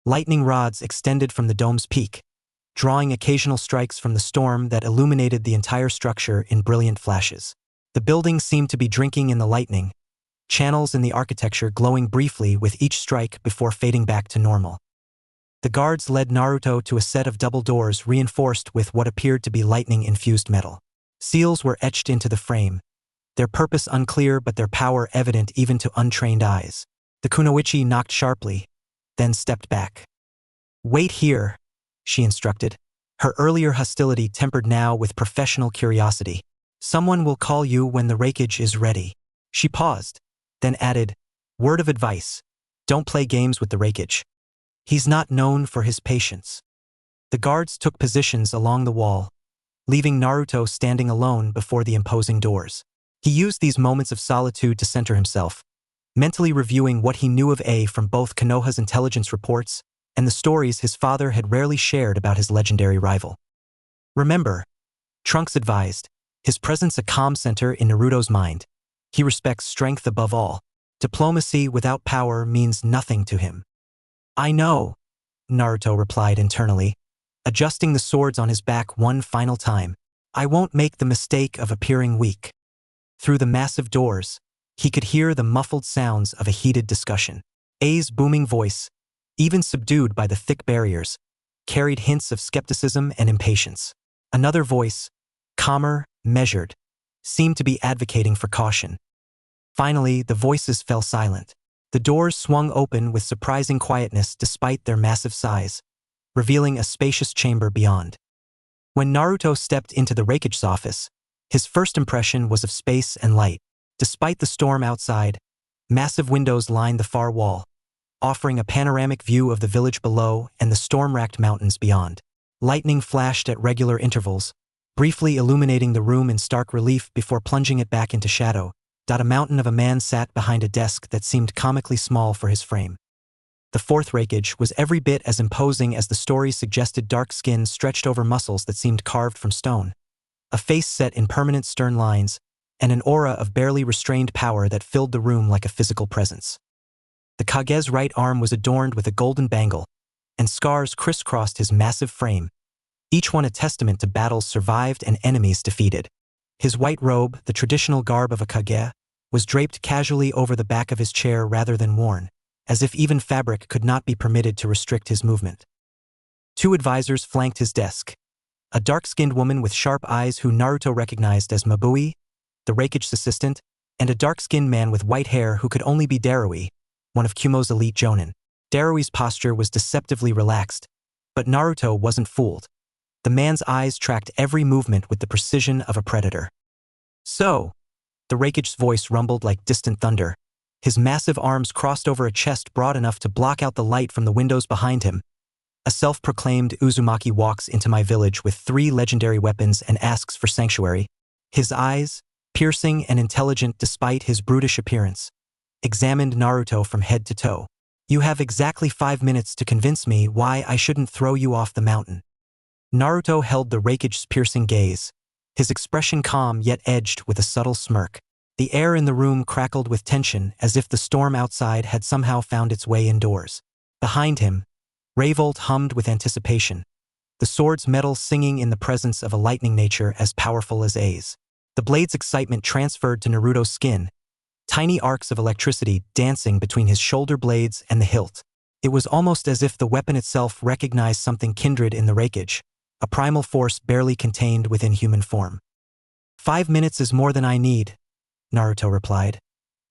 Lightning rods extended from the dome's peak, drawing occasional strikes from the storm that illuminated the entire structure in brilliant flashes. The building seemed to be drinking in the lightning, channels in the architecture glowing briefly with each strike before fading back to normal. The guards led Naruto to a set of double doors reinforced with what appeared to be lightning-infused metal. Seals were etched into the frame, their purpose unclear but their power evident even to untrained eyes. The Kunoichi knocked sharply, then stepped back. Wait here, she instructed, her earlier hostility tempered now with professional curiosity. Someone will call you when the Reikage is ready. She paused, then added, word of advice, don't play games with the Reikage. He's not known for his patience. The guards took positions along the wall, leaving Naruto standing alone before the imposing doors. He used these moments of solitude to center himself, mentally reviewing what he knew of Ei from both Konoha's intelligence reports and the stories his father had rarely shared about his legendary rival. Remember, Trunks advised, his presence a calm center in Naruto's mind. He respects strength above all. Diplomacy without power means nothing to him. I know, Naruto replied internally, adjusting the swords on his back one final time. I won't make the mistake of appearing weak. Through the massive doors, he could hear the muffled sounds of a heated discussion. Ei's booming voice, even subdued by the thick barriers, carried hints of skepticism and impatience. Another voice, calmer, measured, seemed to be advocating for caution. Finally, the voices fell silent. The doors swung open with surprising quietness despite their massive size, revealing a spacious chamber beyond. When Naruto stepped into the Reikage's office, his first impression was of space and light. Despite the storm outside, massive windows lined the far wall, offering a panoramic view of the village below and the storm-racked mountains beyond. Lightning flashed at regular intervals, briefly illuminating the room in stark relief before plunging it back into shadow. A mountain of a man sat behind a desk that seemed comically small for his frame. The fourth Reikage was every bit as imposing as the story suggested, dark skin stretched over muscles that seemed carved from stone, a face set in permanent stern lines, and an aura of barely restrained power that filled the room like a physical presence. The Kage's right arm was adorned with a golden bangle, and scars crisscrossed his massive frame, each one a testament to battles survived and enemies defeated. His white robe, the traditional garb of a Kage, was draped casually over the back of his chair rather than worn, as if even fabric could not be permitted to restrict his movement. Two advisors flanked his desk, a dark-skinned woman with sharp eyes who Naruto recognized as Mabui, the Reikage's assistant, and a dark-skinned man with white hair who could only be Darui, one of Kumo's elite jonin. Darui's posture was deceptively relaxed, but Naruto wasn't fooled. The man's eyes tracked every movement with the precision of a predator. So, the Reikage's voice rumbled like distant thunder. His massive arms crossed over a chest broad enough to block out the light from the windows behind him. A self-proclaimed Uzumaki walks into my village with 3 legendary weapons and asks for sanctuary. His eyes, piercing and intelligent despite his brutish appearance, examined Naruto from head to toe. You have exactly 5 minutes to convince me why I shouldn't throw you off the mountain. Naruto held the Raikage's piercing gaze, his expression calm yet edged with a subtle smirk. The air in the room crackled with tension as if the storm outside had somehow found its way indoors. Behind him, Revolt hummed with anticipation, the sword's metal singing in the presence of a lightning nature as powerful as A's. The blade's excitement transferred to Naruto's skin, tiny arcs of electricity dancing between his shoulder blades and the hilt. It was almost as if the weapon itself recognized something kindred in the Raikage, a primal force barely contained within human form. 5 minutes is more than I need, Naruto replied,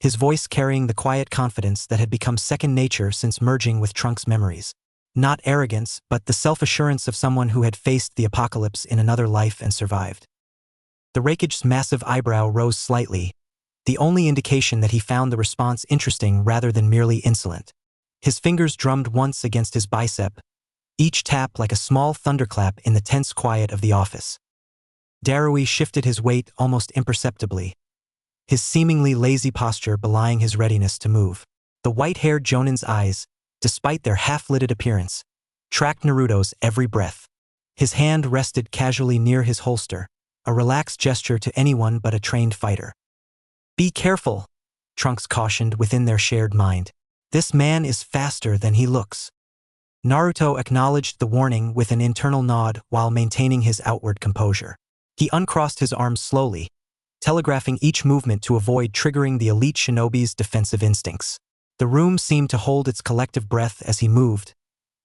his voice carrying the quiet confidence that had become second nature since merging with Trunks' memories. Not arrogance, but the self-assurance of someone who had faced the apocalypse in another life and survived. The Raikage's massive eyebrow rose slightly, the only indication that he found the response interesting rather than merely insolent. His fingers drummed once against his bicep, each tap like a small thunderclap in the tense quiet of the office. Darui shifted his weight almost imperceptibly, his seemingly lazy posture belying his readiness to move. The white-haired Jonin's eyes, despite their half-lidded appearance, tracked Naruto's every breath. His hand rested casually near his holster, a relaxed gesture to anyone but a trained fighter. Be careful, Trunks cautioned within their shared mind. This man is faster than he looks. Naruto acknowledged the warning with an internal nod while maintaining his outward composure. He uncrossed his arms slowly, telegraphing each movement to avoid triggering the elite shinobi's defensive instincts. The room seemed to hold its collective breath as he moved,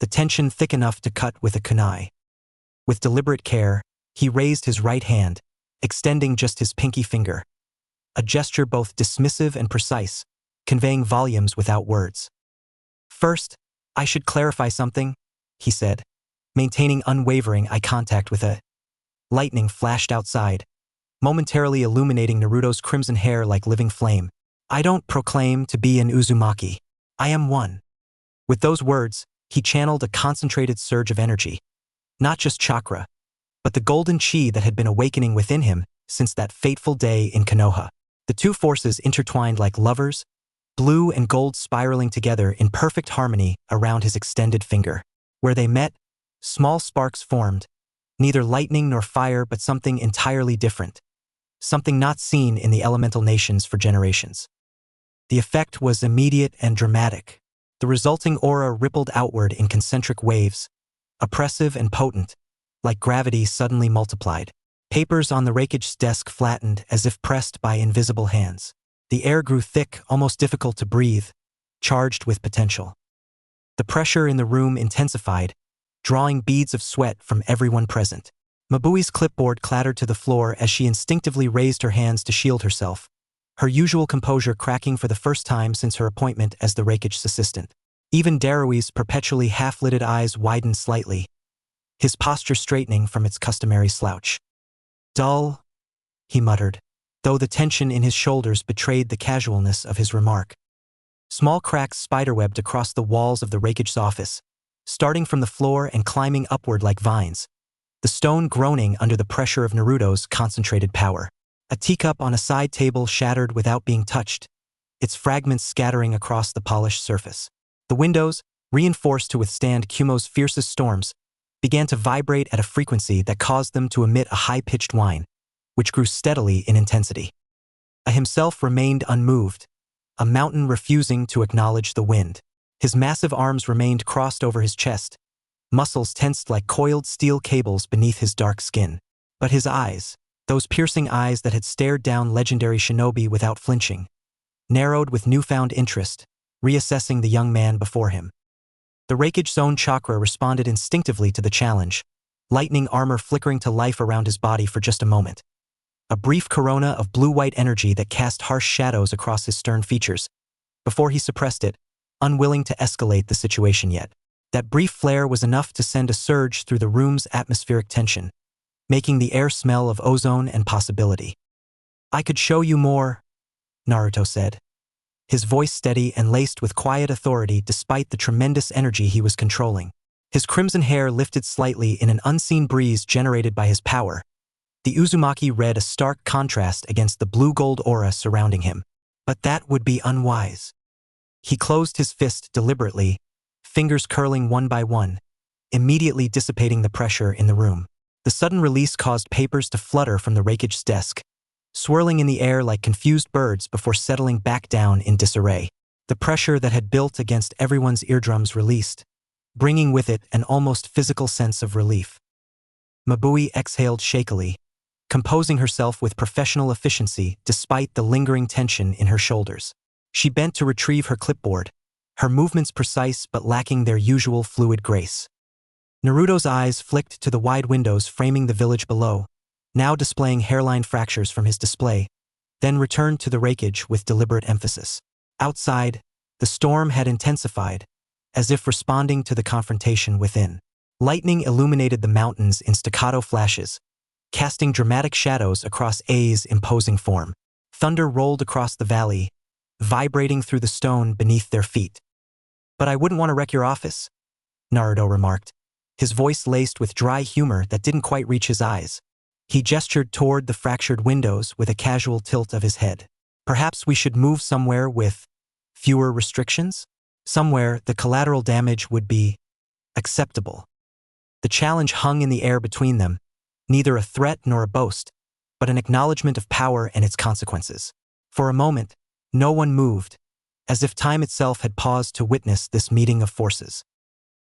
the tension thick enough to cut with a kunai. With deliberate care, he raised his right hand, extending just his pinky finger, a gesture both dismissive and precise, conveying volumes without words. First, I should clarify something, he said, maintaining unwavering eye contact with a lightning flashed outside, momentarily illuminating Naruto's crimson hair like living flame. I don't proclaim to be an Uzumaki. I am one. With those words, he channeled a concentrated surge of energy, not just chakra, but the golden chi that had been awakening within him since that fateful day in Konoha. The two forces intertwined like lovers, blue and gold spiraling together in perfect harmony around his extended finger. Where they met, small sparks formed, neither lightning nor fire but something entirely different, something not seen in the elemental nations for generations. The effect was immediate and dramatic. The resulting aura rippled outward in concentric waves, oppressive and potent, like gravity suddenly multiplied. Papers on the Raikage's desk flattened as if pressed by invisible hands. The air grew thick, almost difficult to breathe, charged with potential. The pressure in the room intensified, drawing beads of sweat from everyone present. Mabui's clipboard clattered to the floor as she instinctively raised her hands to shield herself, her usual composure cracking for the first time since her appointment as the Raikage's assistant. Even Darui's perpetually half-lidded eyes widened slightly, his posture straightening from its customary slouch. Dull, he muttered, though the tension in his shoulders betrayed the casualness of his remark. Small cracks spiderwebbed across the walls of the Raikage's office, starting from the floor and climbing upward like vines, the stone groaning under the pressure of Naruto's concentrated power. A teacup on a side table shattered without being touched, its fragments scattering across the polished surface. The windows, reinforced to withstand Kumo's fiercest storms, began to vibrate at a frequency that caused them to emit a high-pitched whine, which grew steadily in intensity. I himself remained unmoved, a mountain refusing to acknowledge the wind. His massive arms remained crossed over his chest, muscles tensed like coiled steel cables beneath his dark skin. But his eyes, those piercing eyes that had stared down legendary shinobi without flinching, narrowed with newfound interest, reassessing the young man before him. The Raikage's own chakra responded instinctively to the challenge, lightning armor flickering to life around his body for just a moment. A brief corona of blue-white energy that cast harsh shadows across his stern features, before he suppressed it, unwilling to escalate the situation yet. That brief flare was enough to send a surge through the room's atmospheric tension, making the air smell of ozone and possibility. I could show you more, Naruto said, his voice steady and laced with quiet authority despite the tremendous energy he was controlling. His crimson hair lifted slightly in an unseen breeze generated by his power. The Uzumaki read a stark contrast against the blue-gold aura surrounding him. But that would be unwise. He closed his fist deliberately, fingers curling one by one, immediately dissipating the pressure in the room. The sudden release caused papers to flutter from the rake's desk, swirling in the air like confused birds before settling back down in disarray. The pressure that had built against everyone's eardrums released, bringing with it an almost physical sense of relief. Mabui exhaled shakily, composing herself with professional efficiency despite the lingering tension in her shoulders. She bent to retrieve her clipboard, her movements precise but lacking their usual fluid grace. Naruto's eyes flicked to the wide windows framing the village below, now displaying hairline fractures from his display, then returned to the wreckage with deliberate emphasis. Outside, the storm had intensified, as if responding to the confrontation within. Lightning illuminated the mountains in staccato flashes, casting dramatic shadows across A's imposing form. Thunder rolled across the valley, vibrating through the stone beneath their feet. "But I wouldn't want to wreck your office," Naruto remarked, his voice laced with dry humor that didn't quite reach his eyes. He gestured toward the fractured windows with a casual tilt of his head. "Perhaps we should move somewhere with fewer restrictions? Somewhere the collateral damage would be acceptable." The challenge hung in the air between them, neither a threat nor a boast, but an acknowledgement of power and its consequences. For a moment, no one moved, as if time itself had paused to witness this meeting of forces.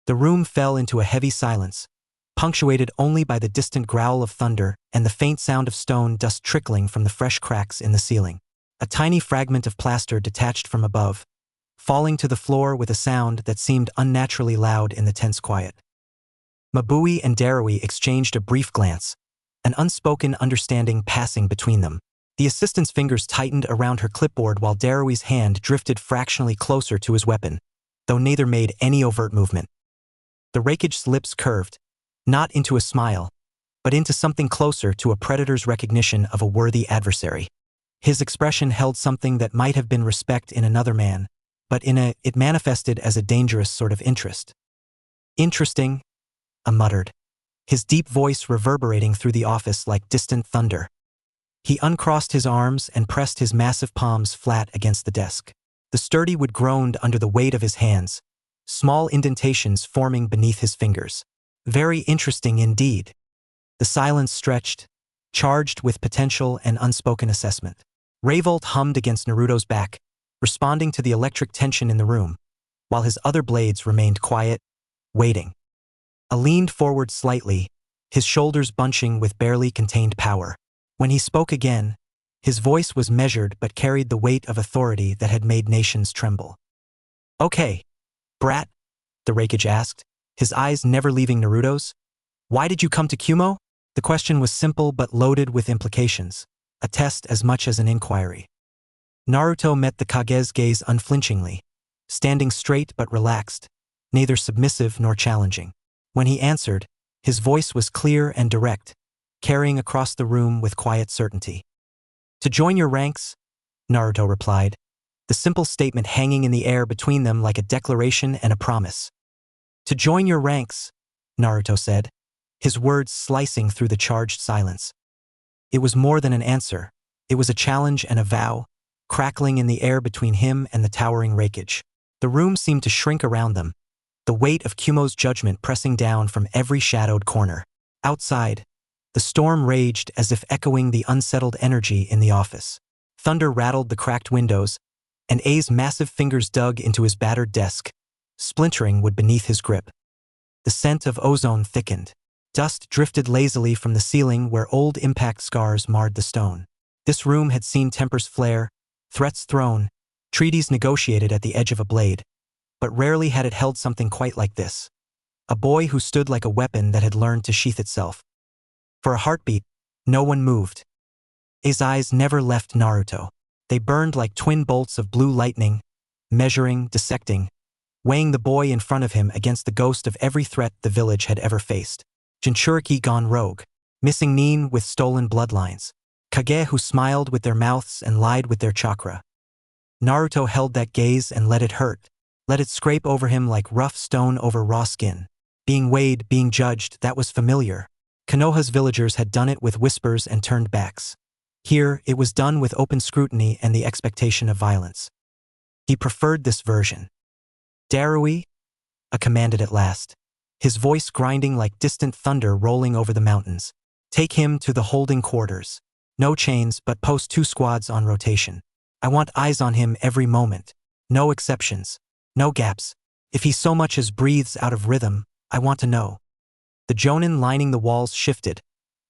The room fell into a heavy silence, punctuated only by the distant growl of thunder and the faint sound of stone dust trickling from the fresh cracks in the ceiling. A tiny fragment of plaster detached from above, falling to the floor with a sound that seemed unnaturally loud in the tense quiet. Mabui and Darui exchanged a brief glance, an unspoken understanding passing between them. The assistant's fingers tightened around her clipboard while Darui's hand drifted fractionally closer to his weapon, though neither made any overt movement. The rake's lips curved, not into a smile, but into something closer to a predator's recognition of a worthy adversary. His expression held something that might have been respect in another man, but it manifested as a dangerous sort of interest. "Interesting," I muttered, his deep voice reverberating through the office like distant thunder. He uncrossed his arms and pressed his massive palms flat against the desk. The sturdy wood groaned under the weight of his hands, small indentations forming beneath his fingers. "Very interesting indeed." The silence stretched, charged with potential and unspoken assessment. Revolt hummed against Naruto's back, responding to the electric tension in the room, while his other blades remained quiet, waiting. I leaned forward slightly, his shoulders bunching with barely contained power. When he spoke again, his voice was measured but carried the weight of authority that had made nations tremble. "Okay, brat," the Raikage asked, his eyes never leaving Naruto's. "Why did you come to Kumo?" The question was simple but loaded with implications, a test as much as an inquiry. Naruto met the Kage's gaze unflinchingly, standing straight but relaxed, neither submissive nor challenging. When he answered, his voice was clear and direct, carrying across the room with quiet certainty. "To join your ranks," Naruto replied, the simple statement hanging in the air between them like a declaration and a promise. "To join your ranks," Naruto said, his words slicing through the charged silence. It was more than an answer, it was a challenge and a vow, crackling in the air between him and the towering Raikage. The room seemed to shrink around them, the weight of Kumo's judgment pressing down from every shadowed corner. Outside, the storm raged as if echoing the unsettled energy in the office. Thunder rattled the cracked windows, and A's massive fingers dug into his battered desk, splintering wood beneath his grip. The scent of ozone thickened. Dust drifted lazily from the ceiling where old impact scars marred the stone. This room had seen tempers flare, threats thrown, treaties negotiated at the edge of a blade, but rarely had it held something quite like this. A boy who stood like a weapon that had learned to sheath itself. For a heartbeat, no one moved. His eyes never left Naruto. They burned like twin bolts of blue lightning, measuring, dissecting, weighing the boy in front of him against the ghost of every threat the village had ever faced. Jinchuriki gone rogue, missing Nin with stolen bloodlines, Kage who smiled with their mouths and lied with their chakra. Naruto held that gaze and let it hurt, let it scrape over him like rough stone over raw skin. Being weighed, being judged, that was familiar. Konoha's villagers had done it with whispers and turned backs. Here, it was done with open scrutiny and the expectation of violence. He preferred this version. Darui, commanded at last, his voice grinding like distant thunder rolling over the mountains. Take him to the holding quarters. No chains, but post 2 squads on rotation. I want eyes on him every moment. No exceptions. No gaps. If he so much as breathes out of rhythm, I want to know. The jonin lining the walls shifted,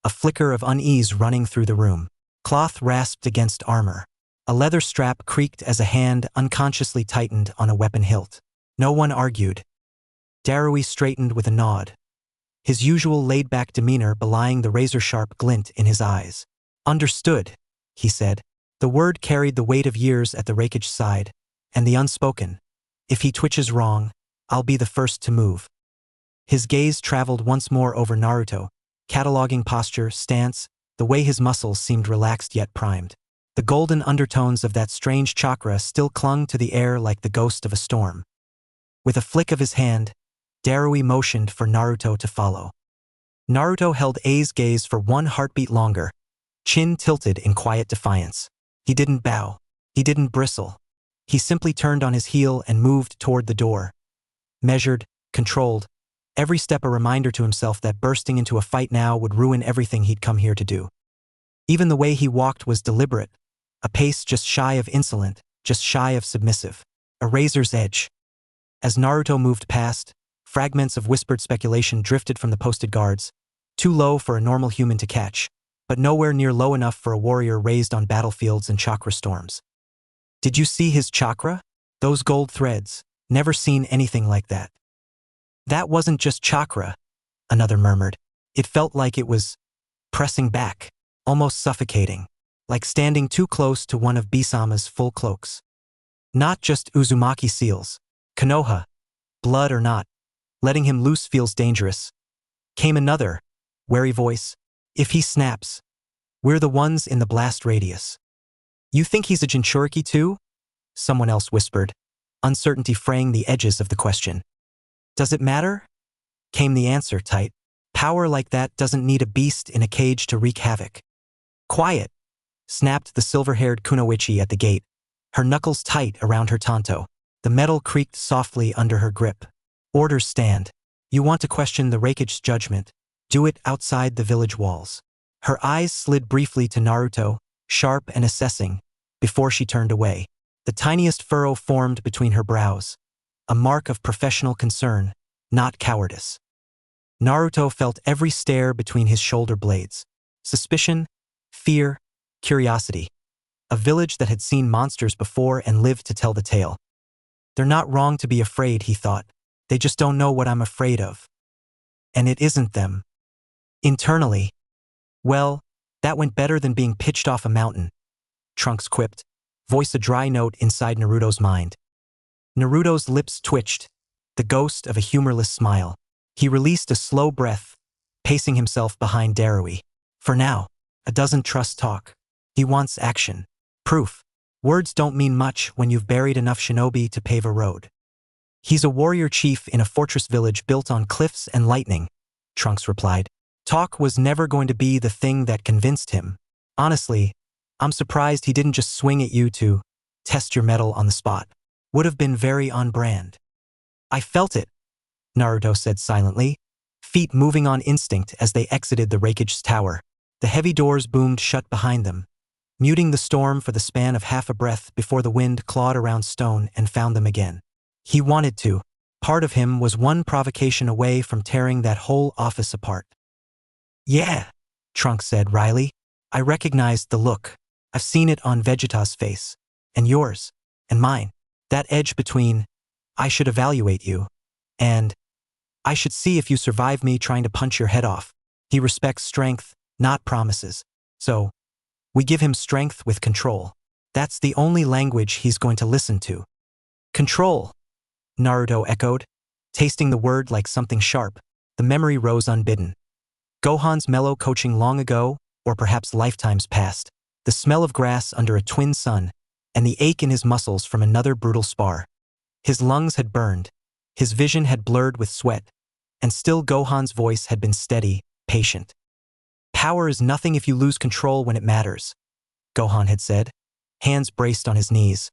a flicker of unease running through the room. Cloth rasped against armor. A leather strap creaked as a hand unconsciously tightened on a weapon hilt. No one argued. Darui straightened with a nod, his usual laid-back demeanor belying the razor-sharp glint in his eyes. Understood, he said. The word carried the weight of years at the Reikage's side, and the unspoken. If he twitches wrong, I'll be the first to move. His gaze traveled once more over Naruto, cataloging posture, stance, the way his muscles seemed relaxed yet primed. The golden undertones of that strange chakra still clung to the air like the ghost of a storm. With a flick of his hand, Darui motioned for Naruto to follow. Naruto held A's gaze for 1 heartbeat longer, chin tilted in quiet defiance. He didn't bow. He didn't bristle. He simply turned on his heel and moved toward the door. Measured, controlled, every step a reminder to himself that bursting into a fight now would ruin everything he'd come here to do. Even the way he walked was deliberate, a pace just shy of insolent, just shy of submissive. A razor's edge. As Naruto moved past, fragments of whispered speculation drifted from the posted guards, too low for a normal human to catch, but nowhere near low enough for a warrior raised on battlefields and chakra storms. Did you see his chakra? Those gold threads. Never seen anything like that. That wasn't just chakra, another murmured. It felt like it was pressing back, almost suffocating, like standing too close to one of Bisama's full cloaks. Not just Uzumaki seals. Konoha, blood or not, letting him loose feels dangerous. Came another, wary voice. If he snaps, we're the ones in the blast radius. You think he's a Jinchuriki too? Someone else whispered, uncertainty fraying the edges of the question. Does it matter? Came the answer tight. Power like that doesn't need a beast in a cage to wreak havoc. Quiet, snapped the silver-haired kunoichi at the gate, her knuckles tight around her tanto. The metal creaked softly under her grip. Orders stand. You want to question the Reikage's judgment? Do it outside the village walls. Her eyes slid briefly to Naruto, sharp and assessing, before she turned away. The tiniest furrow formed between her brows, a mark of professional concern, not cowardice. Naruto felt every stare between his shoulder blades. Suspicion, fear, curiosity. A village that had seen monsters before and lived to tell the tale. They're not wrong to be afraid, he thought. They just don't know what I'm afraid of. And it isn't them. Internally, well, that went better than being pitched off a mountain, Trunks quipped, voice a dry note inside Naruto's mind. Naruto's lips twitched, the ghost of a humorless smile. He released a slow breath, pacing himself behind Darui. For now, doesn't trust talk. He wants action. Proof. Words don't mean much when you've buried enough shinobi to pave a road. He's a warrior chief in a fortress village built on cliffs and lightning, Trunks replied. Talk was never going to be the thing that convinced him. Honestly, I'm surprised he didn't just swing at you to test your mettle on the spot. Would have been very on brand. I felt it, Naruto said silently, feet moving on instinct as they exited the Reikage's tower. The heavy doors boomed shut behind them, muting the storm for the span of half a breath before the wind clawed around stone and found them again. He wanted to. Part of him was one provocation away from tearing that whole office apart. Yeah, Trunks said wryly. I recognized the look. I've seen it on Vegeta's face. And yours. And mine. That edge between, I should evaluate you, and I should see if you survive me trying to punch your head off. He respects strength, not promises. So, we give him strength with control. That's the only language he's going to listen to. Control, Naruto echoed, tasting the word like something sharp. The memory rose unbidden. Gohan's mellow coaching long ago, or perhaps lifetimes past. The smell of grass under a twin sun, and the ache in his muscles from another brutal spar. His lungs had burned, his vision had blurred with sweat, and still Gohan's voice had been steady, patient. Power is nothing if you lose control when it matters, Gohan had said, hands braced on his knees.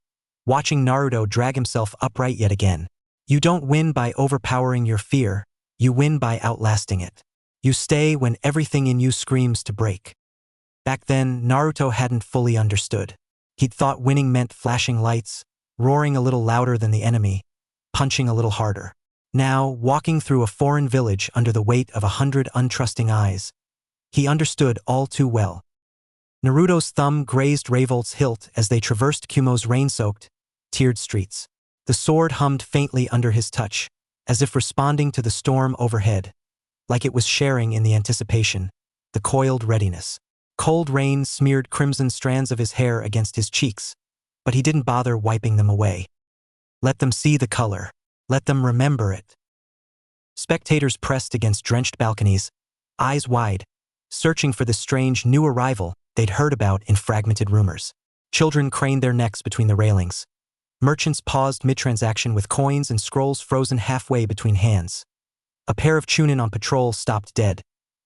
watching Naruto drag himself upright yet again. You don't win by overpowering your fear, you win by outlasting it. You stay when everything in you screams to break. Back then, Naruto hadn't fully understood. He'd thought winning meant flashing lights, roaring a little louder than the enemy, punching a little harder. Now, walking through a foreign village under the weight of 100 untrusting eyes, he understood all too well. Naruto's thumb grazed Revolt's hilt as they traversed Kumo's rain-soaked, tiered streets. The sword hummed faintly under his touch, as if responding to the storm overhead, like it was sharing in the anticipation, the coiled readiness. Cold rain smeared crimson strands of his hair against his cheeks, but he didn't bother wiping them away. Let them see the color. Let them remember it. Spectators pressed against drenched balconies, eyes wide, searching for the strange new arrival they'd heard about in fragmented rumors. Children craned their necks between the railings. Merchants paused mid-transaction with coins and scrolls frozen halfway between hands. A pair of chunin on patrol stopped dead,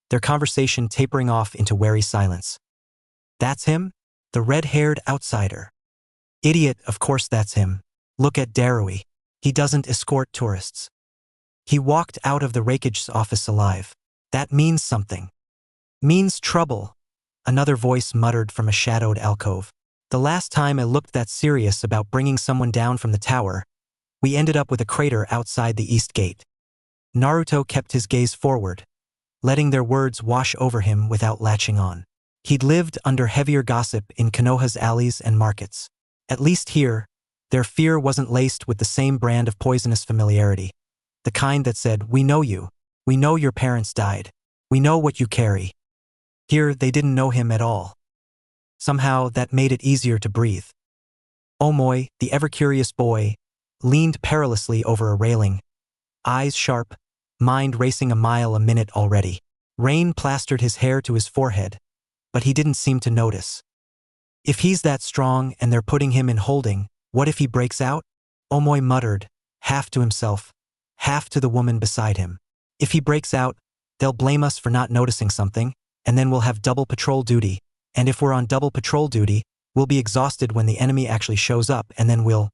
their conversation tapering off into wary silence. That's him? The red-haired outsider. Idiot, of course that's him. Look at Darui. He doesn't escort tourists. He walked out of the Reikage's office alive. That means something. Means trouble, another voice muttered from a shadowed alcove. The last time I looked that serious about bringing someone down from the tower, we ended up with a crater outside the east gate. Naruto kept his gaze forward, letting their words wash over him without latching on. He'd lived under heavier gossip in Konoha's alleys and markets. At least here, their fear wasn't laced with the same brand of poisonous familiarity, the kind that said, "We know you. We know your parents died. We know what you carry." Here, they didn't know him at all. Somehow, that made it easier to breathe. Omoy, the ever-curious boy, leaned perilously over a railing, eyes sharp, mind racing a mile a minute already. Rain plastered his hair to his forehead, but he didn't seem to notice. If he's that strong and they're putting him in holding, what if he breaks out? Omoy muttered, half to himself, half to the woman beside him. If he breaks out, they'll blame us for not noticing something, and then we'll have double patrol duty, and if we're on double patrol duty, we'll be exhausted when the enemy actually shows up, and then we'll…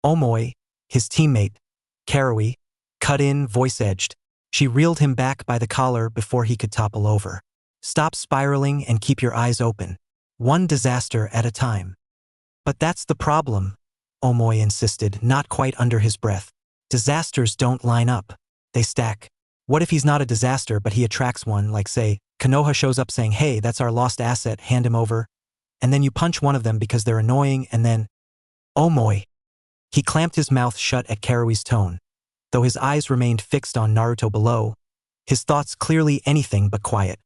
Omoy, his teammate, Karui, cut in, voice-edged. She reeled him back by the collar before he could topple over. Stop spiraling and keep your eyes open. One disaster at a time. But that's the problem, Omoy insisted, not quite under his breath. Disasters don't line up. They stack. What if he's not a disaster but he attracts one, like say, Konoha shows up saying, "Hey, that's our lost asset, hand him over," and then you punch one of them because they're annoying and then… Omoy. He clamped his mouth shut at Karui's tone. Though his eyes remained fixed on Naruto below, his thoughts clearly anything but quiet.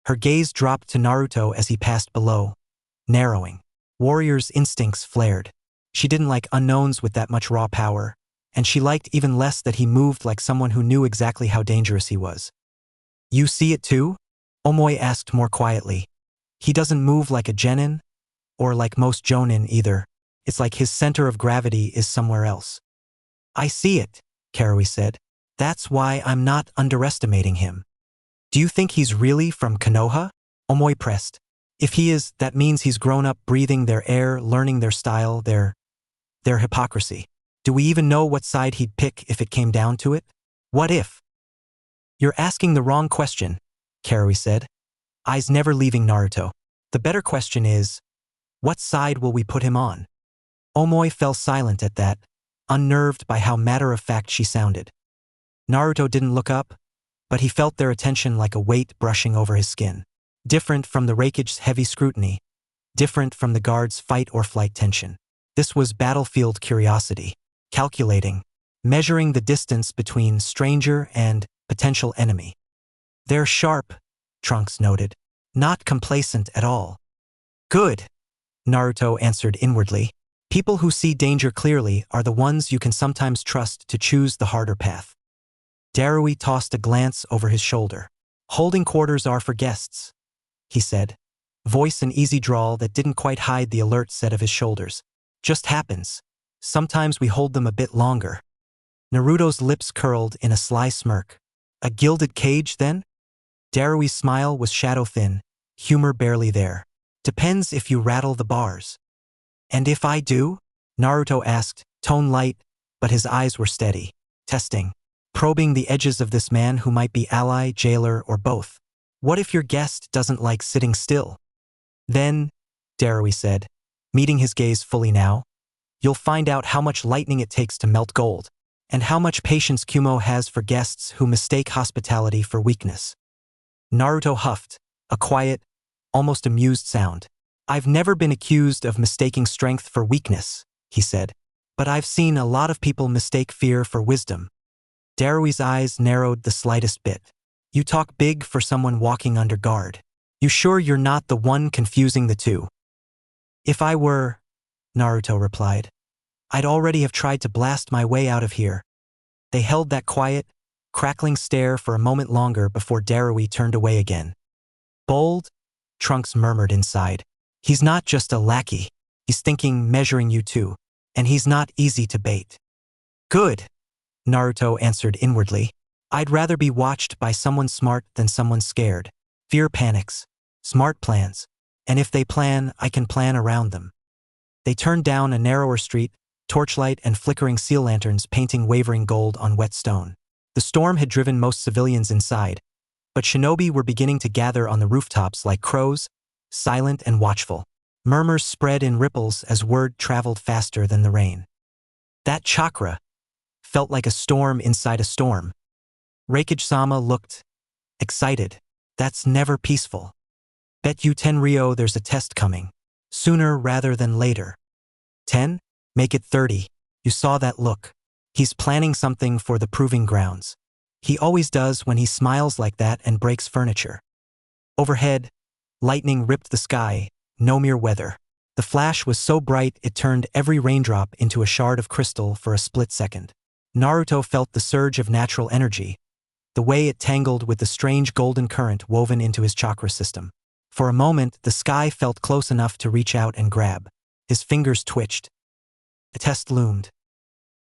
Her gaze dropped to Naruto as he passed below, narrowing. Warrior's instincts flared. She didn't like unknowns with that much raw power, and she liked even less that he moved like someone who knew exactly how dangerous he was. You see it too? Omoy asked more quietly. He doesn't move like a genin, or like most jonin either. It's like his center of gravity is somewhere else. I see it, Karui said. That's why I'm not underestimating him. Do you think he's really from Konoha? Omoy pressed. If he is, that means he's grown up breathing their air, learning their style, their hypocrisy. Do we even know what side he'd pick if it came down to it? What if? You're asking the wrong question, Karui said, eyes never leaving Naruto. The better question is, what side will we put him on? Omoy fell silent at that, unnerved by how matter-of-fact she sounded. Naruto didn't look up, but he felt their attention like a weight brushing over his skin. Different from the Reikage's heavy scrutiny, different from the guard's fight-or-flight tension. This was battlefield curiosity, calculating, measuring the distance between stranger and potential enemy. They're sharp, Trunks noted, not complacent at all. Good, Naruto answered inwardly. People who see danger clearly are the ones you can sometimes trust to choose the harder path. Darui tossed a glance over his shoulder. Holding quarters are for guests, he said, voice an easy drawl that didn't quite hide the alert set of his shoulders. Just happens. Sometimes we hold them a bit longer. Naruto's lips curled in a sly smirk. A gilded cage, then? Darui's smile was shadow-thin, humor barely there. Depends if you rattle the bars. And if I do? Naruto asked, tone light, but his eyes were steady. Testing. Probing the edges of this man who might be ally, jailer, or both. What if your guest doesn't like sitting still? Then, Darui said, meeting his gaze fully now, you'll find out how much lightning it takes to melt gold, and how much patience Kumo has for guests who mistake hospitality for weakness. Naruto huffed, a quiet, almost amused sound. I've never been accused of mistaking strength for weakness, he said, but I've seen a lot of people mistake fear for wisdom. Darui's eyes narrowed the slightest bit. You talk big for someone walking under guard. You sure you're not the one confusing the two? If I were, Naruto replied, I'd already have tried to blast my way out of here. They held that quiet, crackling stare for a moment longer before Darui turned away again. Bold? Trunks murmured inside. He's not just a lackey. He's thinking, measuring you too. And he's not easy to bait. Good, Naruto answered inwardly. I'd rather be watched by someone smart than someone scared. Fear panics. Smart plans. And if they plan, I can plan around them. They turned down a narrower street, torchlight and flickering seal lanterns painting wavering gold on wet stone. The storm had driven most civilians inside, but shinobi were beginning to gather on the rooftops like crows, silent and watchful. Murmurs spread in ripples as word traveled faster than the rain. That chakra felt like a storm inside a storm. Reikage-sama looked excited. That's never peaceful. Bet you Tenryo there's a test coming. Sooner rather than later. 10? Make it 30. You saw that look. He's planning something for the proving grounds. He always does when he smiles like that and breaks furniture. Overhead, lightning ripped the sky, no mere weather. The flash was so bright it turned every raindrop into a shard of crystal for a split second. Naruto felt the surge of natural energy, the way it tangled with the strange golden current woven into his chakra system. For a moment, the sky felt close enough to reach out and grab. His fingers twitched. The test loomed.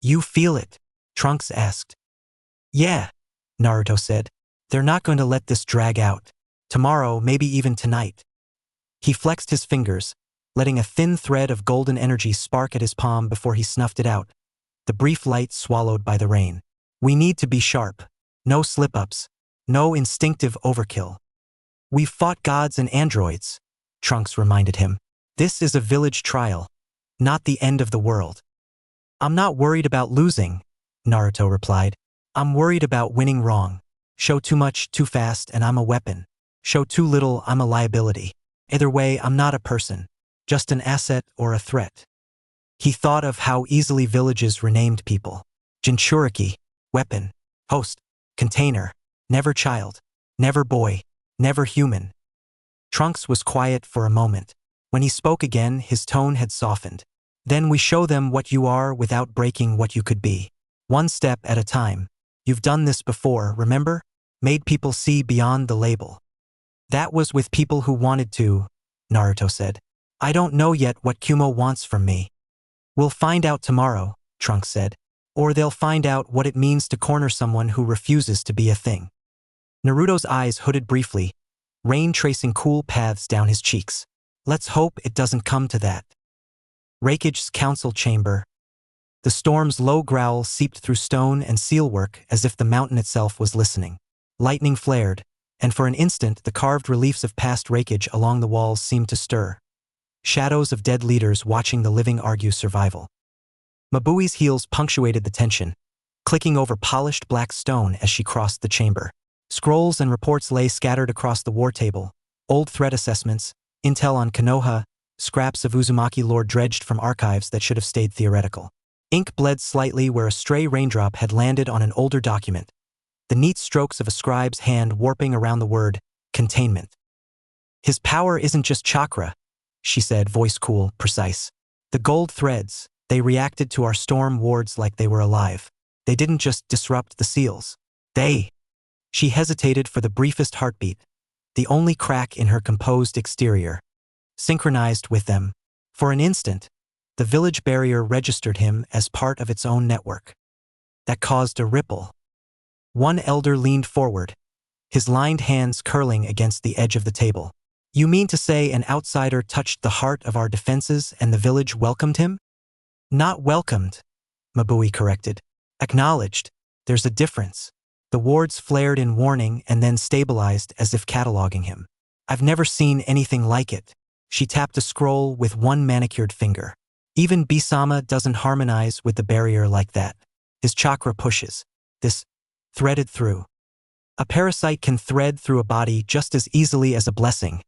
You feel it? Trunks asked. Yeah, Naruto said. They're not going to let this drag out. Tomorrow, maybe even tonight. He flexed his fingers, letting a thin thread of golden energy spark at his palm before he snuffed it out, the brief light swallowed by the rain. We need to be sharp. No slip-ups. No instinctive overkill. We've fought gods and androids, Trunks reminded him. This is a village trial, not the end of the world. I'm not worried about losing, Naruto replied. I'm worried about winning wrong. Show too much, too fast, and I'm a weapon. Show too little, I'm a liability. Either way, I'm not a person, just an asset or a threat. He thought of how easily villages renamed people. Jinchuriki, weapon. Host, container. Never child. Never boy. Never human. Trunks was quiet for a moment. When he spoke again, his tone had softened. Then we show them what you are without breaking what you could be. One step at a time. You've done this before, remember? Made people see beyond the label. That was with people who wanted to, Naruto said. I don't know yet what Kumo wants from me. We'll find out tomorrow, Trunks said. Or they'll find out what it means to corner someone who refuses to be a thing. Naruto's eyes hooded briefly, rain tracing cool paths down his cheeks. Let's hope it doesn't come to that. Reikage's council chamber. The storm's low growl seeped through stone and sealwork as if the mountain itself was listening. Lightning flared, and for an instant the carved reliefs of past Reikage along the walls seemed to stir. Shadows of dead leaders watching the living argue survival. Mabui's heels punctuated the tension, clicking over polished black stone as she crossed the chamber. Scrolls and reports lay scattered across the war table, old threat assessments, intel on Konoha, scraps of Uzumaki lore dredged from archives that should have stayed theoretical. Ink bled slightly where a stray raindrop had landed on an older document, the neat strokes of a scribe's hand warping around the word, containment. His power isn't just chakra, she said, voice cool, precise. The gold threads, they reacted to our storm wards like they were alive. They didn't just disrupt the seals. She hesitated for the briefest heartbeat, the only crack in her composed exterior. Synchronized with them. For an instant, the village barrier registered him as part of its own network. That caused a ripple. One elder leaned forward, his lined hands curling against the edge of the table. You mean to say an outsider touched the heart of our defenses and the village welcomed him? Not welcomed, Mabui corrected. Acknowledged. There's a difference. The wards flared in warning and then stabilized as if cataloging him. I've never seen anything like it. She tapped a scroll with one manicured finger. Even Bisama doesn't harmonize with the barrier like that. His chakra pushes. This threaded through. A parasite can thread through a body just as easily as a blessing,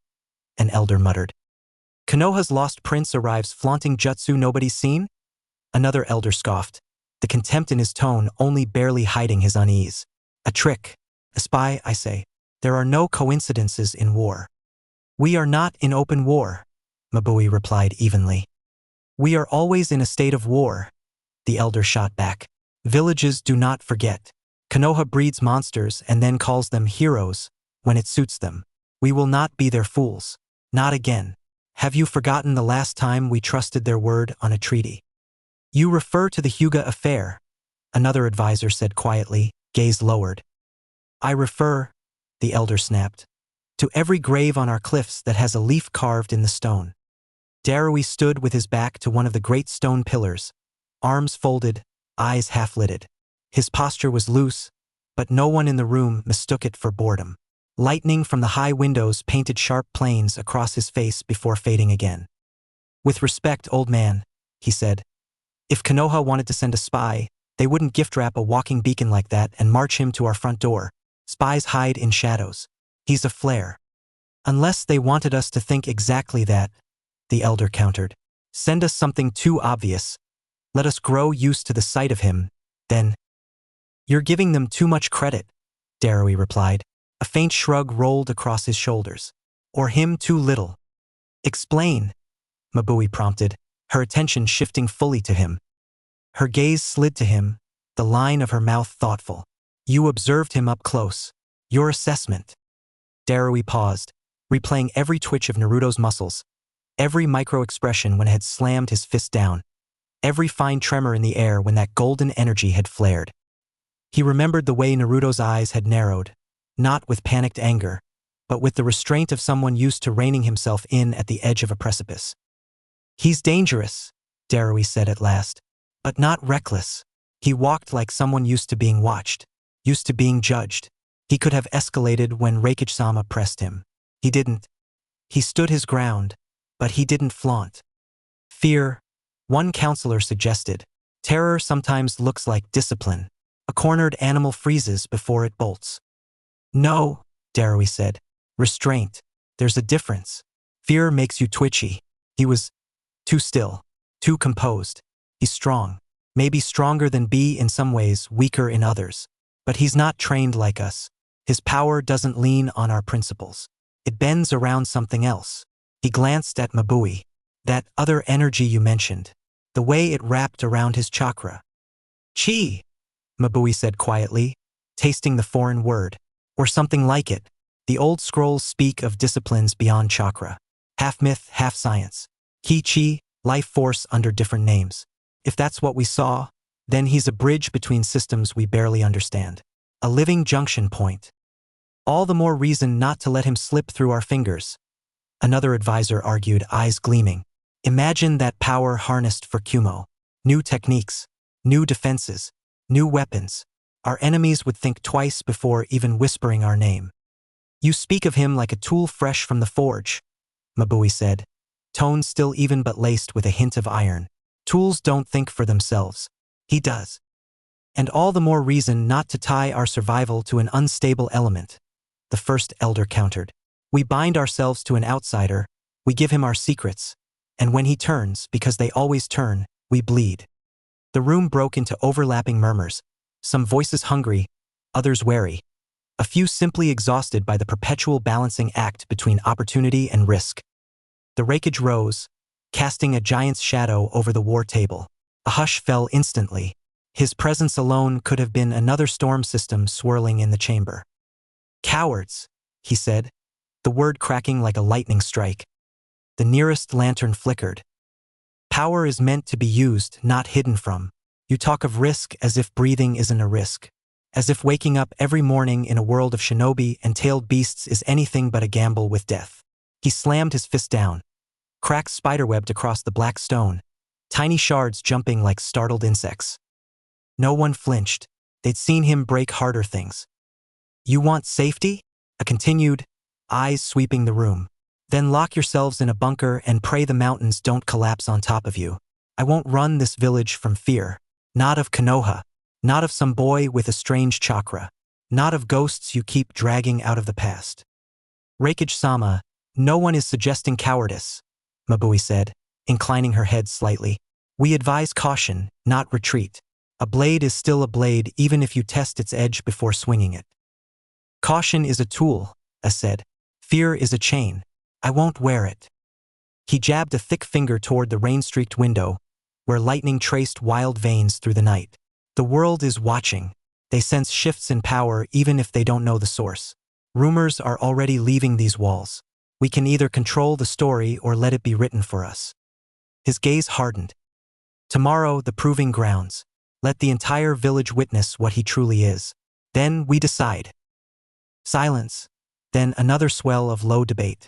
an elder muttered. Konoha's lost prince arrives flaunting jutsu nobody's seen? Another elder scoffed, the contempt in his tone only barely hiding his unease. A trick. A spy, I say. There are no coincidences in war. We are not in open war, Mabui replied evenly. We are always in a state of war, the elder shot back. Villages do not forget. Konoha breeds monsters and then calls them heroes when it suits them. We will not be their fools. Not again. Have you forgotten the last time we trusted their word on a treaty? You refer to the Hyuga affair, another advisor said quietly, gaze lowered. I refer, the elder snapped, to every grave on our cliffs that has a leaf carved in the stone. Darui stood with his back to one of the great stone pillars, arms folded, eyes half-lidded. His posture was loose, but no one in the room mistook it for boredom. Lightning from the high windows painted sharp planes across his face before fading again. With respect, old man, he said. If Konoha wanted to send a spy, they wouldn't gift-wrap a walking beacon like that and march him to our front door. Spies hide in shadows. He's a flare. Unless they wanted us to think exactly that, the elder countered. Send us something too obvious. Let us grow used to the sight of him, then. You're giving them too much credit, Darui replied. A faint shrug rolled across his shoulders. Or him too little. Explain, Mabui prompted, her attention shifting fully to him. Her gaze slid to him, the line of her mouth thoughtful. You observed him up close. Your assessment. Darui paused, replaying every twitch of Naruto's muscles, every micro-expression when he had slammed his fist down, every fine tremor in the air when that golden energy had flared. He remembered the way Naruto's eyes had narrowed, not with panicked anger, but with the restraint of someone used to reining himself in at the edge of a precipice. He's dangerous, Darui said at last, but not reckless. He walked like someone used to being watched, used to being judged. He could have escalated when Reikage-sama pressed him. He didn't. He stood his ground, but he didn't flaunt. Fear, one counselor suggested. Terror sometimes looks like discipline. A cornered animal freezes before it bolts. No, Darui said. Restraint. There's a difference. Fear makes you twitchy. He was too still, too composed. He's strong. Maybe stronger than B in some ways, weaker in others. But he's not trained like us. His power doesn't lean on our principles. It bends around something else. He glanced at Mabui. That other energy you mentioned. The way it wrapped around his chakra. Chi, Mabui said quietly, tasting the foreign word. Or something like it. The old scrolls speak of disciplines beyond chakra. Half myth, half science. Ki-chi, life force under different names. If that's what we saw, then he's a bridge between systems we barely understand. A living junction point. All the more reason not to let him slip through our fingers. Another advisor argued, eyes gleaming. Imagine that power harnessed for Kumo. New techniques, new defenses, new weapons. Our enemies would think twice before even whispering our name. You speak of him like a tool fresh from the forge, Mabui said, tone still even but laced with a hint of iron. Tools don't think for themselves. He does. And all the more reason not to tie our survival to an unstable element, the first elder countered. We bind ourselves to an outsider, we give him our secrets, and when he turns, because they always turn, we bleed. The room broke into overlapping murmurs, some voices hungry, others wary, a few simply exhausted by the perpetual balancing act between opportunity and risk. The Reikage rose, casting a giant's shadow over the war table. A hush fell instantly. His presence alone could have been another storm system swirling in the chamber. Cowards, he said, the word cracking like a lightning strike. The nearest lantern flickered. Power is meant to be used, not hidden from. You talk of risk as if breathing isn't a risk. As if waking up every morning in a world of shinobi and tailed beasts is anything but a gamble with death. He slammed his fist down. Cracks spiderwebbed across the black stone. tiny shards jumping like startled insects. No one flinched. They'd seen him break harder things. You want safety? A continued, eyes sweeping the room. Then lock yourselves in a bunker and pray the mountains don't collapse on top of you. I won't run this village from fear. Not of Konoha. Not of some boy with a strange chakra. Not of ghosts you keep dragging out of the past. Reikage-sama, no one is suggesting cowardice, Mabui said, inclining her head slightly. We advise caution, not retreat. A blade is still a blade even if you test its edge before swinging it. Caution is a tool, I said. Fear is a chain. I won't wear it. He jabbed a thick finger toward the rain-streaked window, where lightning traced wild veins through the night. The world is watching. They sense shifts in power even if they don't know the source. Rumors are already leaving these walls. We can either control the story or let it be written for us. His gaze hardened. Tomorrow, the proving grounds. Let the entire village witness what he truly is. Then we decide. Silence. Then another swell of low debate.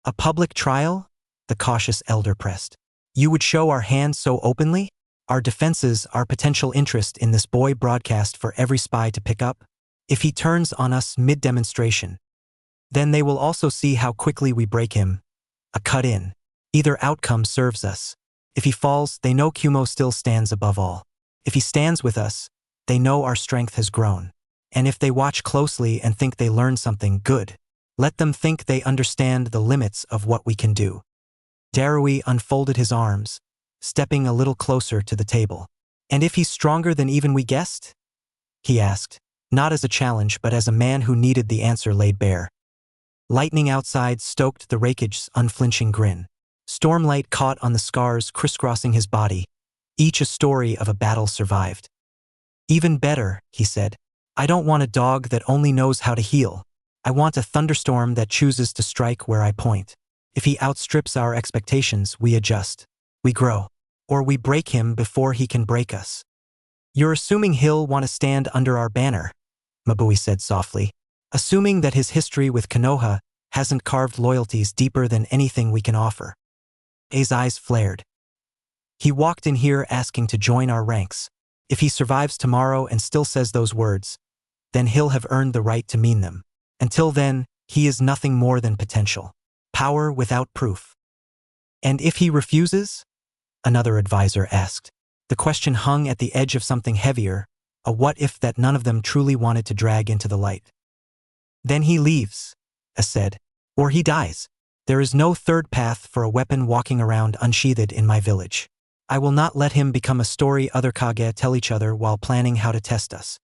A public trial? The cautious elder pressed. You would show our hand so openly? Our defenses, our potential interest in this boy broadcast for every spy to pick up? If he turns on us mid-demonstration, then they will also see how quickly we break him. A cut-in. Either outcome serves us. If he falls, they know Kumo still stands above all. If he stands with us, they know our strength has grown. And if they watch closely and think they learn something good, let them think they understand the limits of what we can do. Darui unfolded his arms, stepping a little closer to the table. And if he's stronger than even we guessed? He asked, not as a challenge but as a man who needed the answer laid bare. Lightning outside stoked the Reikage's unflinching grin. Stormlight caught on the scars crisscrossing his body, each a story of a battle survived. Even better, he said. I don't want a dog that only knows how to heal. I want a thunderstorm that chooses to strike where I point. If he outstrips our expectations, we adjust. We grow. Or we break him before he can break us. You're assuming he'll want to stand under our banner, Mabui said softly. Assuming that his history with Konoha hasn't carved loyalties deeper than anything we can offer. A's eyes flared. He walked in here asking to join our ranks. If he survives tomorrow and still says those words, then he'll have earned the right to mean them. Until then, he is nothing more than potential. Power without proof. And if he refuses? Another advisor asked. The question hung at the edge of something heavier, a what-if that none of them truly wanted to drag into the light. Then he leaves, I said. Or he dies. There is no third path for a weapon walking around unsheathed in my village. I will not let him become a story other Kage tell each other while planning how to test us.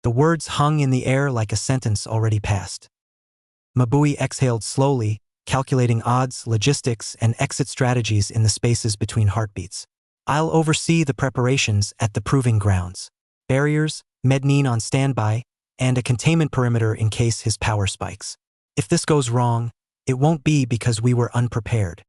The words hung in the air like a sentence already passed. Mabui exhaled slowly, calculating odds, logistics, and exit strategies in the spaces between heartbeats. I'll oversee the preparations at the proving grounds. Barriers, Mednin on standby, and a containment perimeter in case his power spikes. If this goes wrong, it won't be because we were unprepared.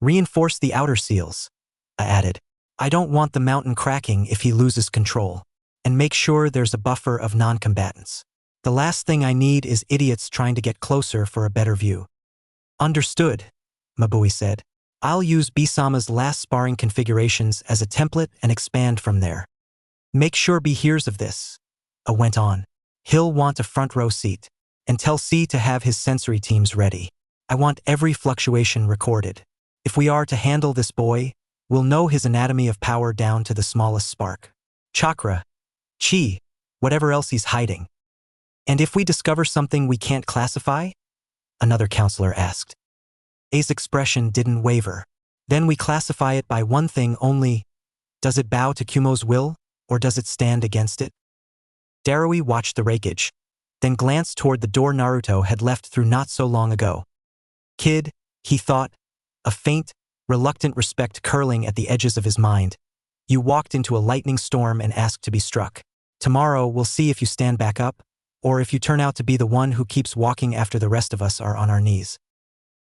Reinforce the outer seals, I added. I don't want the mountain cracking if he loses control. And make sure there's a buffer of non-combatants. The last thing I need is idiots trying to get closer for a better view. Understood, Mabui said. I'll use B-sama's last sparring configurations as a template and expand from there. Make sure B hears of this, I went on. He'll want a front row seat. And tell C to have his sensory teams ready. I want every fluctuation recorded. If we are to handle this boy, we'll know his anatomy of power down to the smallest spark. Chakra, chi, whatever else he's hiding. And if we discover something we can't classify? Another counselor asked. A's expression didn't waver. Then we classify it by one thing only. Does it bow to Kumo's will, or does it stand against it? Darui watched the Reikage, then glanced toward the door Naruto had left through not so long ago. Kid, he thought, a faint, reluctant respect curling at the edges of his mind. You walked into a lightning storm and asked to be struck. Tomorrow we'll see if you stand back up, or if you turn out to be the one who keeps walking after the rest of us are on our knees.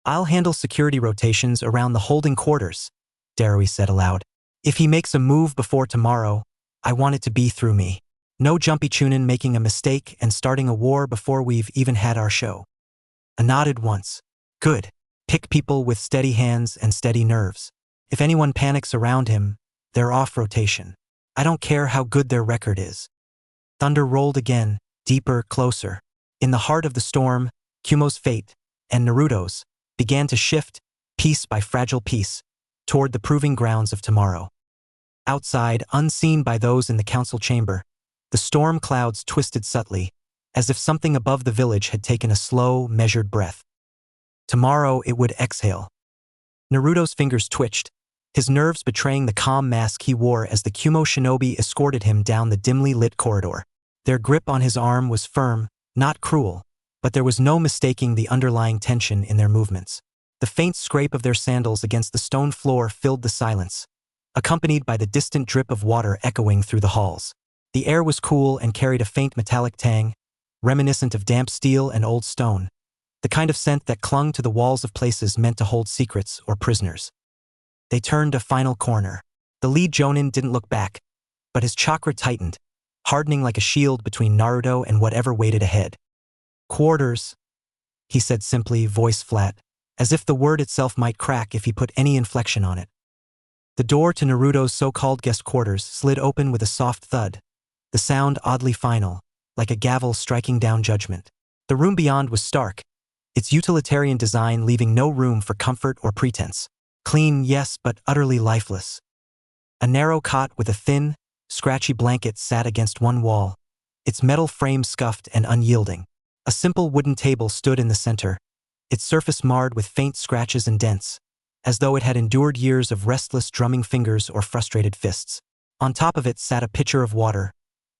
I'll handle security rotations around the holding quarters, Darui said aloud. If he makes a move before tomorrow, I want it to be through me. No jumpy Chunin making a mistake and starting a war before we've even had our show. I nodded once. Good. Pick people with steady hands and steady nerves. If anyone panics around him, they're off rotation. I don't care how good their record is. Thunder rolled again, deeper, closer. In the heart of the storm, Kumo's fate, and Naruto's, began to shift, piece by fragile piece, toward the proving grounds of tomorrow. Outside, unseen by those in the council chamber, the storm clouds twisted subtly, as if something above the village had taken a slow, measured breath. Tomorrow it would exhale. Naruto's fingers twitched, his nerves betraying the calm mask he wore as the Kumo shinobi escorted him down the dimly lit corridor. Their grip on his arm was firm, not cruel, but there was no mistaking the underlying tension in their movements. The faint scrape of their sandals against the stone floor filled the silence, accompanied by the distant drip of water echoing through the halls. The air was cool and carried a faint metallic tang, reminiscent of damp steel and old stone, the kind of scent that clung to the walls of places meant to hold secrets or prisoners. They turned a final corner. The lead jonin didn't look back, but his chakra tightened, hardening like a shield between Naruto and whatever waited ahead. Quarters, he said simply, voice flat, as if the word itself might crack if he put any inflection on it. The door to Naruto's so-called guest quarters slid open with a soft thud, the sound oddly final, like a gavel striking down judgment. The room beyond was stark, its utilitarian design leaving no room for comfort or pretense. Clean, yes, but utterly lifeless. A narrow cot with a thin, scratchy blanket sat against one wall, its metal frame scuffed and unyielding. A simple wooden table stood in the center, its surface marred with faint scratches and dents, as though it had endured years of restless drumming fingers or frustrated fists. On top of it sat a pitcher of water,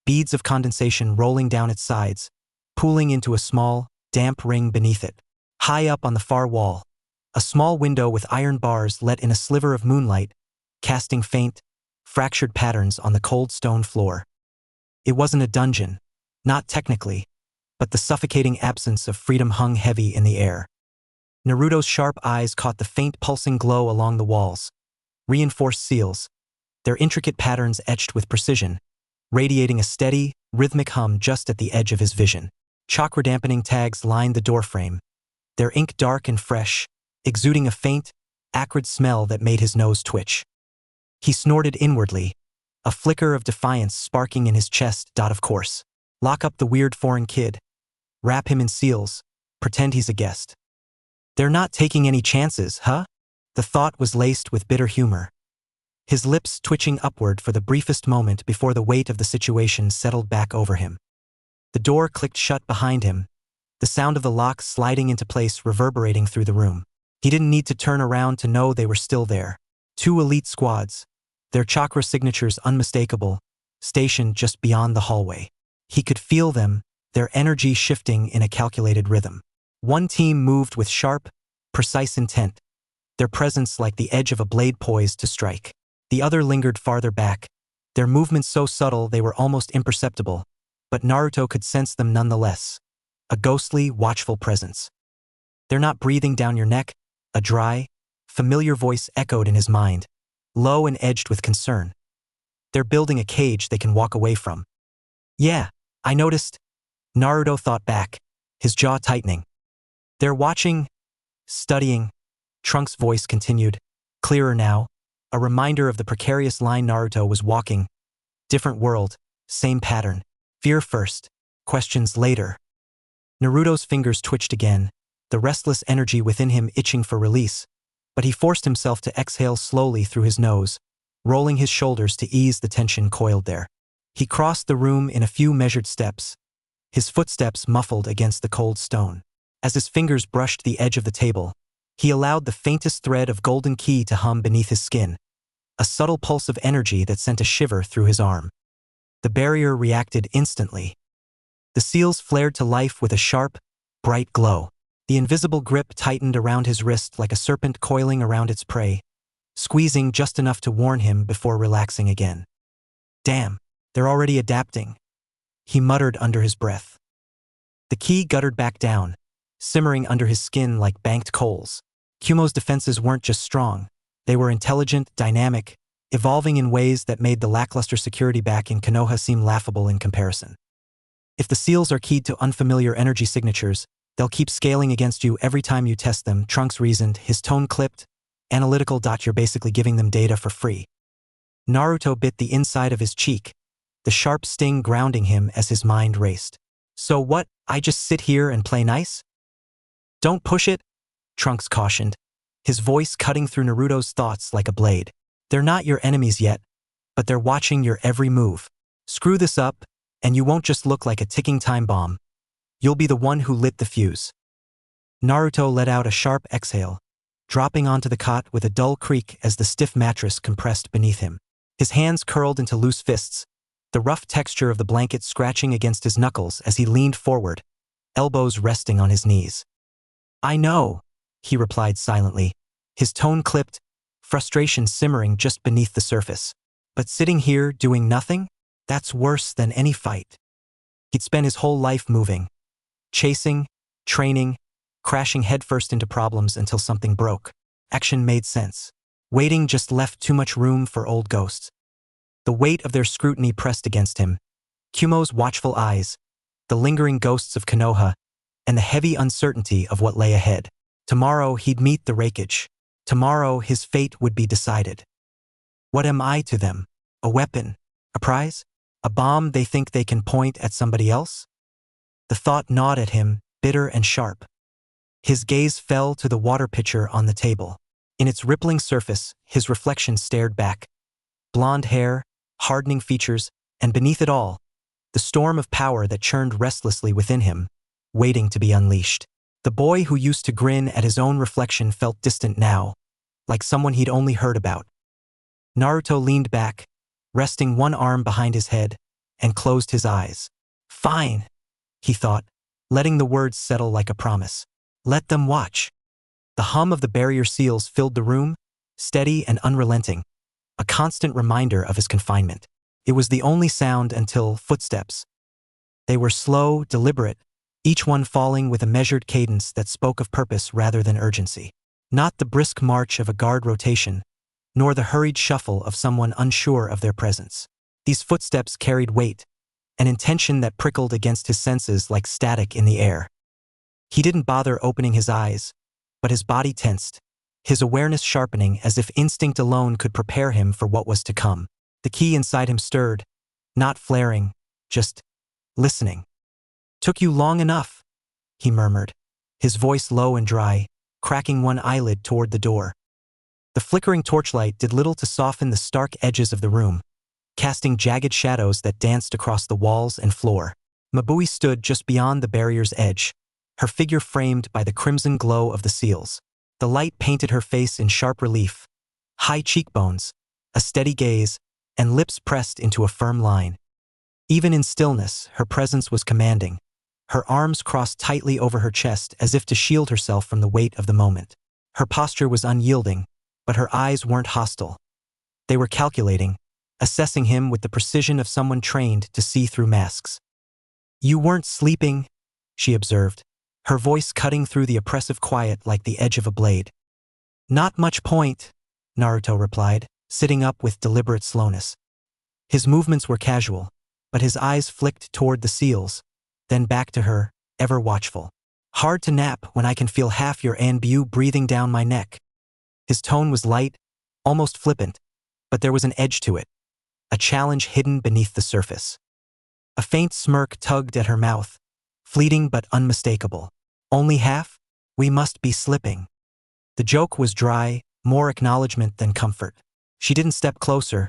beads of condensation rolling down its sides, pooling into a small, damp ring beneath it. High up on the far wall, a small window with iron bars let in a sliver of moonlight, casting faint, fractured patterns on the cold stone floor. It wasn't a dungeon, not technically, but the suffocating absence of freedom hung heavy in the air. Naruto's sharp eyes caught the faint pulsing glow along the walls, reinforced seals, their intricate patterns etched with precision, radiating a steady, rhythmic hum just at the edge of his vision. Chakra-dampening tags lined the doorframe, their ink dark and fresh, exuding a faint, acrid smell that made his nose twitch. He snorted inwardly, a flicker of defiance sparking in his chest. Of course. Lock up the weird foreign kid. Wrap him in seals. Pretend he's a guest. They're not taking any chances, huh? The thought was laced with bitter humor, his lips twitching upward for the briefest moment before the weight of the situation settled back over him. The door clicked shut behind him, the sound of the lock sliding into place reverberating through the room. He didn't need to turn around to know they were still there. Two elite squads, their chakra signatures unmistakable, stationed just beyond the hallway. He could feel them, their energy shifting in a calculated rhythm. One team moved with sharp, precise intent, their presence like the edge of a blade poised to strike. The other lingered farther back, their movements so subtle they were almost imperceptible, but Naruto could sense them nonetheless. A ghostly, watchful presence. They're not breathing down your neck, a dry, familiar voice echoed in his mind, low and edged with concern. They're building a cage they can walk away from. Yeah, I noticed. Naruto thought back, his jaw tightening. They're watching, studying. Trunks' voice continued, clearer now, a reminder of the precarious line Naruto was walking. Different world, same pattern. Fear first, questions later. Naruto's fingers twitched again, the restless energy within him itching for release, but he forced himself to exhale slowly through his nose, rolling his shoulders to ease the tension coiled there. He crossed the room in a few measured steps, his footsteps muffled against the cold stone. As his fingers brushed the edge of the table, he allowed the faintest thread of golden ki to hum beneath his skin, a subtle pulse of energy that sent a shiver through his arm. The barrier reacted instantly. The seals flared to life with a sharp, bright glow. The invisible grip tightened around his wrist like a serpent coiling around its prey, squeezing just enough to warn him before relaxing again. Damn, they're already adapting, he muttered under his breath. The ki guttered back down, simmering under his skin like banked coals. Kumo's defenses weren't just strong, they were intelligent, dynamic, evolving in ways that made the lackluster security back in Konoha seem laughable in comparison. If the seals are keyed to unfamiliar energy signatures, they'll keep scaling against you every time you test them, Trunks reasoned, his tone clipped, Analytical. You're basically giving them data for free. Naruto bit the inside of his cheek, the sharp sting grounding him as his mind raced. So what, I just sit here and play nice? Don't push it, Trunks cautioned, his voice cutting through Naruto's thoughts like a blade. They're not your enemies yet, but they're watching your every move. Screw this up, and you won't just look like a ticking time bomb. You'll be the one who lit the fuse. Naruto let out a sharp exhale, dropping onto the cot with a dull creak as the stiff mattress compressed beneath him. His hands curled into loose fists, the rough texture of the blanket scratching against his knuckles as he leaned forward, elbows resting on his knees. I know, he replied silently, his tone clipped, frustration simmering just beneath the surface. But sitting here doing nothing? That's worse than any fight. He'd spent his whole life moving, chasing, training, crashing headfirst into problems until something broke. Action made sense. Waiting just left too much room for old ghosts. The weight of their scrutiny pressed against him, Kumo's watchful eyes, the lingering ghosts of Konoha, and the heavy uncertainty of what lay ahead. Tomorrow he'd meet the Raikage. Tomorrow his fate would be decided. What am I to them? A weapon? A prize? A bomb they think they can point at somebody else? The thought gnawed at him, bitter and sharp. His gaze fell to the water pitcher on the table. In its rippling surface, his reflection stared back. Blonde hair, hardening features, and beneath it all, the storm of power that churned restlessly within him, waiting to be unleashed. The boy who used to grin at his own reflection felt distant now, like someone he'd only heard about. Naruto leaned back, resting one arm behind his head, and closed his eyes. Fine, he thought, letting the words settle like a promise. Let them watch. The hum of the barrier seals filled the room, steady and unrelenting, a constant reminder of his confinement. It was the only sound until footsteps. They were slow, deliberate, each one falling with a measured cadence that spoke of purpose rather than urgency. Not the brisk march of a guard rotation, nor the hurried shuffle of someone unsure of their presence. These footsteps carried weight, an intention that prickled against his senses like static in the air. He didn't bother opening his eyes, but his body tensed, his awareness sharpening as if instinct alone could prepare him for what was to come. The key inside him stirred, not flaring, just listening. Took you long enough, he murmured, his voice low and dry, cracking one eyelid toward the door. The flickering torchlight did little to soften the stark edges of the room, casting jagged shadows that danced across the walls and floor. Mabui stood just beyond the barrier's edge, her figure framed by the crimson glow of the seals. The light painted her face in sharp relief, high cheekbones, a steady gaze, and lips pressed into a firm line. Even in stillness, her presence was commanding, her arms crossed tightly over her chest as if to shield herself from the weight of the moment. Her posture was unyielding, but her eyes weren't hostile. They were calculating, assessing him with the precision of someone trained to see through masks. You weren't sleeping, she observed, her voice cutting through the oppressive quiet like the edge of a blade. Not much point, Naruto replied, sitting up with deliberate slowness. His movements were casual, but his eyes flicked toward the seals, then back to her, ever watchful. Hard to nap when I can feel half your anbu breathing down my neck. His tone was light, almost flippant, but there was an edge to it, a challenge hidden beneath the surface. A faint smirk tugged at her mouth, fleeting but unmistakable. Only half? We must be slipping. The joke was dry, more acknowledgement than comfort. She didn't step closer,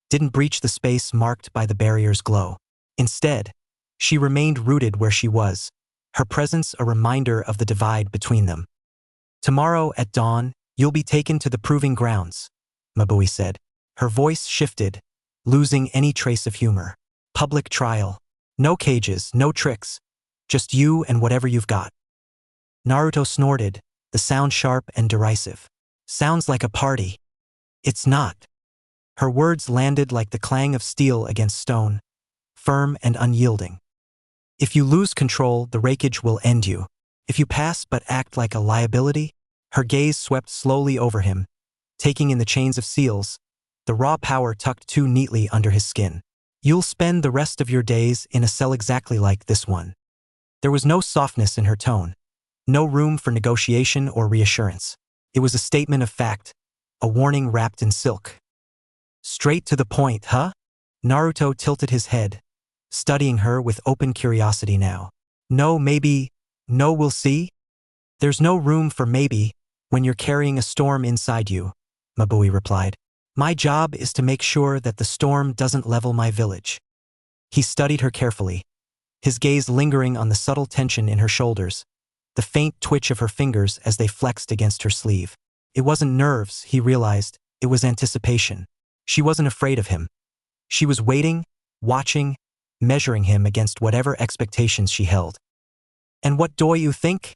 didn't breach the space marked by the barrier's glow. Instead, she remained rooted where she was, her presence a reminder of the divide between them. Tomorrow at dawn, you'll be taken to the proving grounds, Mabui said. Her voice shifted, losing any trace of humor. Public trial. No cages, no tricks. Just you and whatever you've got. Naruto snorted, the sound sharp and derisive. Sounds like a party. It's not. Her words landed like the clang of steel against stone, firm and unyielding. If you lose control, the Raikage will end you. If you pass but act like a liability, her gaze swept slowly over him, taking in the chains of seals, the raw power tucked too neatly under his skin. You'll spend the rest of your days in a cell exactly like this one. There was no softness in her tone, no room for negotiation or reassurance. It was a statement of fact, a warning wrapped in silk. Straight to the point, huh? Naruto tilted his head, studying her with open curiosity now. No, maybe, no, we'll see? There's no room for maybe when you're carrying a storm inside you, Mabui replied. My job is to make sure that the storm doesn't level my village. He studied her carefully, his gaze lingering on the subtle tension in her shoulders, the faint twitch of her fingers as they flexed against her sleeve. It wasn't nerves, he realized, it was anticipation. She wasn't afraid of him. She was waiting, watching, measuring him against whatever expectations she held. And what do you think?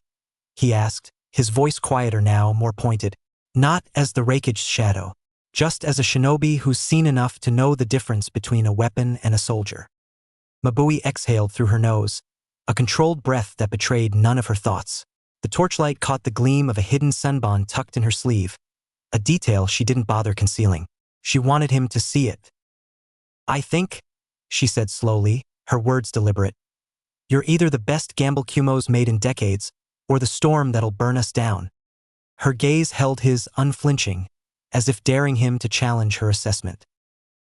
He asked, his voice quieter now, more pointed. Not as the Raikage shadow, just as a shinobi who's seen enough to know the difference between a weapon and a soldier. Mabui exhaled through her nose, a controlled breath that betrayed none of her thoughts. The torchlight caught the gleam of a hidden sunbon tucked in her sleeve, a detail she didn't bother concealing. She wanted him to see it. I think, she said slowly, her words deliberate, you're either the best gamble Kumo's made in decades, or the storm that'll burn us down. Her gaze held his unflinching, as if daring him to challenge her assessment.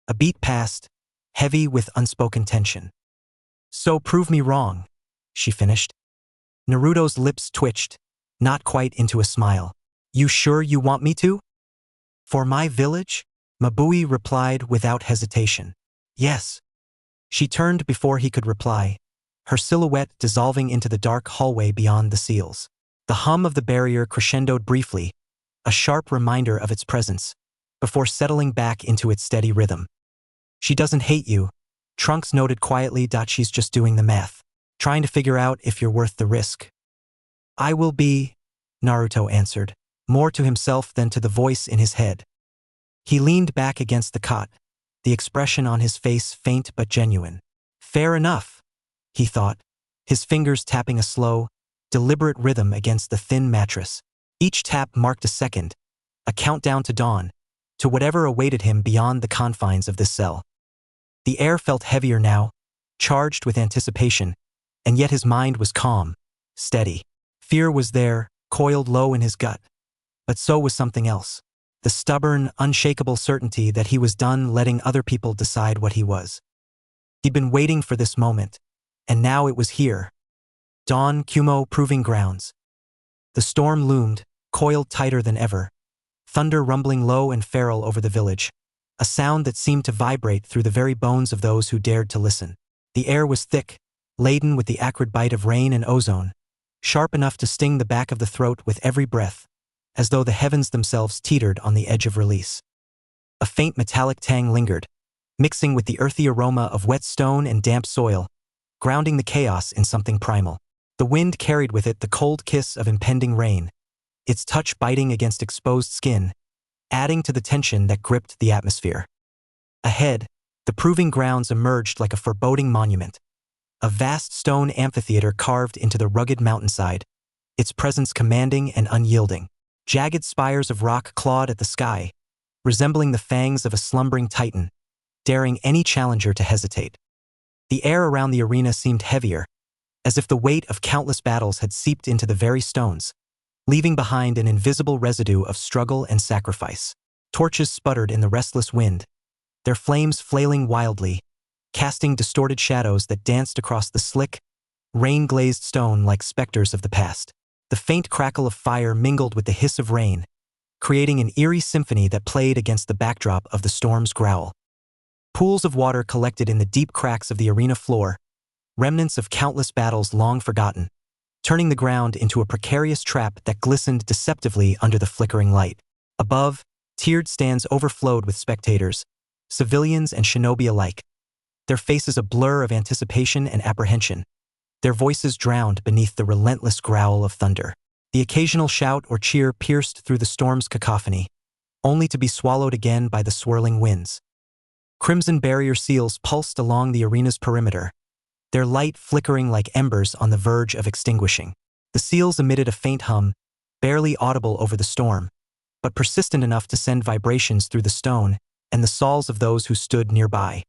A beat passed, heavy with unspoken tension. So prove me wrong, she finished. Naruto's lips twitched, not quite into a smile. You sure you want me to? For my village? Mabui replied without hesitation. Yes. She turned before he could reply, her silhouette dissolving into the dark hallway beyond the seals. The hum of the barrier crescendoed briefly, a sharp reminder of its presence, before settling back into its steady rhythm. She doesn't hate you, Trunks noted quietly. She's just doing the math, trying to figure out if you're worth the risk. I will be, Naruto answered, more to himself than to the voice in his head. He leaned back against the cot, the expression on his face faint but genuine. Fair enough, he thought, his fingers tapping a slow, deliberate rhythm against the thin mattress. Each tap marked a second, a countdown to dawn, to whatever awaited him beyond the confines of this cell. The air felt heavier now, charged with anticipation, and yet his mind was calm, steady. Fear was there, coiled low in his gut, but so was something else. The stubborn, unshakable certainty that he was done letting other people decide what he was. He'd been waiting for this moment, and now it was here. Dawn, Kumo proving grounds. The storm loomed, coiled tighter than ever, thunder rumbling low and feral over the village, a sound that seemed to vibrate through the very bones of those who dared to listen. The air was thick, laden with the acrid bite of rain and ozone, sharp enough to sting the back of the throat with every breath, as though the heavens themselves teetered on the edge of release. A faint metallic tang lingered, mixing with the earthy aroma of wet stone and damp soil, grounding the chaos in something primal. The wind carried with it the cold kiss of impending rain, its touch biting against exposed skin, adding to the tension that gripped the atmosphere. Ahead, the proving grounds emerged like a foreboding monument, a vast stone amphitheater carved into the rugged mountainside, its presence commanding and unyielding. Jagged spires of rock clawed at the sky, resembling the fangs of a slumbering titan, daring any challenger to hesitate. The air around the arena seemed heavier, as if the weight of countless battles had seeped into the very stones, leaving behind an invisible residue of struggle and sacrifice. Torches sputtered in the restless wind, their flames flailing wildly, casting distorted shadows that danced across the slick, rain-glazed stone like specters of the past. The faint crackle of fire mingled with the hiss of rain, creating an eerie symphony that played against the backdrop of the storm's growl. Pools of water collected in the deep cracks of the arena floor, remnants of countless battles long forgotten, turning the ground into a precarious trap that glistened deceptively under the flickering light. Above, tiered stands overflowed with spectators, civilians and shinobi alike, their faces a blur of anticipation and apprehension, their voices drowned beneath the relentless growl of thunder. The occasional shout or cheer pierced through the storm's cacophony, only to be swallowed again by the swirling winds. Crimson barrier seals pulsed along the arena's perimeter, their light flickering like embers on the verge of extinguishing. The seals emitted a faint hum, barely audible over the storm, but persistent enough to send vibrations through the stone and the soles of those who stood nearby.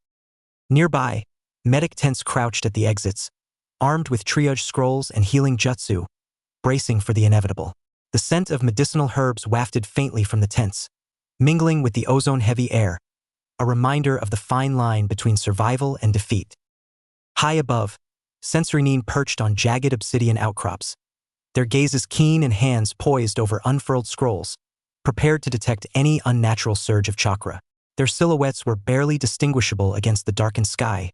Nearby, medic tents crouched at the exits, armed with triage scrolls and healing jutsu, bracing for the inevitable. The scent of medicinal herbs wafted faintly from the tents, mingling with the ozone-heavy air, a reminder of the fine line between survival and defeat. High above, sensory Nin perched on jagged obsidian outcrops, their gazes keen and hands poised over unfurled scrolls, prepared to detect any unnatural surge of chakra. Their silhouettes were barely distinguishable against the darkened sky,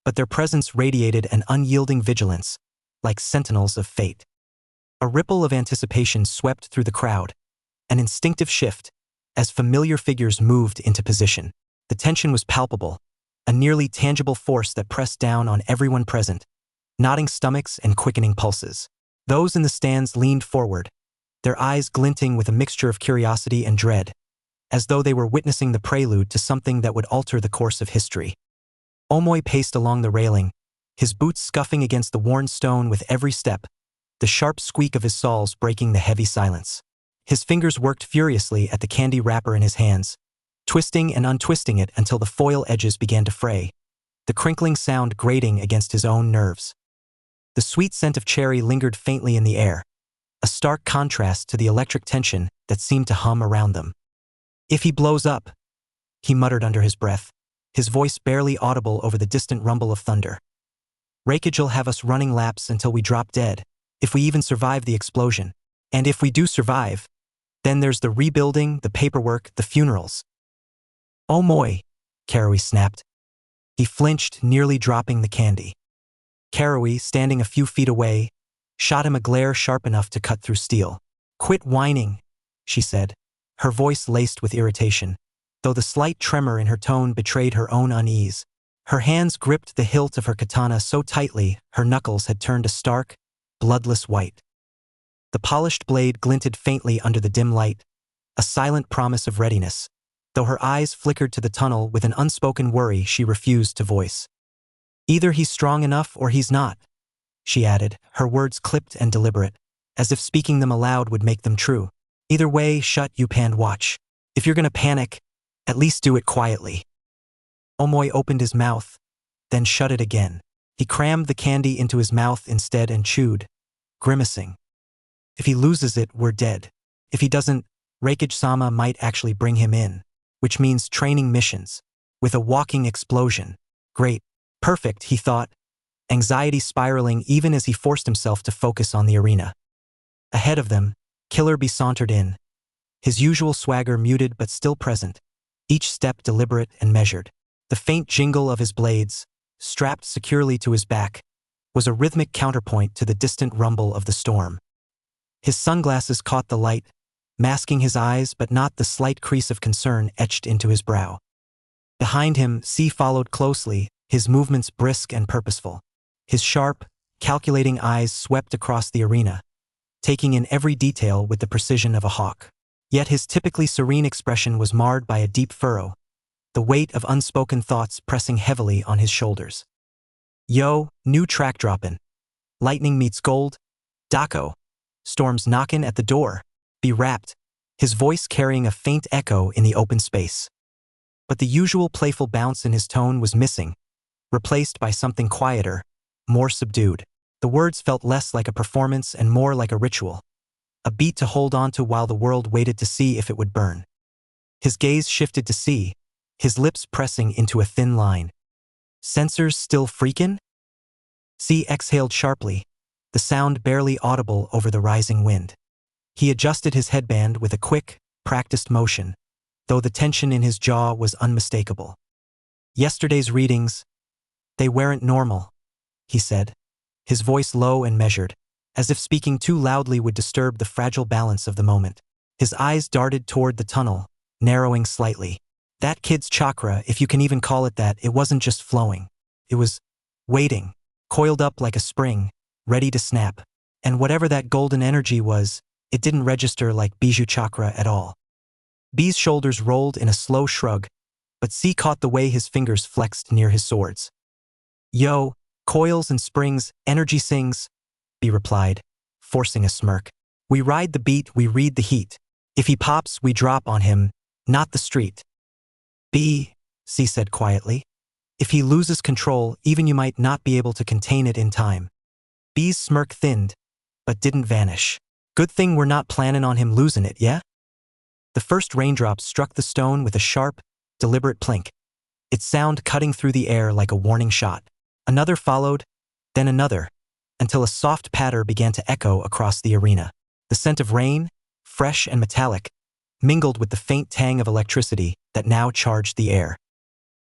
but their presence radiated an unyielding vigilance, like sentinels of fate. A ripple of anticipation swept through the crowd, an instinctive shift, as familiar figures moved into position. The tension was palpable, a nearly tangible force that pressed down on everyone present, knotting stomachs and quickening pulses. Those in the stands leaned forward, their eyes glinting with a mixture of curiosity and dread, as though they were witnessing the prelude to something that would alter the course of history. Omoy paced along the railing, his boots scuffing against the worn stone with every step, the sharp squeak of his soles breaking the heavy silence. His fingers worked furiously at the candy wrapper in his hands, twisting and untwisting it until the foil edges began to fray, the crinkling sound grating against his own nerves. The sweet scent of cherry lingered faintly in the air, a stark contrast to the electric tension that seemed to hum around them. "If he blows up," he muttered under his breath, his voice barely audible over the distant rumble of thunder. "Reincarnation'll have us running laps until we drop dead, if we even survive the explosion. And if we do survive, then there's the rebuilding, the paperwork, the funerals." "Oh moi," Karui snapped. He flinched, nearly dropping the candy. Karui, standing a few feet away, shot him a glare sharp enough to cut through steel. "Quit whining," she said, her voice laced with irritation, though the slight tremor in her tone betrayed her own unease. Her hands gripped the hilt of her katana so tightly her knuckles had turned a stark, bloodless white. The polished blade glinted faintly under the dim light, a silent promise of readiness, though her eyes flickered to the tunnel with an unspoken worry she refused to voice. "Either he's strong enough or he's not," she added, her words clipped and deliberate, as if speaking them aloud would make them true. "Either way, shut you and watch. If you're gonna panic, at least do it quietly." Omoy opened his mouth, then shut it again. He crammed the candy into his mouth instead and chewed, grimacing. "If he loses it, we're dead. If he doesn't, Reikage-sama might actually bring him in, which means training missions, with a walking explosion. Great. Perfect, he thought, anxiety spiraling even as he forced himself to focus on the arena. Ahead of them, Killer Bee sauntered in, his usual swagger muted but still present, each step deliberate and measured. The faint jingle of his blades, strapped securely to his back, was a rhythmic counterpoint to the distant rumble of the storm. His sunglasses caught the light, masking his eyes but not the slight crease of concern etched into his brow. Behind him, C followed closely, his movements brisk and purposeful. His sharp, calculating eyes swept across the arena, taking in every detail with the precision of a hawk. Yet his typically serene expression was marred by a deep furrow, the weight of unspoken thoughts pressing heavily on his shoulders. "Yo, new track droppin'. Lightning meets gold. Dako." Storm's knockin' at the door. Be wrapped, his voice carrying a faint echo in the open space. But the usual playful bounce in his tone was missing, replaced by something quieter, more subdued. The words felt less like a performance and more like a ritual, a beat to hold on to while the world waited to see if it would burn. His gaze shifted to C, his lips pressing into a thin line. "Sensors still freakin'?" C exhaled sharply, the sound barely audible over the rising wind. He adjusted his headband with a quick, practiced motion, though the tension in his jaw was unmistakable. "Yesterday's readings, they weren't normal," he said, his voice low and measured, as if speaking too loudly would disturb the fragile balance of the moment. His eyes darted toward the tunnel, narrowing slightly. That kid's chakra, if you can even call it that, it wasn't just flowing. It was waiting, coiled up like a spring, ready to snap. And whatever that golden energy was, it didn't register like Bijou chakra at all. B's shoulders rolled in a slow shrug, but C caught the way his fingers flexed near his swords. "Yo, coils and springs, energy sings," B replied, forcing a smirk. "We ride the beat, we read the heat. If he pops, we drop on him, not the street." "B," C said quietly, "if he loses control, even you might not be able to contain it in time." B's smirk thinned, but didn't vanish. "Good thing we're not planning on him losing it, yeah?" The first raindrops struck the stone with a sharp, deliberate plink, its sound cutting through the air like a warning shot. Another followed, then another, until a soft patter began to echo across the arena. The scent of rain, fresh and metallic, mingled with the faint tang of electricity that now charged the air.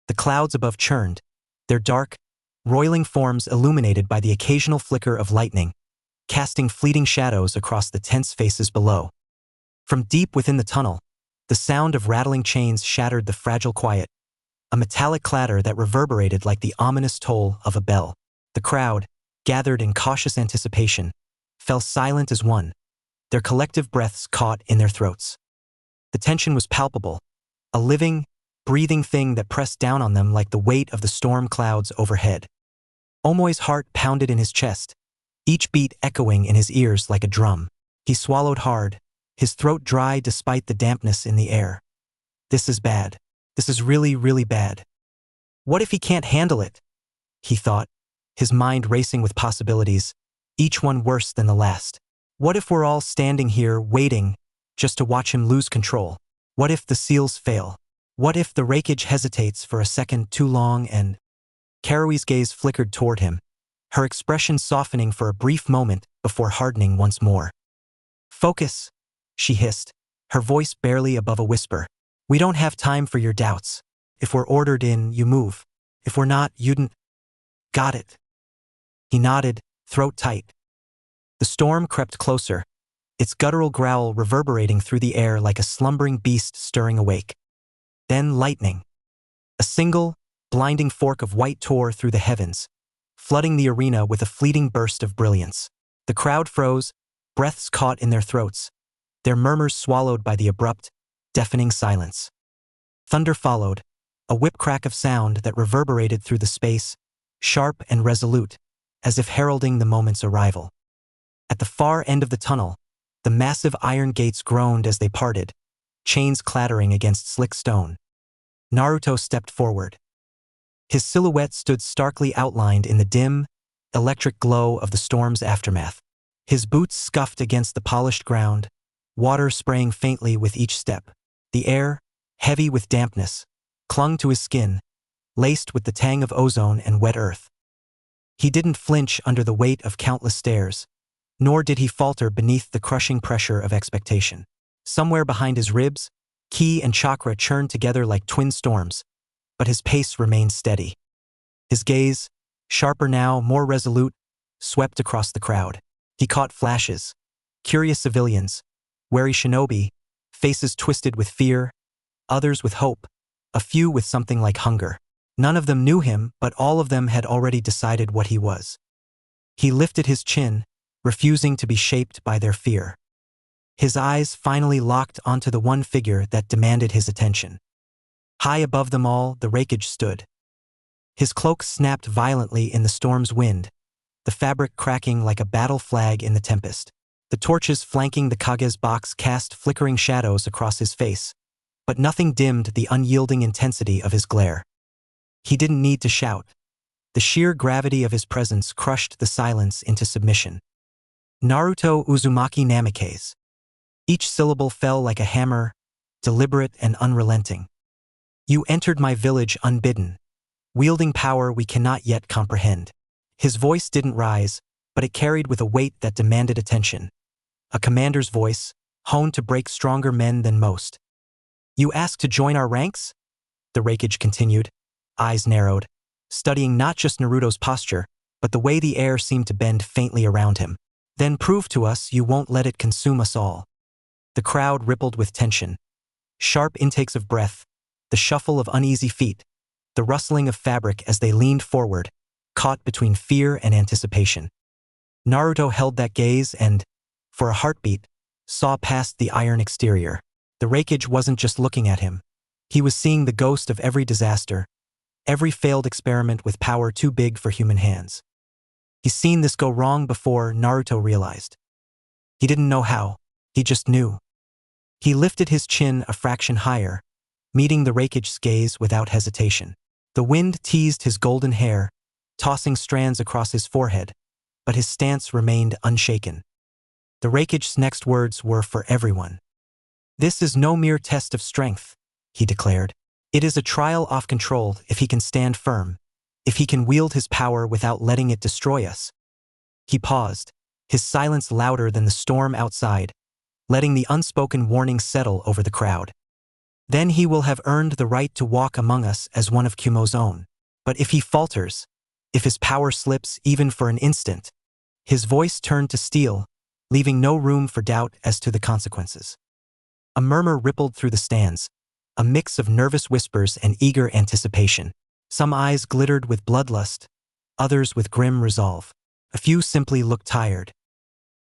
The clouds above churned, their dark, roiling forms illuminated by the occasional flicker of lightning, casting fleeting shadows across the tense faces below. From deep within the tunnel, the sound of rattling chains shattered the fragile quiet, a metallic clatter that reverberated like the ominous toll of a bell. The crowd, gathered in cautious anticipation, fell silent as one, their collective breaths caught in their throats. The tension was palpable, a living, breathing thing that pressed down on them like the weight of the storm clouds overhead. Omoi's heart pounded in his chest, each beat echoing in his ears like a drum. He swallowed hard, his throat dry despite the dampness in the air. This is bad. This is really, really bad. What if he can't handle it? He thought, his mind racing with possibilities, each one worse than the last. What if we're all standing here waiting just to watch him lose control? What if the seals fail? What if the rakeage hesitates for a second too long and… Karui's gaze flickered toward him, her expression softening for a brief moment before hardening once more. Focus, she hissed, her voice barely above a whisper. We don't have time for your doubts. If we're ordered in, you move. If we're not, you don't… Got it. He nodded, throat tight. The storm crept closer, its guttural growl reverberating through the air like a slumbering beast stirring awake. Then lightning. A single, blinding fork of white tore through the heavens, flooding the arena with a fleeting burst of brilliance. The crowd froze, breaths caught in their throats, their murmurs swallowed by the abrupt, deafening silence. Thunder followed, a whip-crack of sound that reverberated through the space, sharp and resolute, as if heralding the moment's arrival. At the far end of the tunnel, the massive iron gates groaned as they parted, chains clattering against slick stone. Naruto stepped forward. His silhouette stood starkly outlined in the dim, electric glow of the storm's aftermath. His boots scuffed against the polished ground, water spraying faintly with each step. The air, heavy with dampness, clung to his skin, laced with the tang of ozone and wet earth. He didn't flinch under the weight of countless stares, nor did he falter beneath the crushing pressure of expectation. Somewhere behind his ribs, ki and chakra churned together like twin storms, but his pace remained steady. His gaze, sharper now, more resolute, swept across the crowd. He caught flashes, curious civilians, wary shinobi, faces twisted with fear, others with hope, a few with something like hunger. None of them knew him, but all of them had already decided what he was. He lifted his chin, refusing to be shaped by their fear. His eyes finally locked onto the one figure that demanded his attention. High above them all, the rakeage stood. His cloak snapped violently in the storm's wind, the fabric cracking like a battle flag in the tempest. The torches flanking the Kage's box cast flickering shadows across his face, but nothing dimmed the unyielding intensity of his glare. He didn't need to shout. The sheer gravity of his presence crushed the silence into submission. Naruto Uzumaki Namikaze. Each syllable fell like a hammer, deliberate and unrelenting. You entered my village unbidden, wielding power we cannot yet comprehend. His voice didn't rise, but it carried with a weight that demanded attention. A commander's voice, honed to break stronger men than most. You asked to join our ranks? The rakeage continued, eyes narrowed, studying not just Naruto's posture, but the way the air seemed to bend faintly around him. Then prove to us you won't let it consume us all. The crowd rippled with tension. Sharp intakes of breath, the shuffle of uneasy feet, the rustling of fabric as they leaned forward, caught between fear and anticipation. Naruto held that gaze and, for a heartbeat, saw past the iron exterior. The rakeage wasn't just looking at him. He was seeing the ghost of every disaster, every failed experiment with power too big for human hands. He's seen this go wrong before, Naruto realized. He didn't know how, he just knew. He lifted his chin a fraction higher, meeting the rakeage's gaze without hesitation. The wind teased his golden hair, tossing strands across his forehead, but his stance remained unshaken. The rakeage's next words were for everyone. "This is no mere test of strength," he declared. "It is a trial off control if he can stand firm, if he can wield his power without letting it destroy us." He paused, his silence louder than the storm outside, letting the unspoken warning settle over the crowd. "Then he will have earned the right to walk among us as one of Kumo's own. But if he falters, if his power slips even for an instant," his voice turned to steel, leaving no room for doubt as to the consequences. A murmur rippled through the stands, a mix of nervous whispers and eager anticipation. Some eyes glittered with bloodlust, others with grim resolve. A few simply looked tired.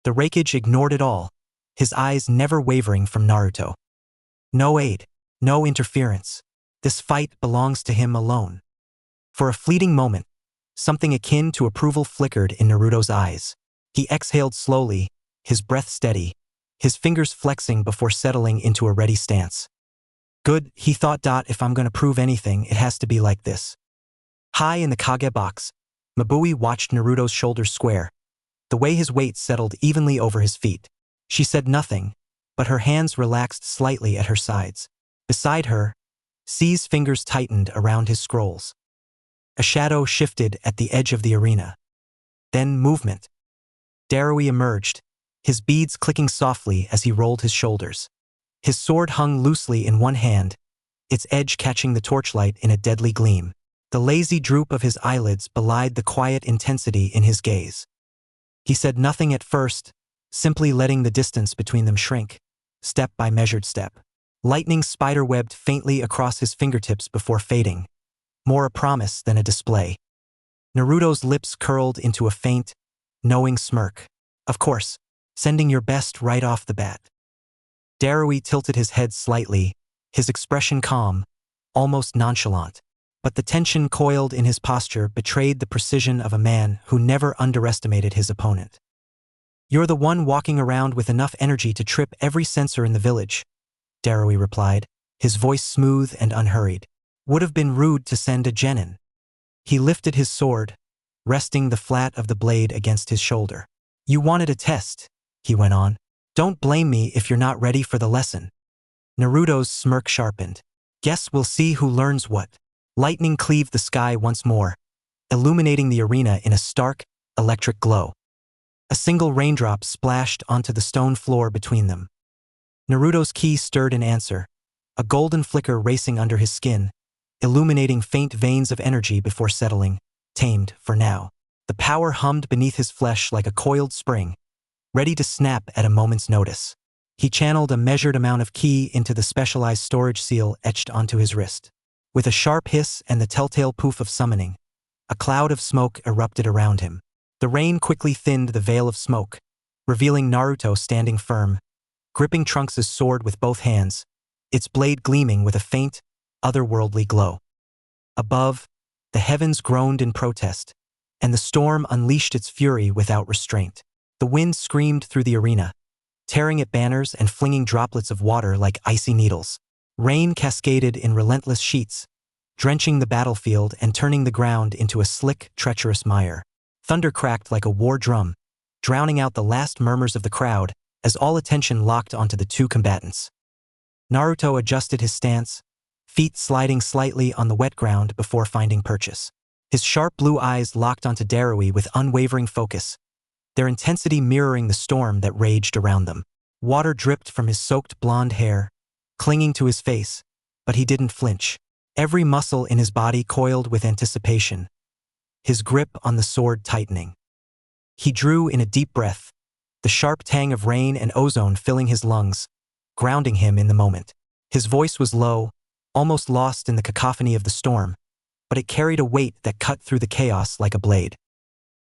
The Raikage ignored it all, his eyes never wavering from Naruto. No aid, no interference. This fight belongs to him alone. For a fleeting moment, something akin to approval flickered in Naruto's eyes. He exhaled slowly, his breath steady, his fingers flexing before settling into a ready stance. "Good," he thought. "If I'm going to prove anything, it has to be like this." High in the Kage box, Mabui watched Naruto's shoulders square, the way his weight settled evenly over his feet. She said nothing, but her hands relaxed slightly at her sides. Beside her, C's fingers tightened around his scrolls. A shadow shifted at the edge of the arena. Then movement. Darui emerged, his beads clicking softly as he rolled his shoulders. His sword hung loosely in one hand, its edge catching the torchlight in a deadly gleam. The lazy droop of his eyelids belied the quiet intensity in his gaze. He said nothing at first, simply letting the distance between them shrink, step by measured step. Lightning spiderwebbed faintly across his fingertips before fading, more a promise than a display. Naruto's lips curled into a faint, knowing smirk. "Of course, sending your best right off the bat." Darui tilted his head slightly, his expression calm, almost nonchalant. But the tension coiled in his posture betrayed the precision of a man who never underestimated his opponent. "You're the one walking around with enough energy to trip every sensor in the village," Darui replied, his voice smooth and unhurried. "Would have been rude to send a genin." He lifted his sword, resting the flat of the blade against his shoulder. "You wanted a test," he went on. "Don't blame me if you're not ready for the lesson." Naruto's smirk sharpened. "Guess we'll see who learns what." Lightning cleaved the sky once more, illuminating the arena in a stark, electric glow. A single raindrop splashed onto the stone floor between them. Naruto's ki stirred in answer, a golden flicker racing under his skin, illuminating faint veins of energy before settling, tamed for now. The power hummed beneath his flesh like a coiled spring, ready to snap at a moment's notice. He channeled a measured amount of ki into the specialized storage seal etched onto his wrist. With a sharp hiss and the telltale poof of summoning, a cloud of smoke erupted around him. The rain quickly thinned the veil of smoke, revealing Naruto standing firm, gripping Trunks' sword with both hands, its blade gleaming with a faint, otherworldly glow. Above, the heavens groaned in protest, and the storm unleashed its fury without restraint. The wind screamed through the arena, tearing at banners and flinging droplets of water like icy needles. Rain cascaded in relentless sheets, drenching the battlefield and turning the ground into a slick, treacherous mire. Thunder cracked like a war drum, drowning out the last murmurs of the crowd as all attention locked onto the two combatants. Naruto adjusted his stance, feet sliding slightly on the wet ground before finding purchase. His sharp blue eyes locked onto Darui with unwavering focus, their intensity mirroring the storm that raged around them. Water dripped from his soaked blonde hair, clinging to his face, but he didn't flinch. Every muscle in his body coiled with anticipation, his grip on the sword tightening. He drew in a deep breath, the sharp tang of rain and ozone filling his lungs, grounding him in the moment. His voice was low, almost lost in the cacophony of the storm, but it carried a weight that cut through the chaos like a blade.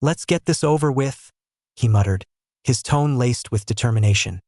"Let's get this over with," he muttered, his tone laced with determination.